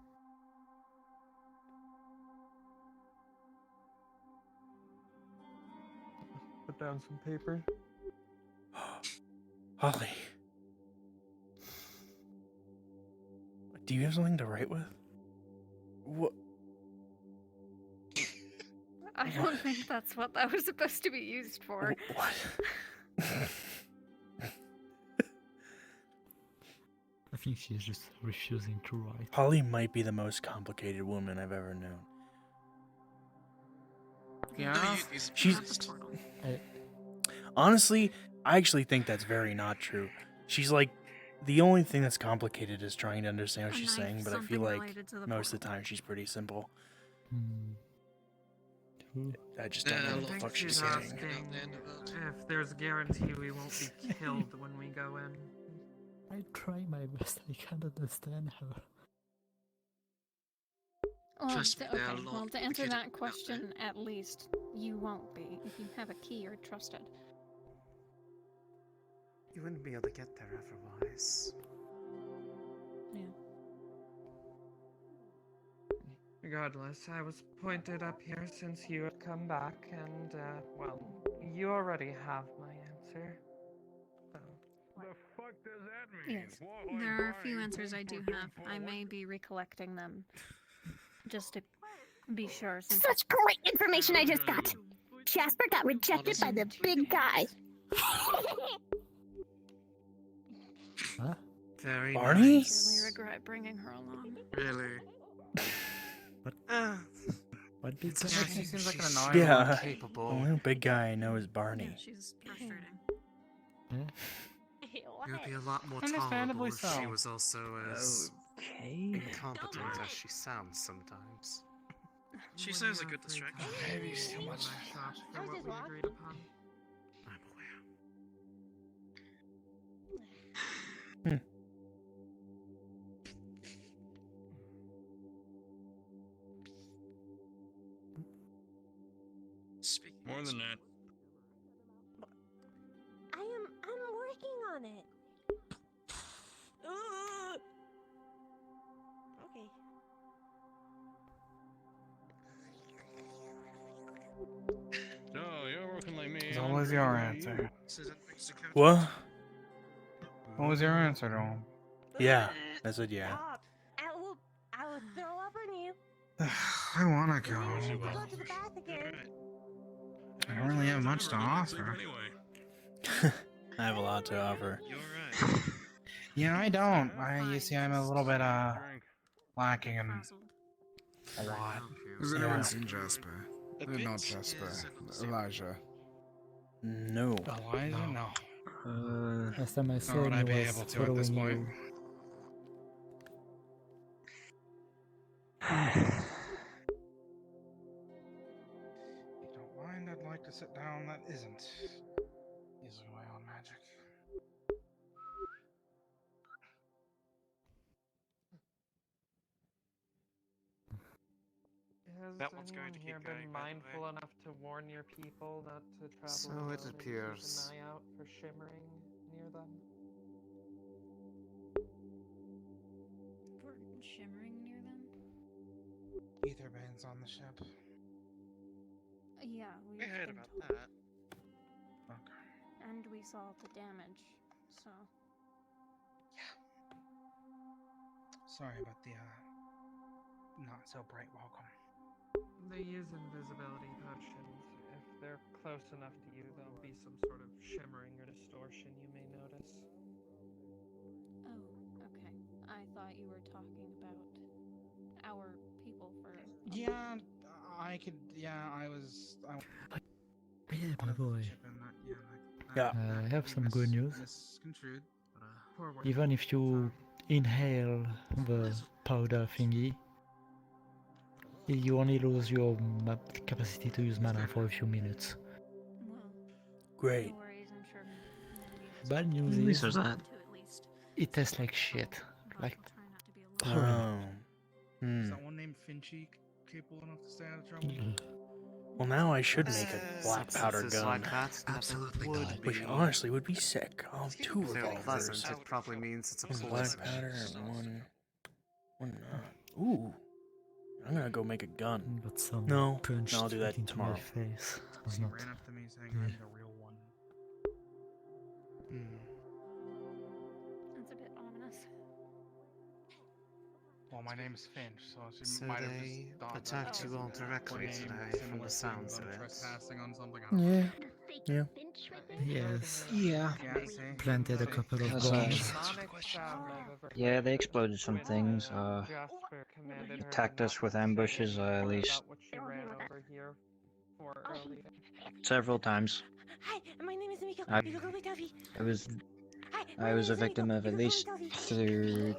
Put down some paper. Holly. Do you have something to write with? What? I don't think that's what that was supposed to be used for. What? I think she's just refusing to write. Holly might be the most complicated woman I've ever known. Yeah. She's honestly, I actually think that's very not true. She's like the only thing that's complicated is trying to understand what she's saying, but I feel like most of the time she's pretty simple. I just don't know what the fuck she's saying. Asking if there's a guarantee we won't be killed when we go in. I try my best. I can't understand her. Okay, well, to answer that question, at least, you won't be. If you have a key, you're trusted. You wouldn't be able to get there otherwise. Yeah. Regardless, I was pointed up here since you had come back, and, well, you already have my answer. The fuck does that mean? Yes. There are a few answers I do have. I may be recollecting them. Just to be sure. Since Such great information I just got. Jasper got rejected by the big guy. Huh? Very Barney? nice. I really regret bringing her along. Really? What big guy? Yeah, she seems like an annoying Yeah. one. The Capable. only big guy I know is Barney. Yeah, she's frustrating. It would be a lot more Understandably tolerable if she so. was also as Okay. incompetent as she sounds sometimes. She sounds a good distraction. Maybe so much for what we agreed upon. I'm aware. Speaking More than that. I'm working on it. Okay. No, you're working like me. So what was your answer? What? What was your answer to him? Yeah, I said yeah. I will throw up on you. I wanna go. You go to the bath again. I don't really have much to offer. I have a lot to offer. You're right. Yeah, I don't. You see, I'm a little bit lacking in a lot. Has Yeah. anyone seen Jasper? A Not bit Jasper. is an Elijah. No. Elijah, no. Last time I saw Nor would I him, be he was able to at this following point. you. If you don't mind, I'd like to sit down. That isn't using my own magic. Has That one's going anyone to keep here going, been by the way. mindful enough to warn your people not to travel So alone it and appears. keep an eye out for shimmering near them? For shimmering near them? Ether bands on the ship. Yeah, We heard been about told. that. Okay. And we saw the damage, so. Sorry about the not so bright welcome. They use invisibility potions. If they're close enough to you, there'll be some sort of shimmering or distortion you may notice. Oh, okay. I thought you were talking about Yeah, I could. Yeah, I was. Yeah, my boy. Yeah. I have some good news. Misconstrued. Even if you inhale the powder thingy, you only lose your capacity to use mana for a few minutes. Great. Bad At news least is there's that. it tastes like shit. Like Oh. horrible. Hmm. Someone named Finchy capable enough to stay out of trouble. Well, now I should make a black powder Substances gun. like that Absolutely would not. Which be- honestly would be sick. I'll have 2 If they're revolvers. pleasant, it probably means it's a One poison. black powder and one not. Ooh. I'm gonna go make a gun. Got some No, punched I'll do that into tomorrow. my face. It was He not. ran up to me saying I'm the real one. That's a bit ominous. Well, my name's Finch, so she So might have they just thought attacked that you all was directly name today, from similar the to sounds of them it. trespassing on something. I don't Yeah. know. Yeah. Yes. Yeah. See? Planted a couple of That's bombs. Yeah, they exploded some things. Jasper commanded her Attacked not us with to say ambushes, anything at more least about what she ran over here for earlier. several times. Hi, my name is Miko. I- Miko Duffy. I was Hi, I was a victim of at least 2,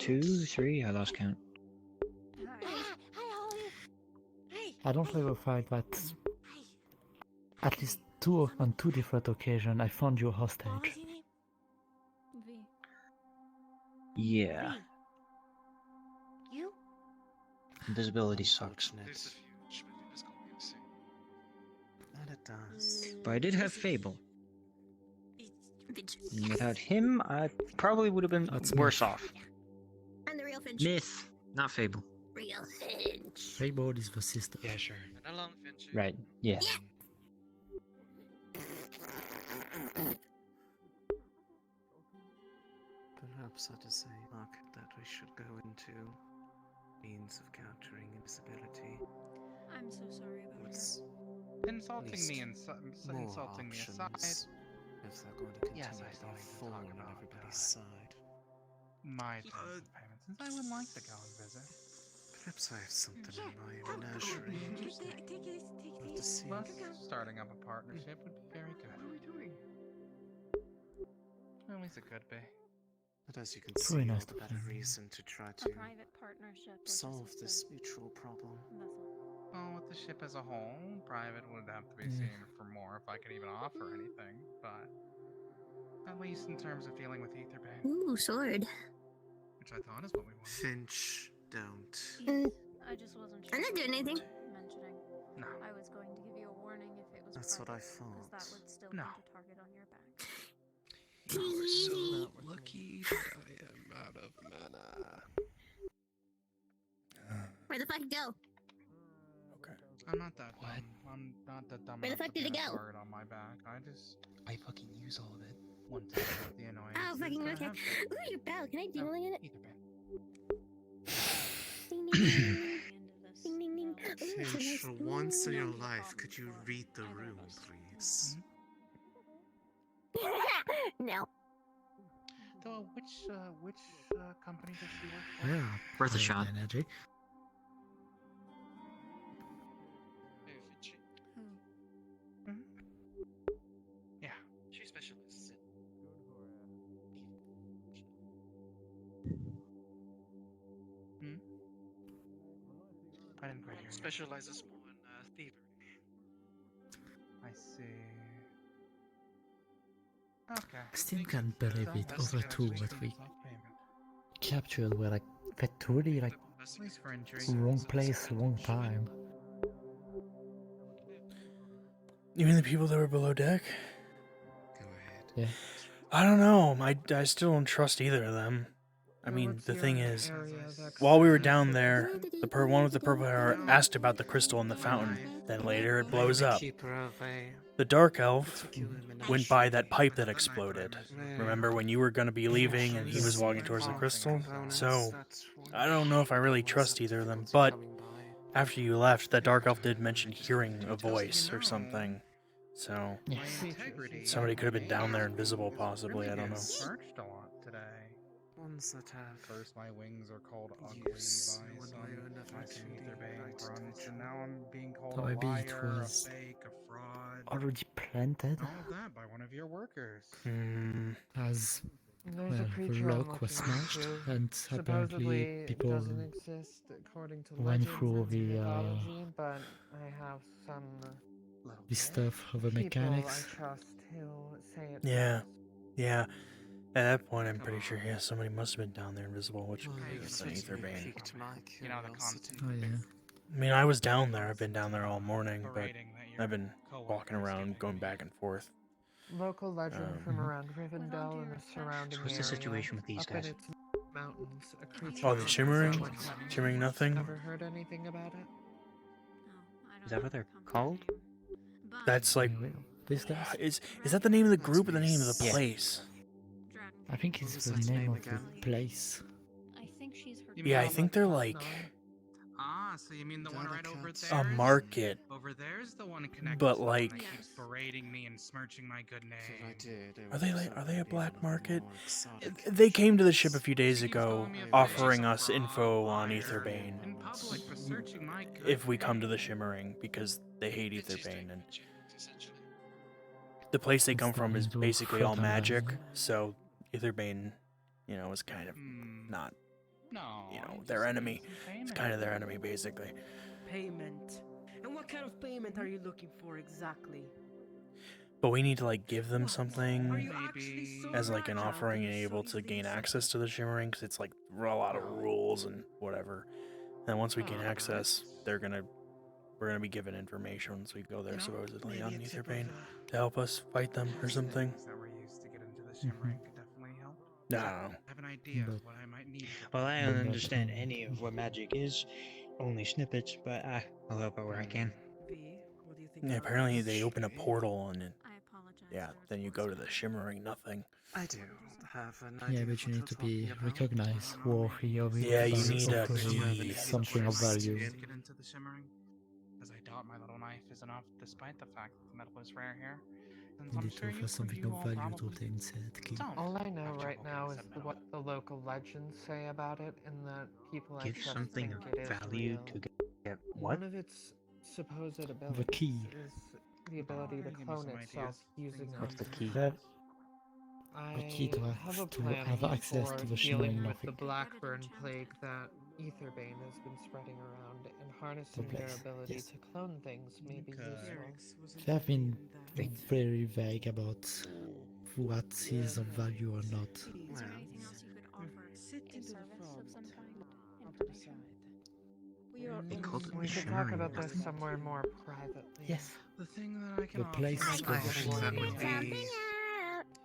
3. I lost count. I don't ever find that. At least on two different occasions, I found you hostage. Yeah. You? Invisibility sucks. And it does. But I did have Fable. And without him, I probably would have been worse off. I'm the real Finch. Myth, not Fable. Real Finch. Fable is the sister. Yeah, sure. And along, Finchy. Right, yeah. Perhaps that is a market that we should go into. Means of countering invisibility. I'm so sorry about With Insulting least me more insulting me aside. options if they're going to continue Yes, I to still be need to fallen talk on about everybody's side. my terms of payment, since I would like to go and visit. Perhaps I have something in my menagerie. Love to see. Plus, starting up a partnership would be very good. What are we doing? At least it could be. But as you can It's see, very all nice the to better play. reason to try A to private partnership. with a solve sister this mutual problem. vessel. Well, with the ship as a whole, private would have to be seen for more if I could even offer anything, but at least in terms of dealing with Etherbane, Ooh, sword. which I thought is what we wanted. Finch, don't. I just wasn't sure. I'm not doing anything. Mentioning. No. I was going to give you a warning if it was That's what I private, 'cause thought. that would still No. put a target on your back. You're so lucky that I am out of mana. Where the fuck go? I'm not that dumb. I'm not that dumb. Where the enough fuck to did it put a go? target on my back. I fucking use all of it. Want to have the annoyance. Oh, fucking that I okay. have. Ooh, your bell. Can I ding-a-ling in it? Etherbane. Ding, ding, ding. Ding, ding, ding. Ooh, it's a Finch, nice for once in your ding. life, could you read the room, please? No. So, which company does she work for? Yeah. Worth a great shot. Energy. Yeah. She specializes in. I didn't quite hear you. Specializes more in thievery. I see. Okay. I still can't believe it. That's Over good. two Actually, what we seems like payment. captured were like that really like At least for injury. wrong place, wrong time. You mean the people that were below deck? Go ahead. Yeah. I don't know. I still don't trust either of them. I mean, What's the your thing is, area of while we were expertise? down there, the one with the purple hair asked about the crystal in the fountain. Then later it blows up. Keeper of a The dark elf particular went by that menagerie. pipe that exploded. Remember when you were going to be leaving and he was walking towards the crystal? So, I don't know if I really trust either of them, but after you left, that dark elf did mention hearing a voice or something. So, My integrity. somebody could have been down there invisible, possibly. I don't know. Searched a lot today. Ones that have First, my wings are called ugly by use. No one some knew enough my ether bane runs, and now I'm being called So a maybe it liar, a was fake, a fraud. already planted All of that by one of your workers. as There's well, a the creature I'm lock was looking smashed, into. and apparently Supposedly people doesn't exist according to went legends through and the mythology, but I have some stuff of the people I mechanics. trust who say it Yeah. Yeah. At that point, I'm pretty sure, yeah, somebody must have been down there invisible, which is an ether bane. You know, the constant. Oh yeah. I mean, I was down there. I've been down there all morning, but I've been walking around, going back and forth. local legend from around Rivendell and the surrounding So what's the area. situation with these Up guys? in its mountains, a creature Oh, the shimmering? like honey. Shimmering nothing? Ever heard anything about it? Is that what they're called? That's like... These guys? Is that the name of the group or the name of the Yeah. place? I think it's the name of the place. I think she's her. Yeah, I think they're like Ah, so you mean the one right over there? a market. Over there's the one connected But to the one like... that keeps berating me and smirching my good name. Are they a black market? They came to the ship a few days ago, offering us info on Aetherbane. In public for searching my good If we come to the Shimmering, because they hate Aetherbane, and the place they come from is basically all magic, so Aetherbane, you know, is kind of not, you know, their enemy. It's kind of their enemy, basically. Payment. And what kind of payment are you looking for exactly? But we need to, like, give them something Maybe as, like, an offering and able to gain access to the Shimmering, because it's, like, a lot of rules and whatever. And once we gain access, we're gonna be given information once we go there, supposedly, on Aetherbane, to help us fight them or something. That we're used to get into the Shimmering could definitely help. No. I have an idea of what I might need. Well, I don't understand any of what magic is, only snippets, but I'll help out where I can. Yeah, apparently they open a portal and it, yeah, then you go to the Shimmering nothing. I do have an Yeah, idea. but you need to be recognized, worthy of it. Yeah, you by need a offering key. something of value. Get into the Shimmering, as I doubt my little knife is enough, despite the fact that the metal is rare here. And You I'm need to sure offer something of value to the inside key. All I know right now is what the local legends say about it, and that people I Give trust something think of it is value real. to get what? One of its supposed abilities key. is the ability to clone itself using What's the key? The key to have a to plan have access for to the dealing Shimmering with the nothing. Blackburn plague that Aetherbane has been spreading around, and harnessing their place, ability yes. to clone things may be useful. They have been very vague about what is of value or not. Anything else you could offer in service of some kind? We should talk about this somewhere more privately. Yes. The thing that I can The place offer is is called I the think that would Shimmering. be.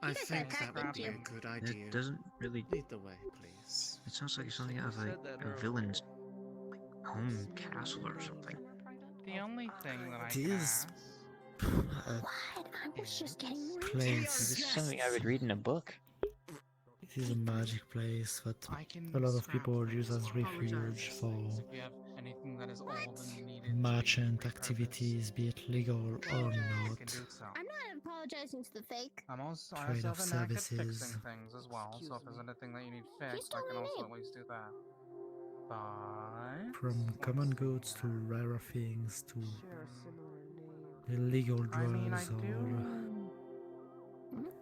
I think that would be a good idea. It doesn't really. Lead the way, please. It sounds like something out of a villain's home castle or something. The only thing that I It can is ask. I was just getting place. This is something I would read in a book. It is a magic place that a lot of people use as refuge for If we have anything that is old and needed merchant activities, be it legal or we can not. do so. I'm not apologizing to the fake. I also Trade have of a knack at services. fixing things as well, so if there's anything that you need fixed, I stole can my also name. at least do that. But From common goods to rarer things to illegal drugs I mean, I or do.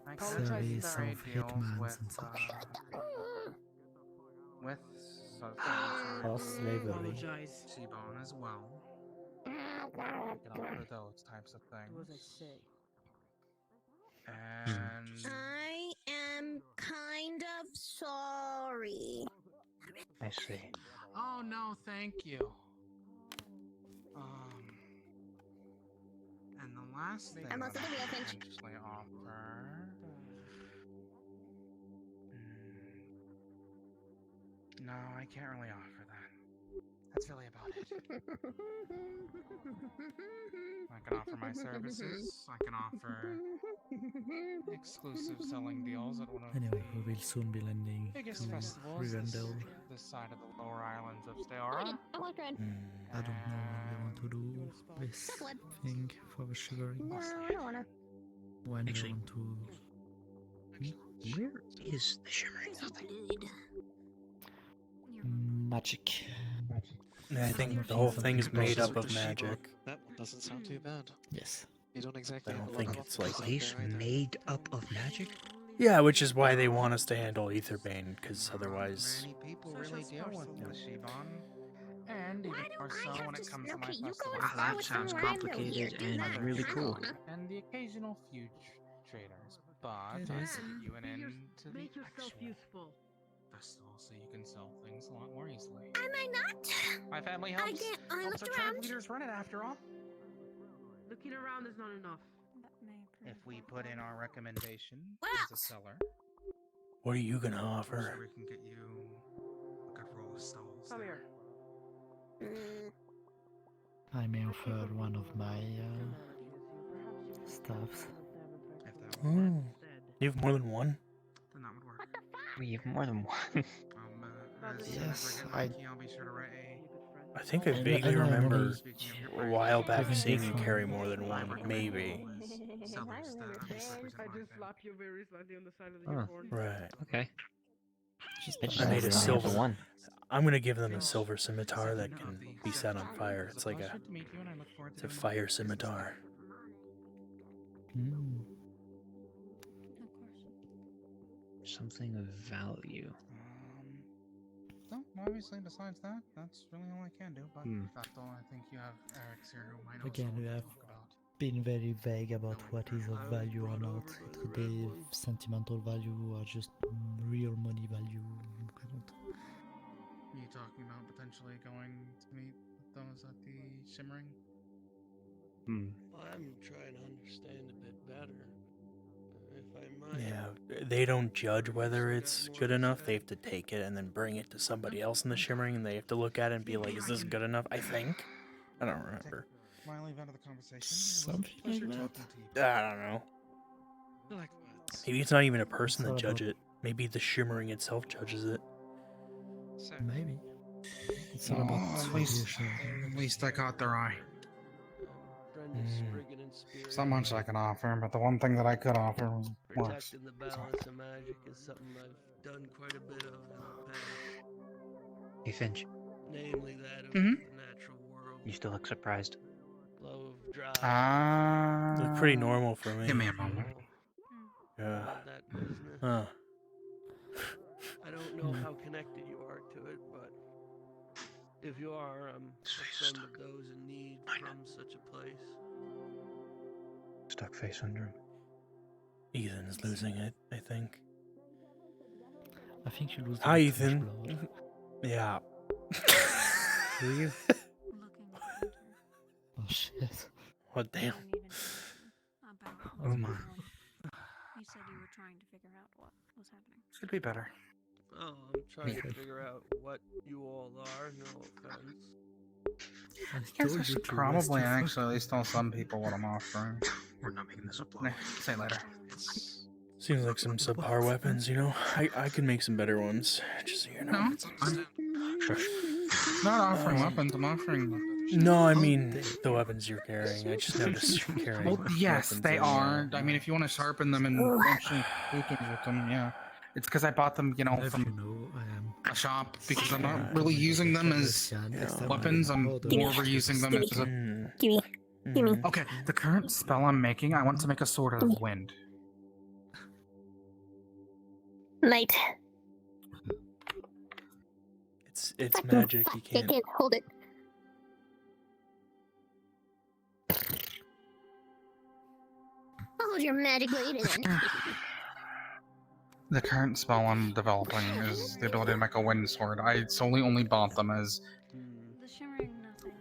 I could service secondary of deals hitmans with, and such. with Or slavery. T-Bone as well. I can offer those types of things. And I am kind of sorry. I see. oh no, thank you. And the last thing I'm that also the I real can Finch. potentially offer. No, I can't really offer that. That's really about it. I can offer my services. I can offer exclusive selling deals at one of Anyway, the we will soon be landing biggest to festivals Rivendell. this side of the lower islands of Steora. I don't know what we want to do this thing for the Shimmering. No, I don't wanna. When Actually- we want to... Where is the Shimmering nothing? Magic. I think the whole thing is made up of magic. That one doesn't sound too bad. Yes. You don't exactly I have don't a lot think of it's options like out Place there either. made up of magic? Yeah, which is why they want us to handle Aetherbane, because otherwise. Many people really deal with this, Siobhan. And even more so when it comes to my festival. That sounds complicated and really cool. And the occasional huge traders, but It I is. give you an end to the Make yourself actual useful. festival so you can sell things a lot more easily. Am I not? My family I helps. get. I helps looked our tribe around. leaders run it after all. Looking around is not enough. If we put in our recommendation What as a else? seller, What are you gonna I'm offer? sure we can get you a good roll of stalls. Come here. I may offer one of my stuffs. Oh, you have more than one? Then that would work. We have more than one. As soon as Yes, I get my key, I'll be sure to write I think I I vaguely know I'm remember only a while back giving seeing this you one. carry more than one, maybe. sellers that represent I my just family. slap you very slightly on the side of the Oh. unicorn. Right. Okay. I made a only have the silver one. I'm gonna give them a silver scimitar that can be set on fire. It's like Pleasure to meet you, and I look forward it's to a doing fire more business scimitar. Something of value. No, obviously, besides that, that's really all I can do. But Hmm. that's all. I think you have Eric's here who might also Again, want we to have talk about. been very vague about what is of value or not. It could be sentimental value or just real money value. Are you talking about potentially going to meet with those at the Shimmering? I'm trying to understand a bit better. If I might. Yeah, they don't judge whether it's good enough. They have to take it and then bring it to somebody else in the Shimmering, and they have to look at it and be like, "Is this good enough?" I think. I don't remember. Smiley out of the conversation. Something like that. I don't know. Maybe it's not even a person that judge it. Maybe the Shimmering itself judges it. Maybe. It's all about At least I caught their eye. It's not much I can offer, but the one thing that I could offer was works. Protecting the balance of magic is something I've done quite a bit of in the past. Hey, Finch. Namely that of Mhm. the natural world. You still look surprised. Flow of dry. Look pretty normal for me. Give me a moment. Yeah. That business. Huh. I don't know how connected you are to it, but if you are, I'm a friend of those in need from such a place. Stuck face syndrome. Ethan's losing it, I think. I think you lose. Hi, Ethan. Yeah. Who are you? Oh shit. What damn? Oh my. You said you were trying to figure out what was happening. Should be better. Oh, I'm trying to figure out what you all are, no offense. Yes, I should probably actually tell some people what I'm offering. We're not making this up. Say later. Seems like some subpar weapons, you know? I could make some better ones, just so you know. No, I'm not offering weapons. I'm offering. No, I mean the weapons you're carrying. I just noticed you're carrying. Well, yes, weapons they in, are. I mean, if you want to sharpen them and actually do things with them, yeah. It's because I bought them, you know, If from you know, a shop because I'm not really using them as weapons. I'm more using them as a. Gimme. Okay, the current spell I'm making, I want to make a sword out of wind. Light. It's magic. You I can't. can't hold it. I'll hold your magic blade then. The current spell I'm developing is the ability to make a wind sword. I solely only bought them as The shimmering nothing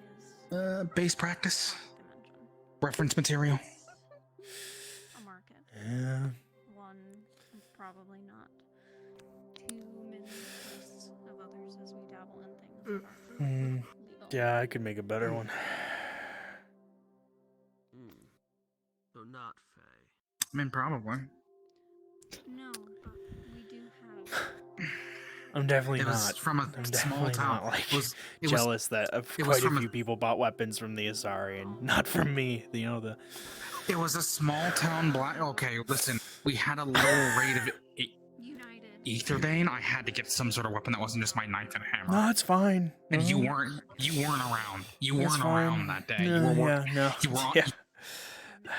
is base practice, reference material. a market. Yeah. One, probably not. Too many lists of others as we dabble in things. that are Yeah, I could make a better one. So not Faye. I mean, probably. No, but we do have. I'm definitely It not. was from a I'm small definitely town. not, like, It was jealous that it was quite a from few people bought weapons from the Asari and not from me. You know the. It was a small town black. Okay, listen, we had a low rate of. United. Aetherbane, I had to get some sort of weapon that wasn't just my knife and hammer. No, it's fine. And No. you weren't around. You It's weren't fine. around that day. No, You were yeah, no. You were on, Yeah.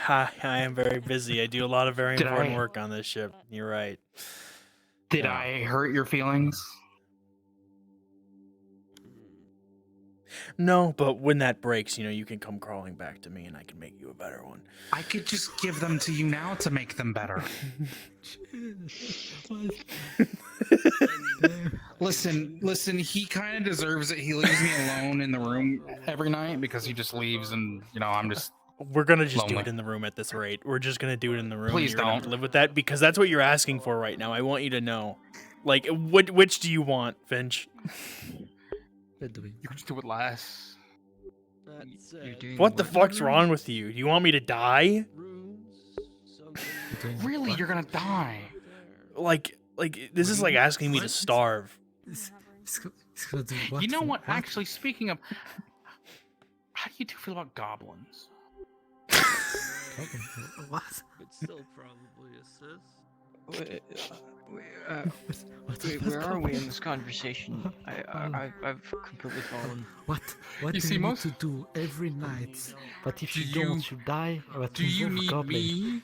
I am very busy. I do a lot of very Did important I- work on this ship. You're right. Did Yeah. I hurt your feelings? No, but when that breaks, you can come crawling back to me and I can make you a better one. I could just give them to you now to make them better. Listen, he kind of deserves it. He leaves me alone in the room every night because he just leaves and, I'm just We're gonna just do lonely. it in the room at this rate. We're just gonna do it in the room. Please You're gonna have to don't. live with that because that's what you're asking for right now. I want you to know. Like, which do you want, Finch? You can just do it less. What the fuck's wrong with you? Do you want me to die? Really, you're gonna die. Like this is like asking me to starve. You know what? Actually, speaking of, how do you two feel about goblins? What? But still probably assist. Where are we in this conversation? I've completely fallen. What You do see, you need most- to do every night? But if Do you you- don't, you die. Or Do you involve need goblin. me?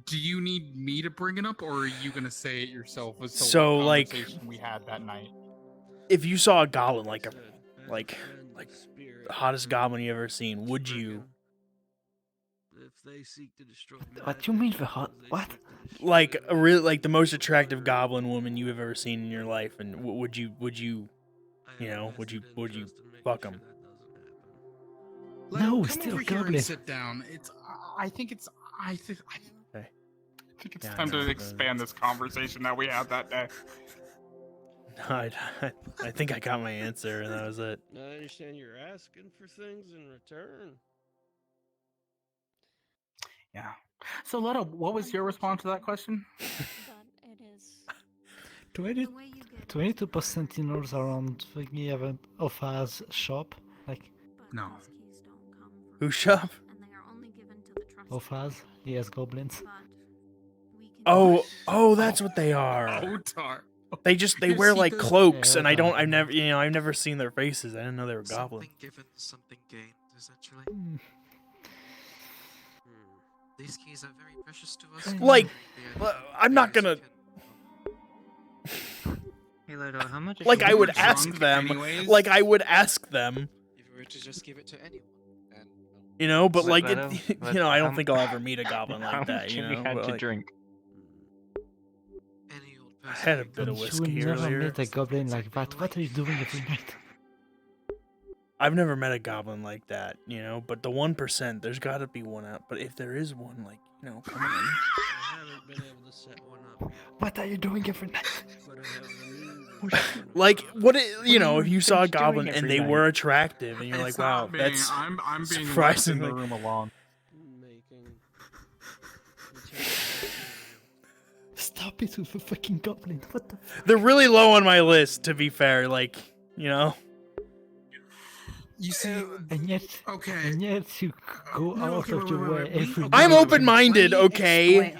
Do you need me to bring it up, or are you gonna say it yourself? As to So, what like- conversation we had that night. If you saw a goblin like the hottest goblin you ever seen, would you? If they seek to destroy What do you mean the hot? What? Like a really like the most attractive goblin woman you've ever seen in your life, and would you would you fuck him? No, Come still over here goblin. and sit down. I think it's Yeah, time no, to expand this conversation that we had that day. I think I got my answer, and that was it. I understand you're asking for things in return. Yeah. So, Leto, what was your response to that question? 22% in all around the Offa's shop. Like, No. Who shop? Offaz, he has goblins. Oh, that's what they are. Otar. They You wear see like those- cloaks, Yeah, and I've never seen their faces. I didn't know they were goblins. Something given, something gained, essentially. These keys are very precious to us. Like, They are I'm not gonna. Hey, Leto, how much? Like I would drunk ask them. anyways. Like I would ask them. If you were to just give it to anyone, and But like Leto, I don't how- think I'll ever meet a goblin How like that. much You have you know, had but, to like, drink? any old I person. had a bit of You will whiskey never earlier. meet a goblin like that. What are you doing every night? I've never met a goblin like that, but the 1%, there's got to be one out. But if there is one, like, come on. I haven't been able to set one up yet, What are you doing every night? but I have the means. Like, if you saw a Finch doing goblin and every they night? were attractive, and you're like, It's wow, not being, that's I'm being left in surprisingly. the room alone. Making. Stop it with the fucking goblin. What the? They're really low on my list, to be fair. Like, You see, And yet, okay. and yet you go No, out okay, of wait, your wait, way wait, every. wait, I'm day. open-minded, okay?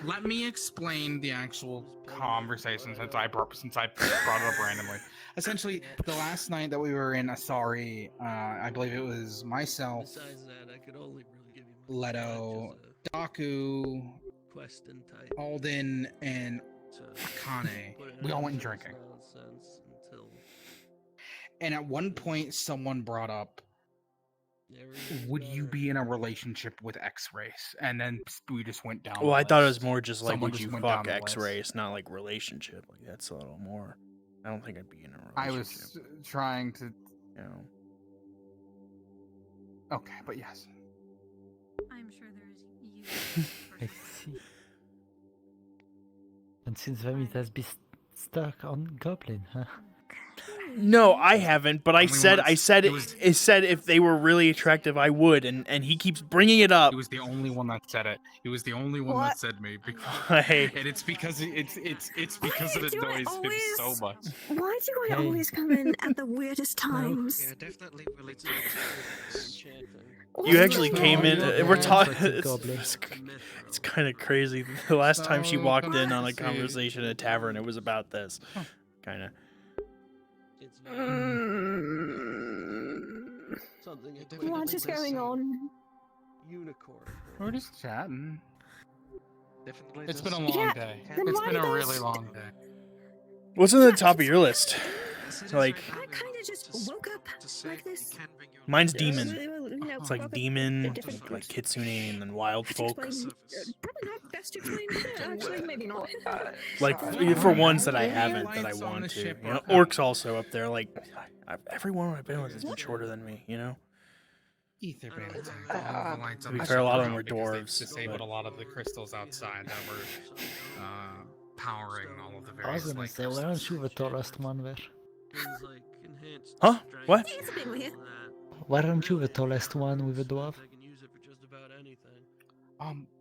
Let me explain the actual conversation since I brought it up randomly. Essentially, the last night that we were in Asari, I believe it was myself, Besides that, I could only really give you Leto, Daku, quest and type. Alden, and to Akane. put it We all out went of drinking. nonsense until And at one point, someone brought up, would you be in a relationship with X race? And then we just went down. Well, the I thought it list. was more just like, Someone would just you went down fuck the list. X-race, not like relationship. Like, that's a little more. I don't think I'd be in a I relationship. was trying to. You know. Okay, but yes. I'm sure there's I see. And since then it has been stuck on goblin, huh? No, I haven't, but I Only said once. it said if they were really attractive, I would, and he keeps bringing it up. He was the only one that said it. He was the only one that said maybe. Hey. And it's because it's because it do I annoys him so always- much. Why do I Hey. always come in at the weirdest times? Yeah, definitely relates to You actually Well, came in. you're We're the talking. infected goblin. It's kind of crazy. The last time she So, walked in on a let's see. conversation at a tavern, it was about this. Kind of. Something What is going on? Unicorn. We're just chatting. Definitely It's does. been a long Yeah, day. then It's why been a does- really long day. What's on the top of your list? Like, I kind of just woke up like this. mine's Yeah, demon. well, you know, It's like woke up demon, at different like groups. kitsune, and then wild Best folk. explain- probably not best to explain. Actually, maybe not. Like for ones that I haven't that I want to. You know, orcs also up there. Like everyone I've been with has been shorter than me. You know. Ether bands. All the lights To on be the fair, a lot of ship them were because they've dwarves, disabled but- a lot of the crystals outside that were powering all of the I was various gonna like say, why aren't you the tallest one there? Things like enhanced Huh? What? It's a bit weird. Why aren't you the tallest one with the dwarf? I can use it for just about anything.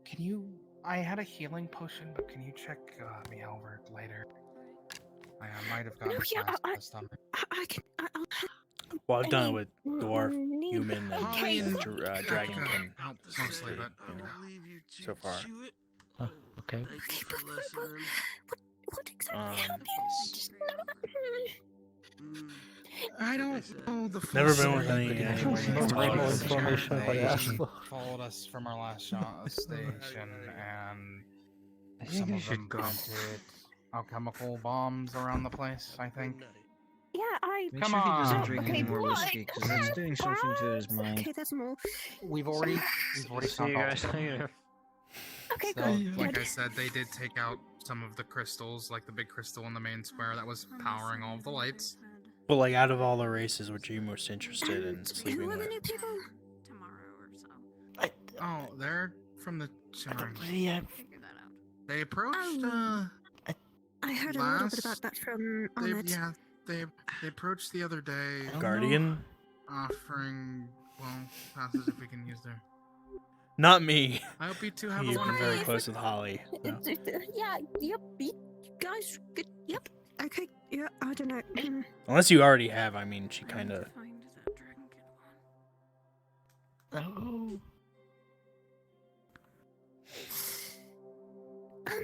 Can you? I had a healing potion, but can you check me over later? I might have gotten No, yeah, fast this time. I can. I'll Well, I've done it mean, with dwarf, need- human, and Okay. dragonkin. Mostly, but So far. Oh, okay. Okay, but what exactly happened? Just I don't know the full Never been with story, any- but anyone they that's told more us information than I asked for. followed us from our last station, and I some think I of them should go. planted alchemical bombs around the place. I think. Yeah, I. Make Come sure he doesn't on. drink Okay, any more what? whiskey, because that's doing something to his mind. Okay, that's more. We've already See you stopped guys all. later. Okay, So, good. like good. I said, they did take out some of the crystals, like the big crystal in the main square that was powering all of the lights. But like out of all the races, which are you most interested in sleeping Who are the with? new people? Tomorrow or so. Oh, they're from the Shimmering. Yeah. Figure that out. They approached. I heard a little bit last- about that from They, Ahmed. yeah, they approached the other day, Guardian? offering passes if we can use their. Not me. I hope you two have He's a been wonderful. very close with Holly. so. Yeah, yep, you guys, good, yep. Okay, yeah, I don't know. Unless you already have, I mean, she kind of. Find that dragon kid one. Oh.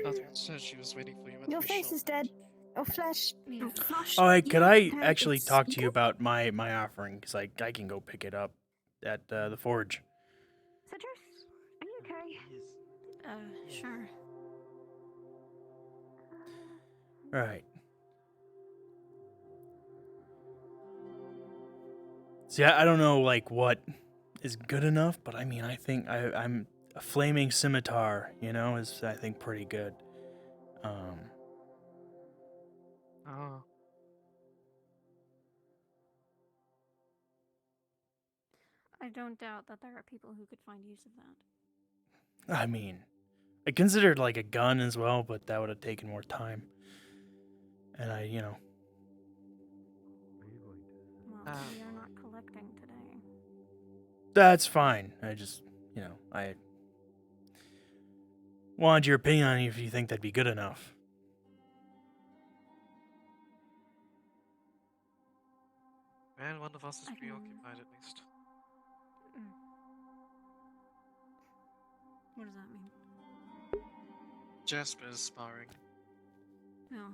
Catherine said she was waiting for you at Your the face shop. is dead. Or flesh. Flush. Oh, hey, could Yeah, I no, actually it's talk to you good. about my offering? Because I can go pick it up at the forge. Citrus, are you okay? Sure. Right. See, I don't know, like, what is good enough, but I mean, I think I'm a flaming scimitar, you know, is, I think, pretty good. Oh. I don't doubt that there are people who could find use of that. I mean, I considered, like, a gun as well, but that would have taken more time. And you know. Well, we are not collecting today. That's fine. I just, you know, I wanted your opinion on if you think that'd be good enough. Man, one of us is preoccupied at least. What does that mean? Jasper is sparring. No.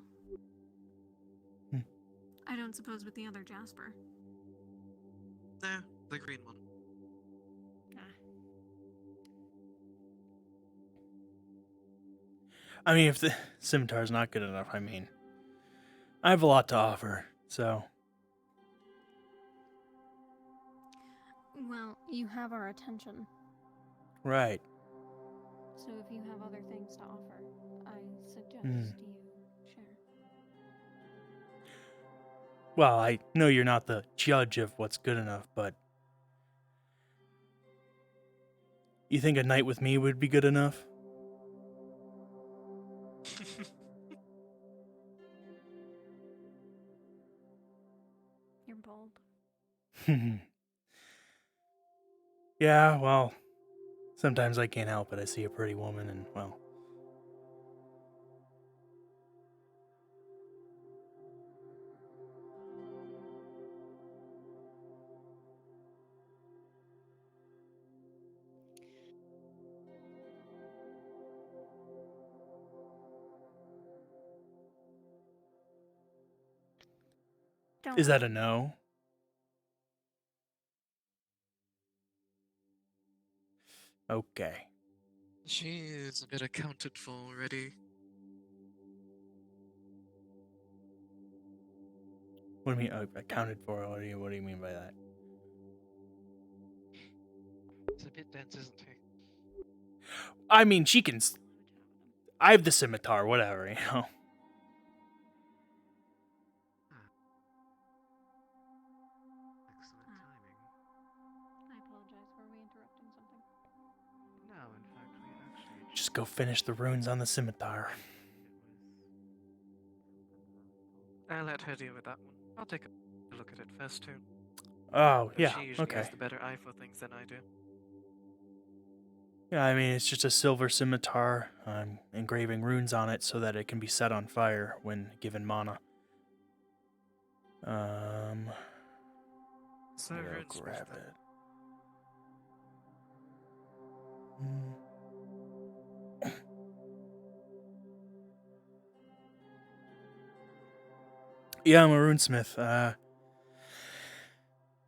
I don't suppose with the other Jasper. No, the green one. I mean, if the scimitar's not good enough, I mean, I have a lot to offer, so. Well, you have our attention. Right. So if you have other things to offer, I suggest Hmm. you share. Well, I know you're not the judge of what's good enough, but you think a night with me would be good enough? Yeah, well, sometimes I can't help it. I see a pretty woman and, well... Is that a no? Okay. She is a bit accounted for already. What do you mean, accounted for? What do you mean by that? It's a bit dense, isn't he? I mean, she can... I have the scimitar, whatever, you know? Excellent timing. I apologize. Were we interrupting something? No, in fact, we actually Just go finish the runes on the scimitar. I'll let her deal with that one. I'll take a look at it first, too. Oh, Though yeah, she usually has okay. the better eye for things than I do. Yeah, I mean, it's just a silver scimitar. I'm engraving runes on it so that it can be set on fire when given mana. So I'll go runesmith grab then. it. Yeah, I'm a runesmith.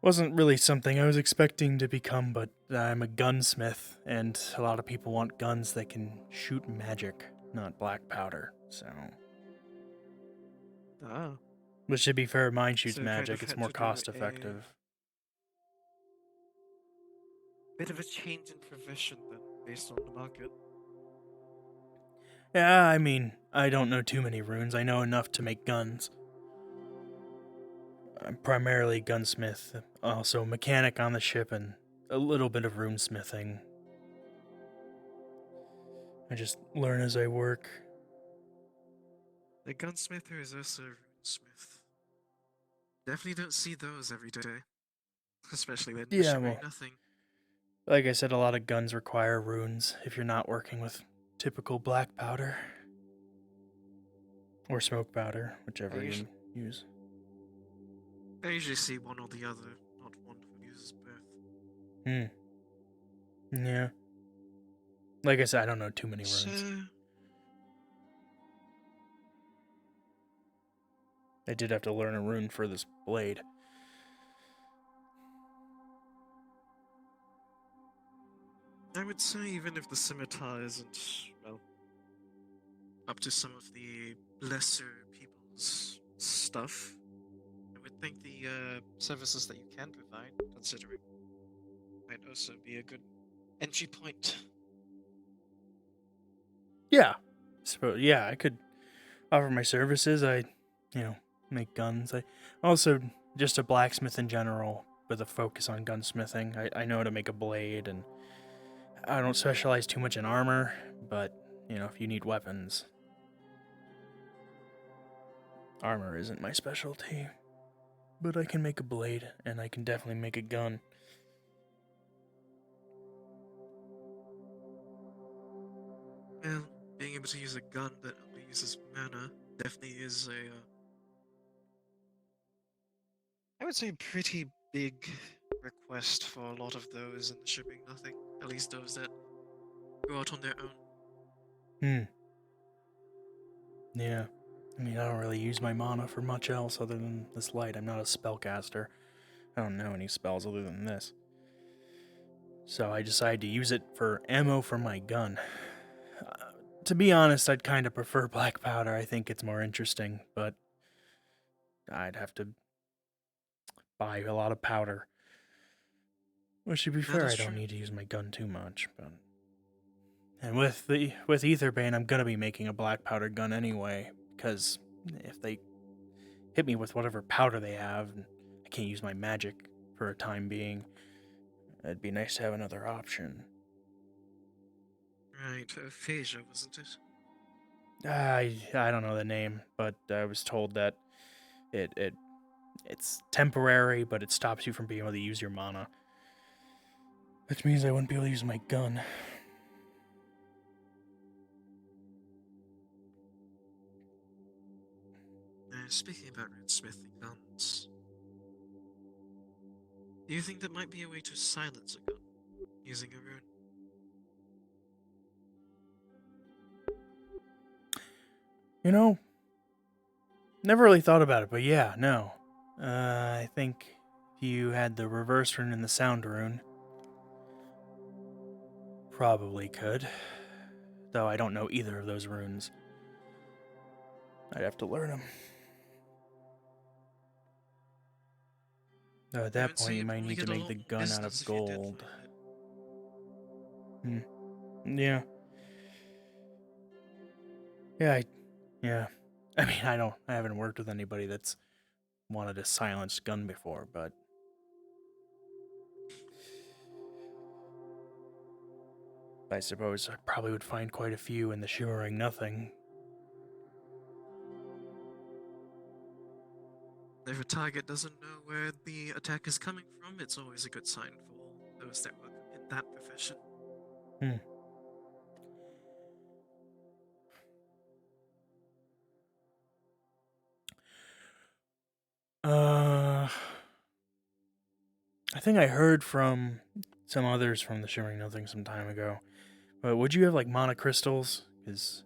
Wasn't really something I was expecting to become, but I'm a gunsmith, and a lot of people want guns that can shoot magic, not black powder, so... Oh. Which, to be fair, mine shoots So kind magic, of it's had more to do cost a effective. bit of a change in profession then, based on the market. Yeah, I mean, I don't know too many runes, I know enough to make guns. I'm primarily a gunsmith, also a mechanic on the ship, and a little bit of runesmithing. I just learn as I work. The gunsmith is also a runesmith. Definitely don't see those every day. Especially when you're Yeah, shipping well, nothing. like I said, a lot of guns require runes if you're not working with typical black powder. Or smoke powder, whichever you use. I usually see one or the other, not one who uses both. Yeah. Like I said, I don't know too many runes. So... I did have to learn a rune for this blade. I would say even if the scimitar isn't, well, up to some of the lesser people's stuff, I would think the services that you can provide, considering, might also be a good entry point. Yeah. Yeah, I could offer my services. I, make guns. I also just a blacksmith in general with a focus on gunsmithing. I know how to make a blade, and I don't specialize too much in armor, but, if you need weapons, armor isn't my specialty. But I can make a blade, and I can definitely make a gun. Well, being able to use a gun that only uses mana definitely is a, I would say, pretty big request for a lot of those in the shipping nothing. At least those that go out on their own. Yeah. I mean, I don't really use my mana for much else other than this light. I'm not a spellcaster. I don't know any spells other than this. So I decided to use it for ammo for my gun. To be honest, I'd kind of prefer black powder. I think it's more interesting, but I'd have to buy a lot of powder. Which, to be fair, I don't need to use my gun too much, but... And with Aetherbane, I'm gonna be making a black powder gun anyway, because if they hit me with whatever powder they have, and I can't use my magic for a time being, it'd be nice to have another option. Right, aphasia, wasn't it? I don't know the name, but I was told that it It's temporary, but it stops you from being able to use your mana. Which means I wouldn't be able to use my gun. Speaking about smithing guns, do you think that might be a way to silence a gun using a rune? You know, never really thought about it, but yeah, no. I think if you had the reverse rune and the sound rune, probably could. Though I don't know either of those runes. I'd have to learn them. Though at that point, you might need to make the gun out of gold. Yeah. Yeah. I mean, I haven't worked with anybody that's wanted a silenced gun before, but I suppose I probably would find quite a few in the Shimmering Nothing. If a target doesn't know where the attack is coming from, it's always a good sign for those that work in that profession. I think I heard from some others from the Shimmering Nothing some time ago. But would you have like mana crystals? Because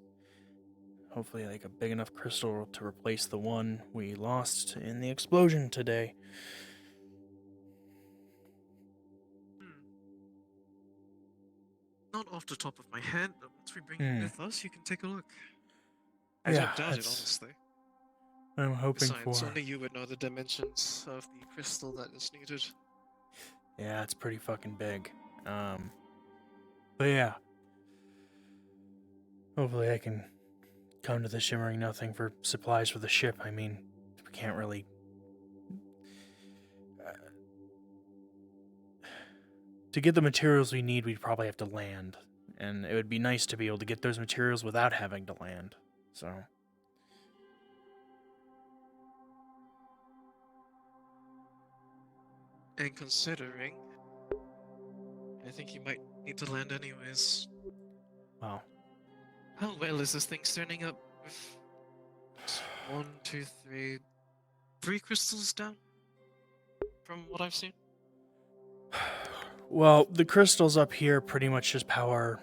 hopefully like a big enough crystal to replace the one we lost in the explosion today. Not off the top of my head, but once we bring you with us, you can take a look. I Yeah, don't doubt it, honestly. I'm hoping Besides, for. only you would know the dimensions of the crystal that is needed. Yeah, it's pretty fucking big. But yeah. Hopefully I can come to the Shimmering Nothing for supplies for the ship. I mean, we can't really... to get the materials we need, we'd probably have to land. And it would be nice to be able to get those materials without having to land. So... And considering, I think you might need to land anyways. Wow. How well is this thing turning up with 1, 2, 3, 3 crystals down? From what I've seen? Well, the crystals up here pretty much just power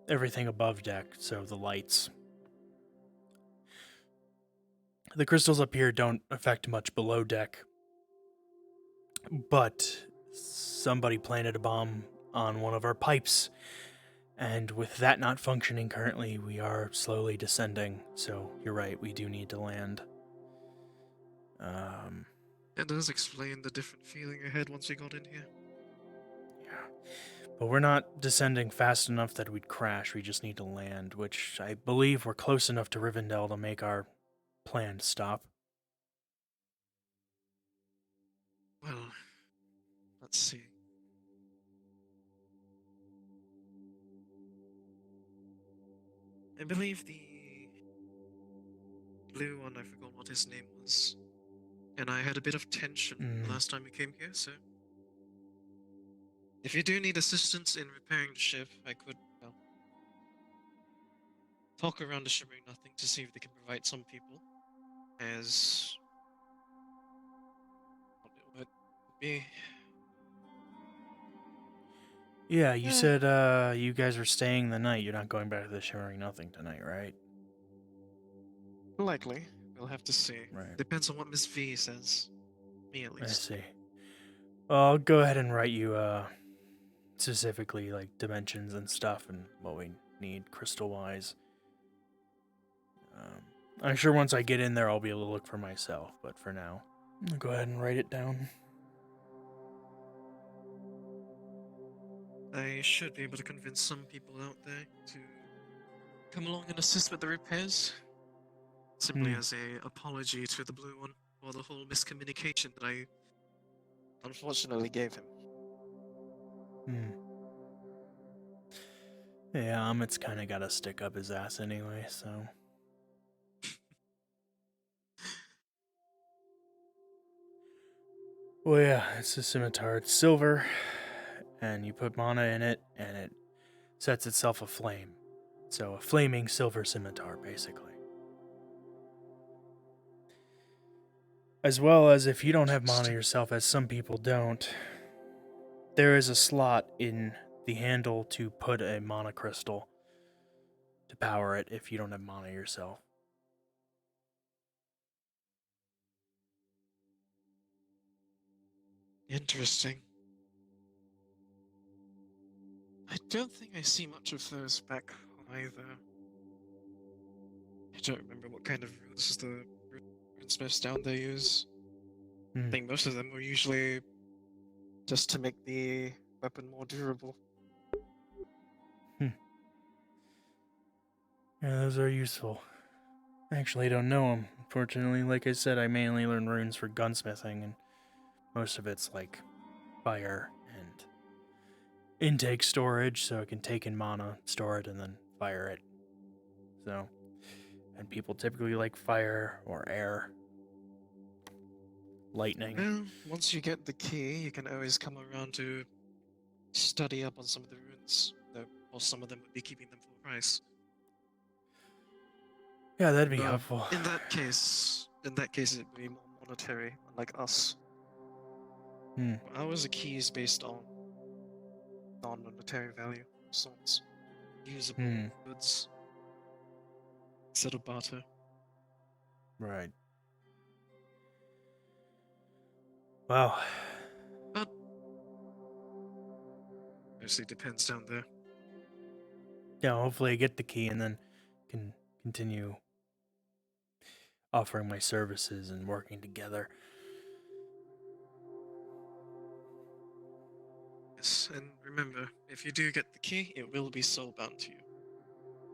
everything above deck, so the lights. The crystals up here don't affect much below deck. But somebody planted a bomb on one of our pipes, and with that not functioning currently, we are slowly descending. So you're right, we do need to land. It does explain the different feeling I had once we got in here. But we're not descending fast enough that we'd crash. We just need to land, which I believe we're close enough to Rivendell to make our planned stop. Well, let's see. I believe the blue one, I forgot what his name was. And I had a bit of tension last time we came here, so... If you do need assistance in repairing the ship, I could, well, talk around the Shimmering Nothing to see if they can provide some people. As... what it would be... Yeah, you said you guys are staying the night. You're not going back to the Shimmering Nothing tonight, right? Likely. We'll have to see. Right. Depends on what Miss V says. Me, at least. I see. Well, I'll go ahead and write you specifically like dimensions and stuff and what we need crystal-wise. I'm sure once I get in there, I'll be able to look for myself. But for now, I'll go ahead and write it down. I should be able to convince some people out there to come along and assist with the repairs. Simply as a apology to the blue one for the whole miscommunication that I unfortunately gave him. Yeah, Amit's kind of got to stick up his ass anyway, so... Well, yeah, it's a scimitar. It's silver, and you put mana in it, and it sets itself aflame. So a flaming silver scimitar, basically. As well as if you don't have mana yourself, as some people don't, there is a slot in the handle to put a mana crystal to power it if you don't have mana yourself. Interesting. I don't think I see much of those back home either. I don't remember what kind of runes the runesmiths down there use. I think most of them were usually just to make the weapon more durable. Yeah, those are useful. I actually don't know them. Unfortunately, like I said, I mainly learn runes for gunsmithing, and most of it's like fire and intake storage, so it can take in mana, store it, and then fire it. So, and people typically like fire or air. Lightning. Well, once you get the key, you can always come around to study up on some of the runes, though, or some of them would be keeping them full price. Yeah, that'd be helpful. In that case, it would be more monetary, unlike us. Ours are keys based on non-monetary value, sorts, usable goods, instead of barter. Right. Wow. But mostly depends down there. Yeah, hopefully I get the key and then can continue offering my services and working together. Yes, and remember, if you do get the key, it will be soulbound to you.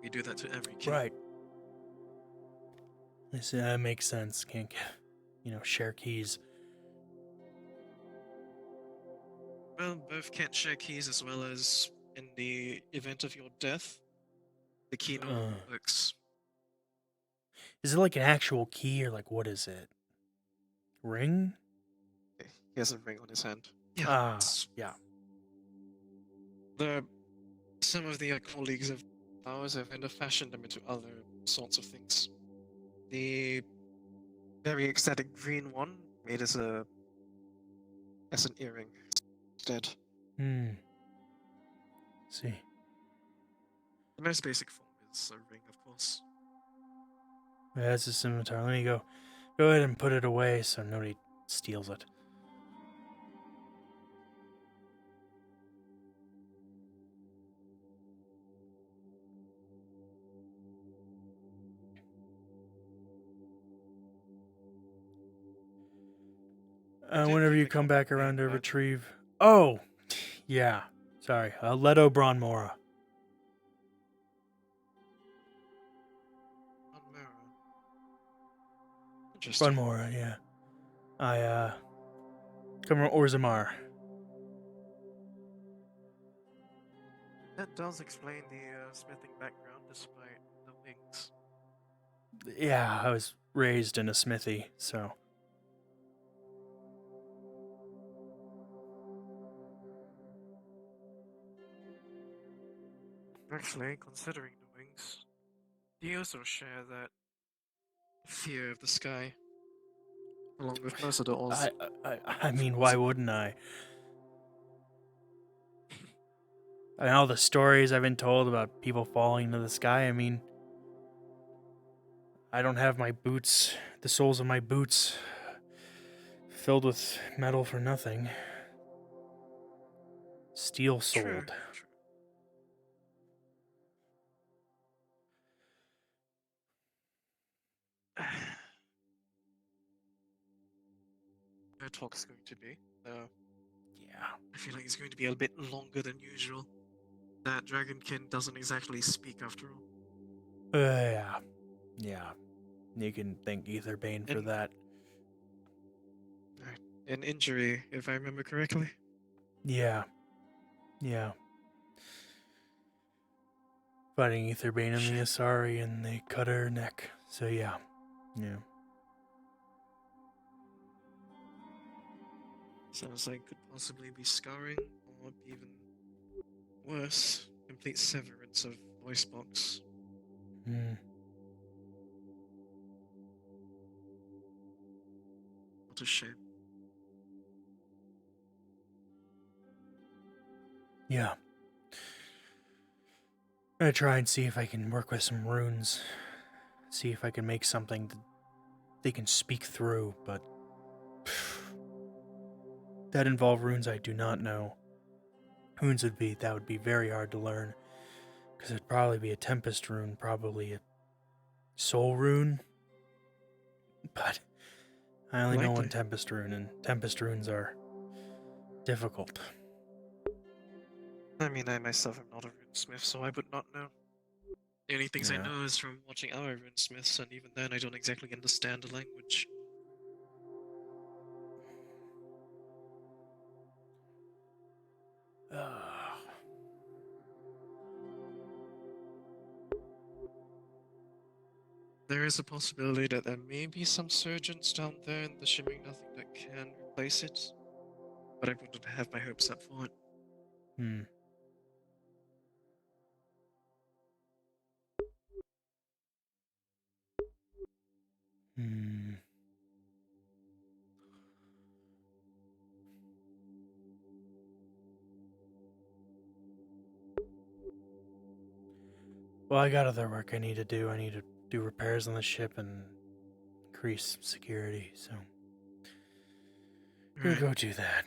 We do that to every key. Right. That makes sense. Can't, share keys. Well, both can't share keys as well as in the event of your death, the key no longer works. Is it like an actual key or like what is it? Ring? He has a ring on his hand. Yeah. Yeah. Some of the colleagues of ours have kind of fashioned them into other sorts of things. The very ecstatic green one made as an earring instead. See. The most basic form is a ring, of course. Yeah, that's a scimitar. Let me go ahead and put it away so nobody steals it. Whenever you come back around to retrieve... Oh! Yeah. Sorry. Leto Bronmora. Bronmora, yeah. I, come from Orzammar. That does explain the smithing background despite the wings. Yeah, I was raised in a smithy, so... Actually, considering the wings, you also share that fear of the sky, along with most of the Oz. I mean, why wouldn't I? I mean, all the stories I've been told about people falling into the sky, I mean... I don't have my boots, the soles of my boots, filled with metal for nothing. Steel soled. No talk's going to be. Yeah. I feel like it's going to be a bit longer than usual. That Dragonkin doesn't exactly speak after all. Yeah. Yeah. You can thank Aetherbane for that. An injury, if I remember correctly. Yeah. Yeah. Fighting Aetherbane and the Asari, and they cut her neck. So yeah. Yeah. Sounds like could possibly be scarring, or even worse, complete severance of voice box. Hmm. What a shame. Yeah. I'm gonna try and see if I can work with some runes. See if I can make something that they can speak through, but that involve runes I do not know. Runes that would be very hard to learn. Because it'd probably be a Tempest rune, probably a Soul rune. But I only know one Tempest rune, and Tempest runes are difficult. I mean, I myself am not a runesmith, so I would not know. The only things I Yeah. know is from watching other runesmiths, and even then I don't exactly understand the language. There is a possibility that there may be some surgeons down there in the Shimmering Nothing that can replace it, but I wouldn't have my hopes up for it. Hmm. Hmm. Well, I got other work I need to do. I need to do repairs on the ship and increase security, so I'm gonna go do that.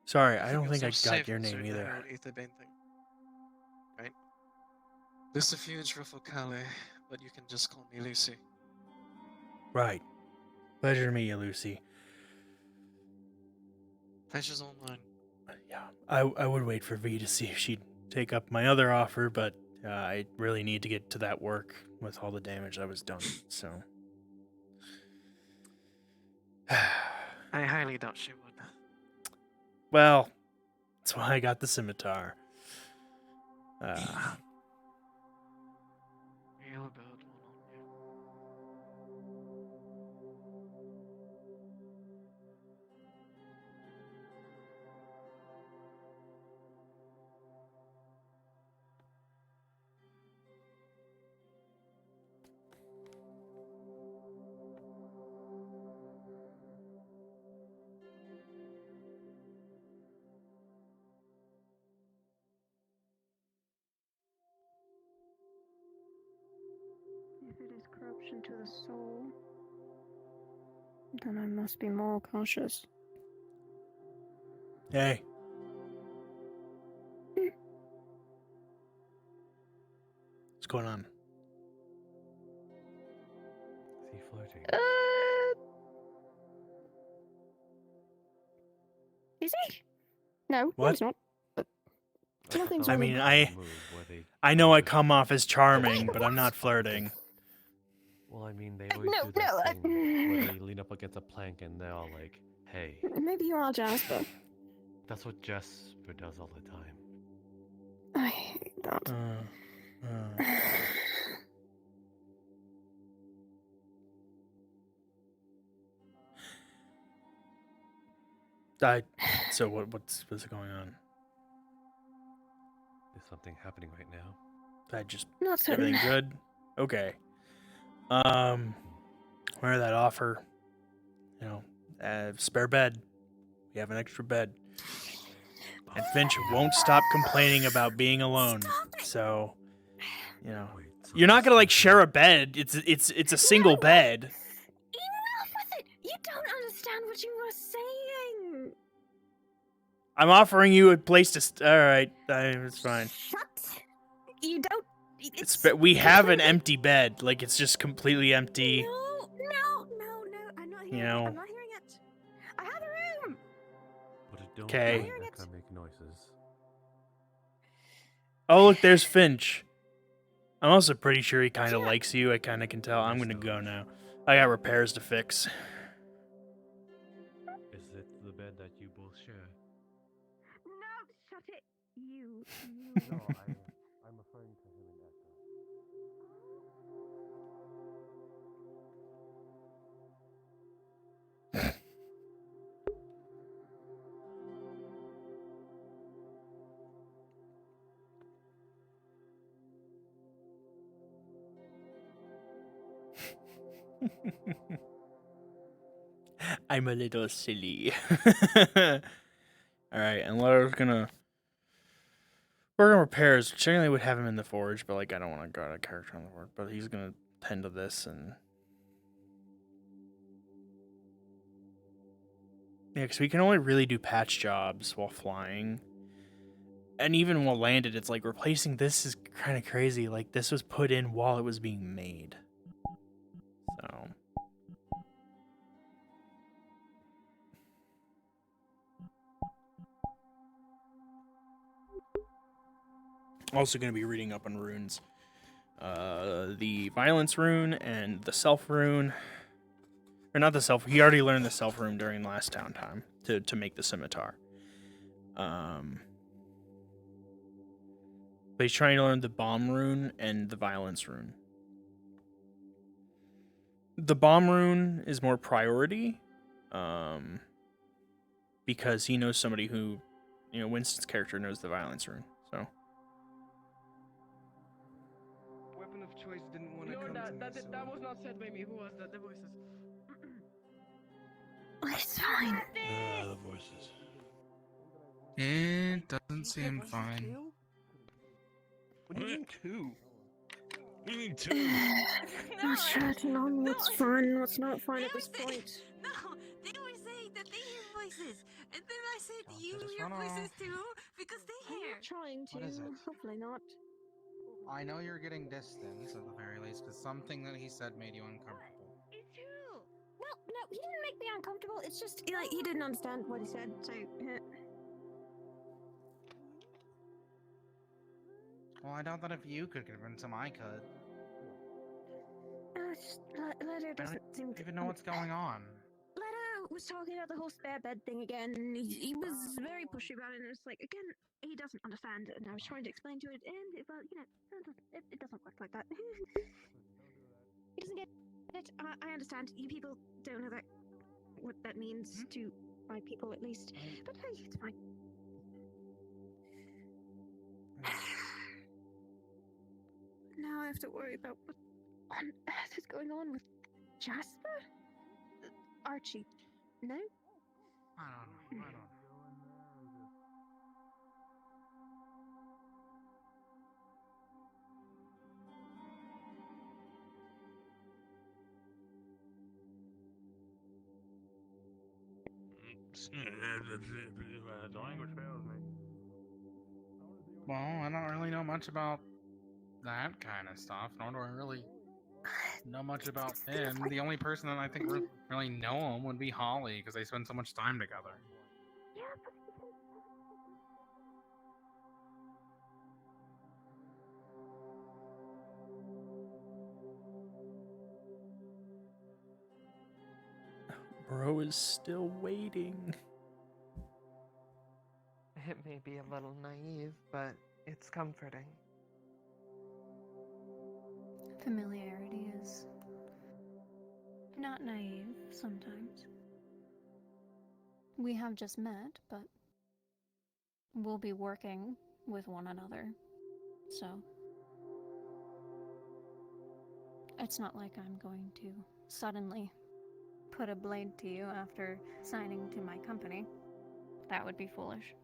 Sorry, I don't think I got your name either. The whole Aetherbane thing. Right? Lucifuge Ruffocale, but you can just call me Lucy. Right. Pleasure to meet you, Lucy. Pleasure's all mine. Yeah, I would wait for V to see if she'd take up my other offer, but I really need to get to that work with all the damage that was done, so. I highly doubt she would. Well, that's why I got the scimitar. Real bad one on you. If it is corruption to the soul, then I must be more cautious. Hey. What's going on? Is he flirting? Is he? No, What? he's not. Nothing's I really... mean, I know I come off as charming, but I'm not flirting. Well, I mean, they always do that thing where they lean up against a plank and they're all like, hey. Maybe you are Jasper. That's what Jasper does all the time. I hate that. So what's going on? Is something happening right now? Not certain. Everything good? Okay. Where that offer? Spare bed. We have an extra bed. And Finch won't stop complaining about being alone. So, you're not gonna share a bed. It's a single bed. Enough with it! You don't understand what you were saying! I'm offering you a place to. All right, it's fine. Shut! You don't. We have an empty bed. It's just completely empty. No, I'm not hearing it. I'm not hearing it. I have a room! But it don't Okay. make noises. Oh, look, there's Finch. I'm also pretty sure he kind of likes you. I kind of can tell. I'm gonna go now. I got repairs to fix. Is it the bed that you both share? No, shut it. You. No, I'm referring to him and Esther. I'm a little silly. Alright, and Leto's gonna work on repairs. Generally would have him in the forge, but like I don't want to go out of character on the forge. But he's gonna tend to this and yeah, because we can only really do patch jobs while flying. And even while landed, it's like replacing this is kind of crazy. Like this was put in while it was being made. So also going to be reading up on runes. The violence rune and the self rune. Or not the self. He already learned the self rune during last downtime to make the scimitar. But he's trying to learn the bomb rune and the violence rune. The bomb rune is more priority, because he knows somebody who, you know, Winston's character knows the violence rune. So. Weapon of choice didn't want to come to me, That was not said by me. Who was that? The voices. It's fine. The voices. It doesn't seem fine. What do you mean two? What do you mean two? We're chatting on what's fun, what's not fun at this point. No, they were saying that they hear voices, and then I said you just hear run voices off. too because they I'm hear. not trying to. What is it? Hopefully not. I know you're getting distance at the very least, because something that he said made you uncomfortable. It's true. Well, no, he didn't make me uncomfortable. It's just like he didn't understand what he said. So. Well, I doubt that if you could convince him, I could. Just Leto doesn't seem to even know what's going on. Leto was talking about the whole spare bed thing again. And he was very pushy about it, and it's like again, he doesn't understand it. And I was trying to explain to it, and it, well, you know, it doesn't work like that. He doesn't get it. I understand. You people don't know that what that means to my people, at least. But hey, it's fine. Now I have to worry about what on earth is going on with Jasper? Archie, no? I don't know. The language fails me. Well, I don't really know much about that kind of stuff, nor do I really know much about him. The only person that I think really know him would be Holly, because they spend so much time together. Yeah, Bro is still waiting. It may be a little naive, but it's comforting. Familiarity is not naive sometimes. We have just met, but we'll be working with one another, so it's not like I'm going to suddenly put a blade to you after signing to my company. That would be foolish.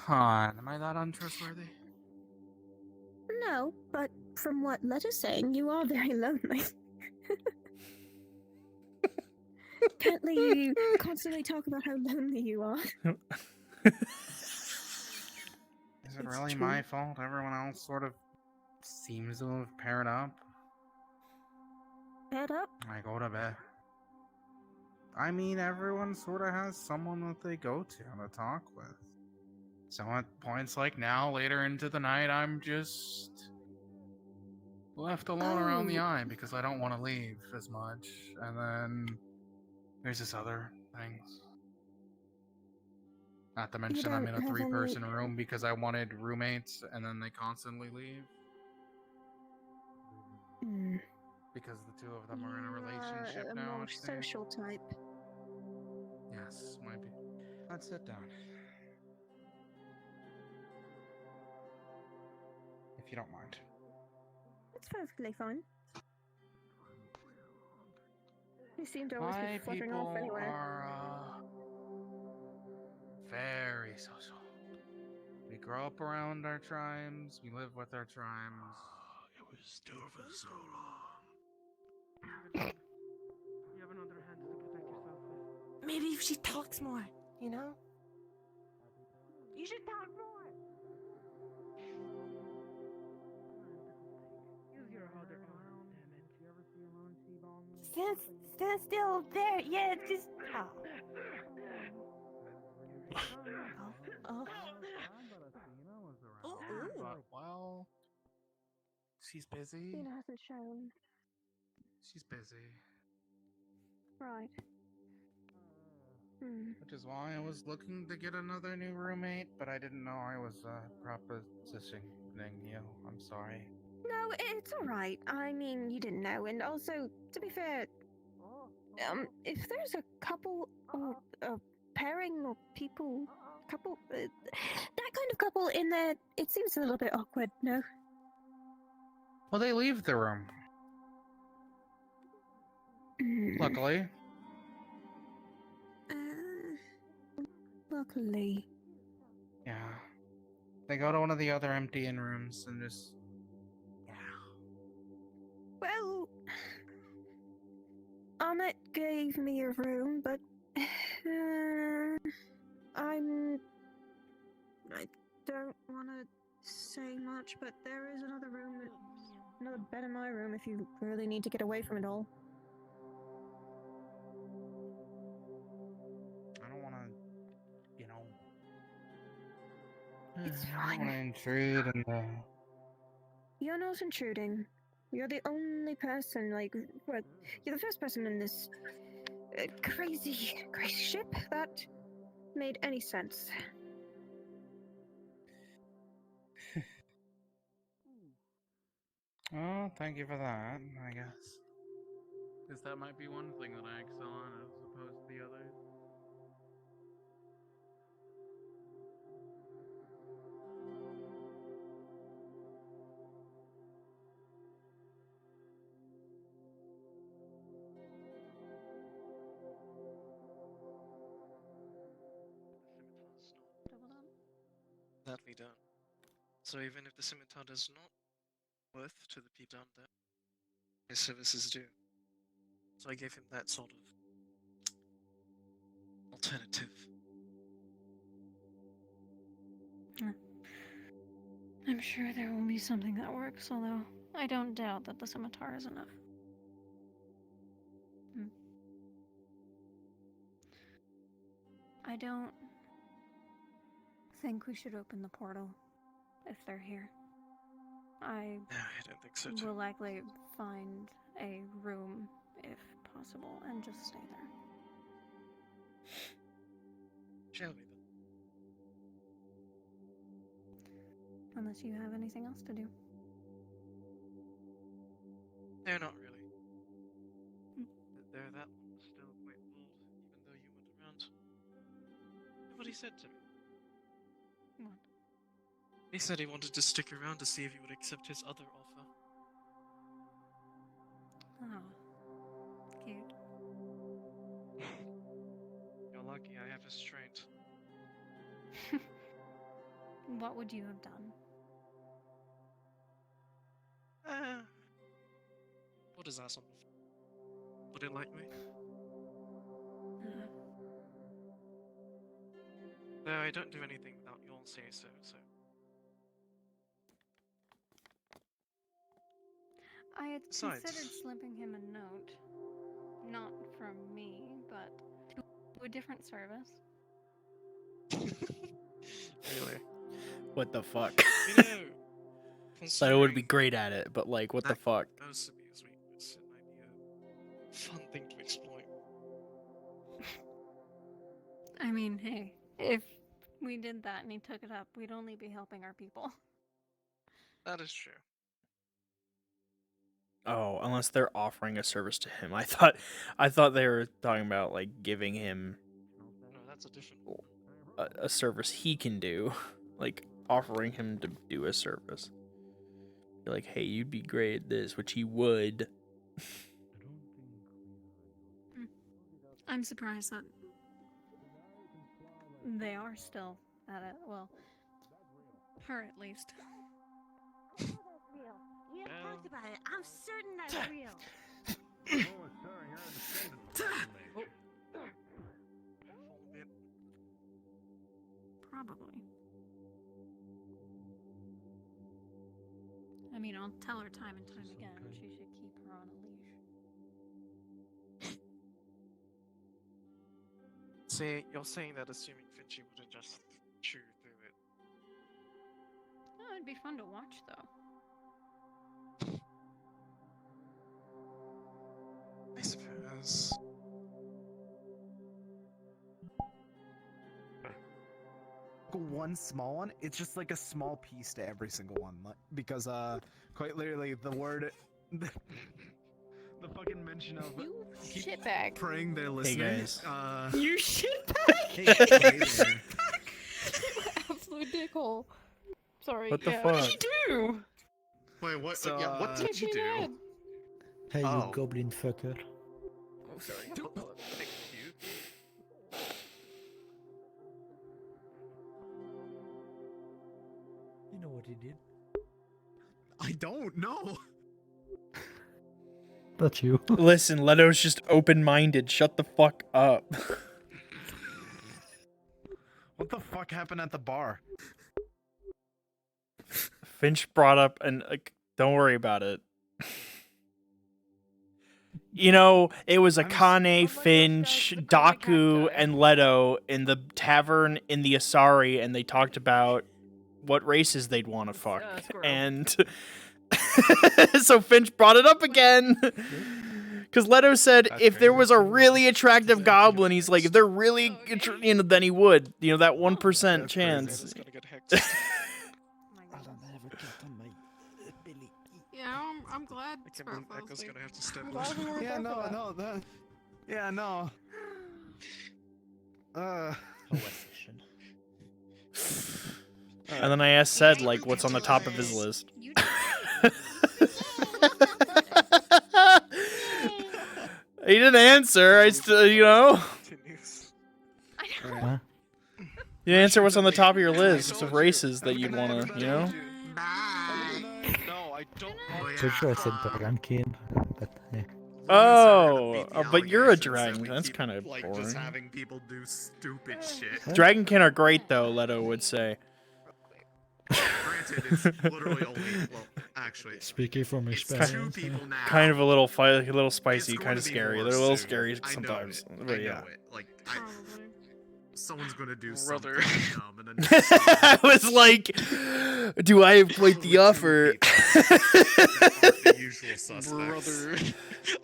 Han, am I that untrustworthy? no, but from what Leto's saying, you are very lonely. Can't let you constantly talk about how lonely you are. Is it really my fault? Everyone else sort of seems to have paired up. Paired up? I go to bed. I mean, everyone sort of has someone that they go to talk with. So at points like now, later into the night, I'm just left alone around the eye because I don't want to leave as much. And then there's this other things. Not to mention I'm in a don't have 3-person any- room because I wanted roommates and then they constantly leave. Hmm. Because the two of them are in a You relationship are a now, more it seems. social type. Yes, might be. Let's sit down. If you don't mind. It's perfectly fine. You seem to always be My fluttering off people anywhere. are very social. We grow up around our tribes. We live with our tribes. It was still for so long. You have another hand to protect yourself with. Maybe if she talks more, you know? You should talk more. Use your other arm, damn it. You ever see a lone T-bone? Stand still there. Yeah, just. Oh. Oh. But, well, she's busy. Cena hasn't shown. She's busy. Right. Hmm. Which is why I was looking to get another new roommate, but I didn't know I was propositioning you. I'm sorry. No, it's all right. I mean, you didn't know, and also, to be fair, if there's a couple or a pairing or couple, that kind of couple in there, it seems a little bit awkward. No. Well, they leave the room. Luckily. Luckily. Yeah. They go to one of the other empty-in rooms and just... Well, Ahmet gave me a room, but I don't want to say much, but there is another room, another bed in my room if you really need to get away from it all. I don't want to, you know... It's I don't want to fine. intrude in the... You're not intruding. You're the only person, well, you're the first person in this crazy ship that made any sense. Oh, thank you for that, I guess. Because that might be one thing that I excel on as opposed to the others. That we don't. So even if the scimitar does not worth to the people down there, his services do. So I gave him that sort of alternative. I'm sure there will be something that works, although I don't doubt that the scimitar is enough. I don't think we should open the portal if they're here. I don't think so too. will likely find a room if possible and just stay there. Shall we then? Unless you have anything else to do. No, not really. There, that one's still quite old, even though you weren't around. Look what he said to me. What? He said he wanted to stick around to see if you would accept his other offer. Oh, cute. You're lucky I have restraint. What would you have done? Put his ass on the floor. Would it like me? No, I don't do anything without your say so, so. I had Besides- considered slipping him a note. Not from me, but to a different service. Really? What the fuck? You know, Thought I would be great at it, but like, what the fuck? Most of his weakness, it might be a fun thing to exploit. I mean, hey, if we did that and he took it up, we'd only be helping our people. That is true. Oh, unless they're offering a service to him. I thought they were talking about like giving him No, that's a different. a service he can do, like offering him to do a service. You're like, hey, you'd be great at this, which he would. I'm surprised that they are still at it. Well, her at least. We haven't talked about it. I'm certain that's real. Probably. I mean, I'll tell her time and time again. She should keep her on a leash. See, you're saying that assuming Finchie wouldn't just chew through it. Oh, it'd be fun to watch, though. I suppose. One small one, it's just like a small piece to every single one, because quite literally the word the fucking mention of you shitbag praying they're listening. guys. You shitbag. Hey there. Absolute dickhole. Sorry. What the yeah. fuck? What did you do? Wait, what? So, yeah, what did you do? Hey, you Oh. goblin fucker. Oh, sorry. Thank you. You know what he did? I don't know. That's you. Listen, Leto's just open-minded. Shut the fuck up. What the fuck happened at the bar? Finch brought up, and don't worry about it. You know, it was Akane, Finch, Daku, and Leto in the tavern in the Asari, and they talked about what races they'd want to fuck. And so Finch brought it up again. Because Leto said if there was a really attractive goblin, he's like, if they're really, then he would. You know, that 1% chance. Yeah, I'm glad. Echo's gonna have to step I'm glad we weren't Yeah, there for that. no, that. Yeah, no. And then I asked Sed, like, what's on the top of his list. He didn't answer. I still, you know. Huh? You didn't answer what's on the top of your list of races that you'd want to, you know. No, I don't. Pretty sure I said Dragon King, but yeah. Oh, but you're a dragon. That's kind of Like just boring. having people do stupid shit. Dragonkin are great, though. Leto would say. Granted, it's literally only. Well, actually, Speaking from it's experience. 2 people now. Kind of a little a little spicy, It's kind going of to be scary. more They're a little soon. scary I know sometimes. it. But I yeah. know it. Like, someone's gonna do Brother. something dumb, and then I was like, do I have quite the offer? the usual suspects. Brother,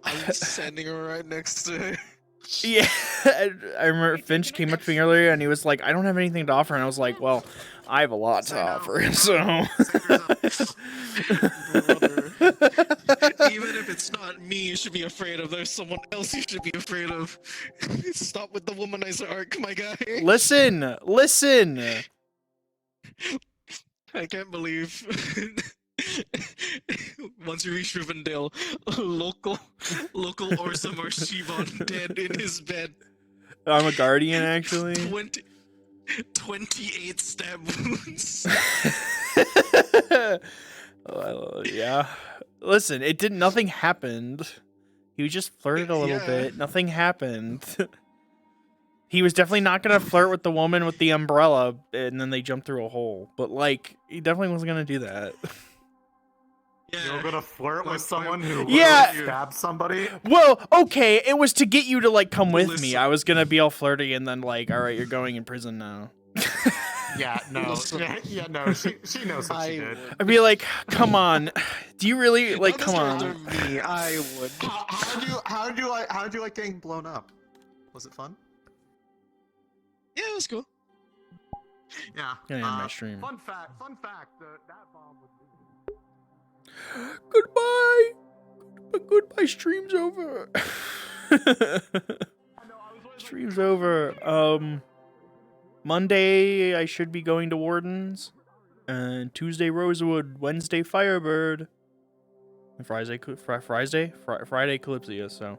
I'm standing right next to her. Yeah, I remember Finch came up to me earlier and he was like, I don't have anything to offer. And I was like, well, I have a lot to offer, so. Brother. Even if it's not me you should be afraid of, there's someone else you should be afraid of. Stop with the womanizer arc, my guy. Listen. I can't believe once you reach Rivendell, local Orzammar Shivan dead in his bed. I'm a guardian, actually. 28 stab wounds. Yeah. Listen, nothing happened. He just flirted a little bit. Nothing happened. He was definitely not gonna flirt with the woman with the umbrella, and then they jumped through a hole. But like, he definitely wasn't gonna do that. You're gonna flirt with someone who stabbed somebody? Well, okay, it was to get you to like come with me. I was gonna be all flirty, and then like, all right, you're going in prison now. Yeah, no, no. She knows what she did. I'd be like, come on, do you really like? Come on. Me, I would. How did you like getting blown up? Was it fun? Yeah, it was cool. Yeah. Gonna end my stream. Fun fact. That bomb was. Goodbye. Goodbye. Stream's over. Stream's over. Monday I should be going to Warden's, and Tuesday Rosewood, Wednesday Firebird, and Friday Kalypsia. So,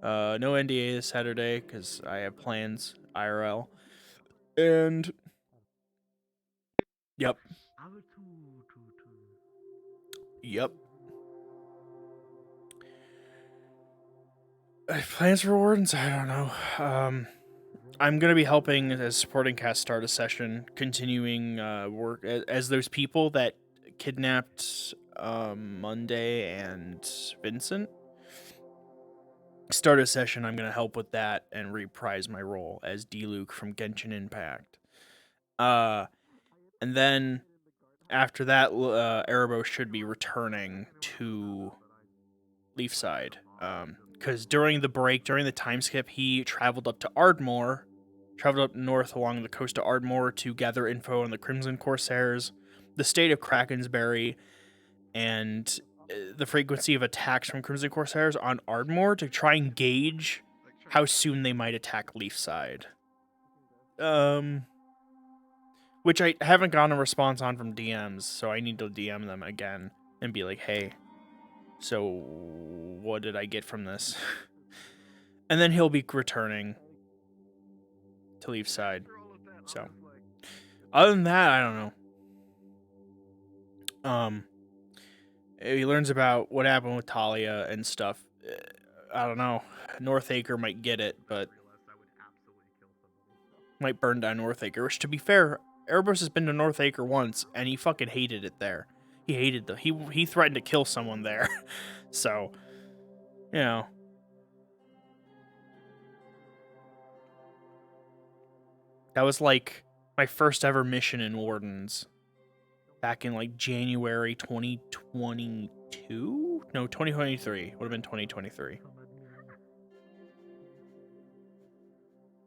no NDA this Saturday because I have plans IRL, and yep. I have plans for Wardens? I don't know. I'm going to be helping as supporting cast start a session, continuing work as those people that kidnapped Monday and Vincent. Start a session, I'm going to help with that and reprise my role as D-Luke from Genshin Impact. And then after that, Erebos should be returning to Leafside. Because during the time skip, he traveled up to Ardmore, traveled up north along the coast of Ardmore to gather info on the Crimson Corsairs, the state of Krakensberry, and the frequency of attacks from Crimson Corsairs on Ardmore to try and gauge how soon they might attack Leafside. Which I haven't gotten a response on from DMs, so I need to DM them again and be like, hey, so what did I get from this? And then he'll be returning to Leafside. So other than that, I don't know. He learns about what happened with Talia and stuff. I don't know. Northacre might get it, but might burn down Northacre. Which, to be fair, Erebos has been to Northacre once, and he fucking hated it there. He hated he threatened to kill someone there. So, you know. That was like my first ever mission in Wardens. Back in like January 2022? No, 2023. Would have been 2023.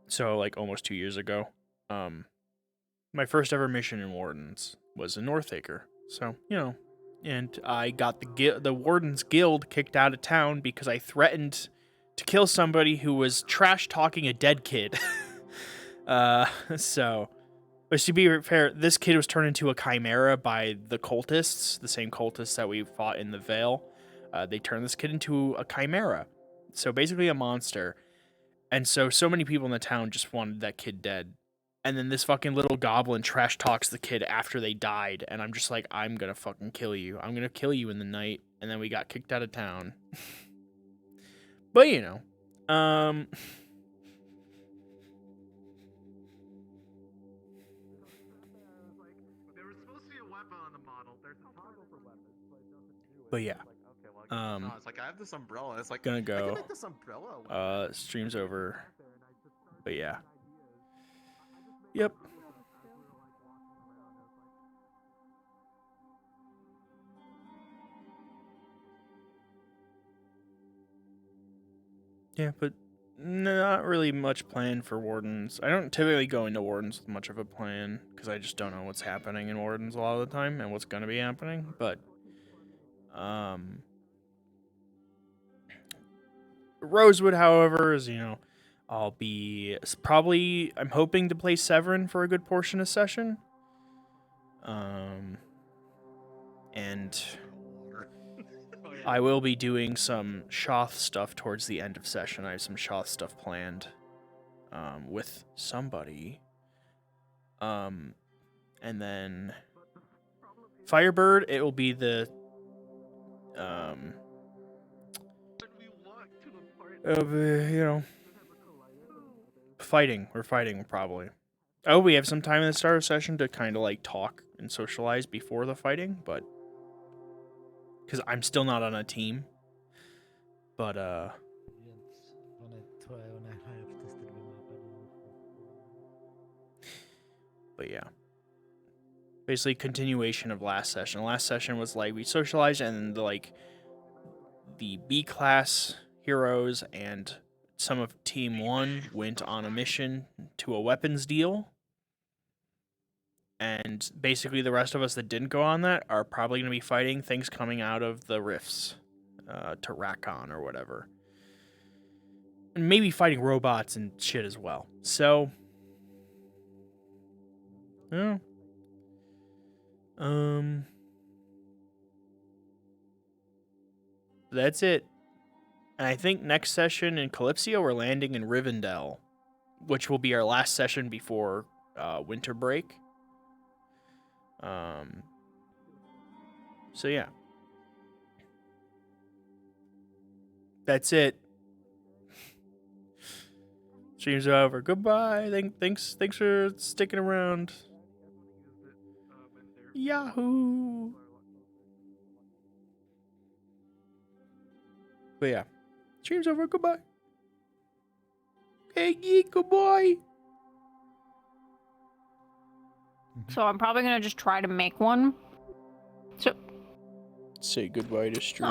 So like almost 2 years ago. My first ever mission in Wardens was in Northacre. So, you know, and I got the Warden's Guild kicked out of town because I threatened to kill somebody who was trash talking a dead kid. So, but to be fair, this kid was turned into a chimera by the cultists, the same cultists that we fought in the Vale. They turned this kid into a chimera. So basically a monster. And so many people in the town just wanted that kid dead. And then this fucking little goblin trash talks the kid after they died. And I'm just like, I'm gonna fucking kill you. I'm gonna kill you in the night. And then we got kicked out of town. But, you know. But yeah. No, it's like I have this umbrella. It's like Gonna I go. can make this umbrella. Stream's over. But yeah. Yep. Yeah, but not really much plan for Wardens. I don't typically go into Wardens with much of a plan, because I just don't know what's happening in Wardens a lot of the time, and what's going to be happening, but, Rosewood, however, is, you know, I'll be probably, I'm hoping to play Severin for a good portion of session, and I will be doing some Shoth stuff towards the end of session. I have some Shoth stuff planned with somebody. And then Firebird, it will be the you know, fighting. We're fighting probably. Oh, we have some time in the start of session to kind of like talk and socialize before the fighting, but because I'm still not on a team. But yeah. Basically continuation of last session. Last session was like we socialized and the B class heroes and some of Team 1 went on a mission to a weapons deal. And basically the rest of us that didn't go on that are probably going to be fighting things coming out of the rifts to Rakon or whatever. And maybe fighting robots and shit as well. So, yeah. That's it. And I think next session in Kalypsia, we're landing in Rivendell, which will be our last session before winter break. So yeah. That's it. Stream's over. Goodbye. Thanks for sticking around. Yahoo. But yeah. Stream's over. Goodbye. Hey, goodbye. So I'm probably gonna just try to make one. So say goodbye to stream.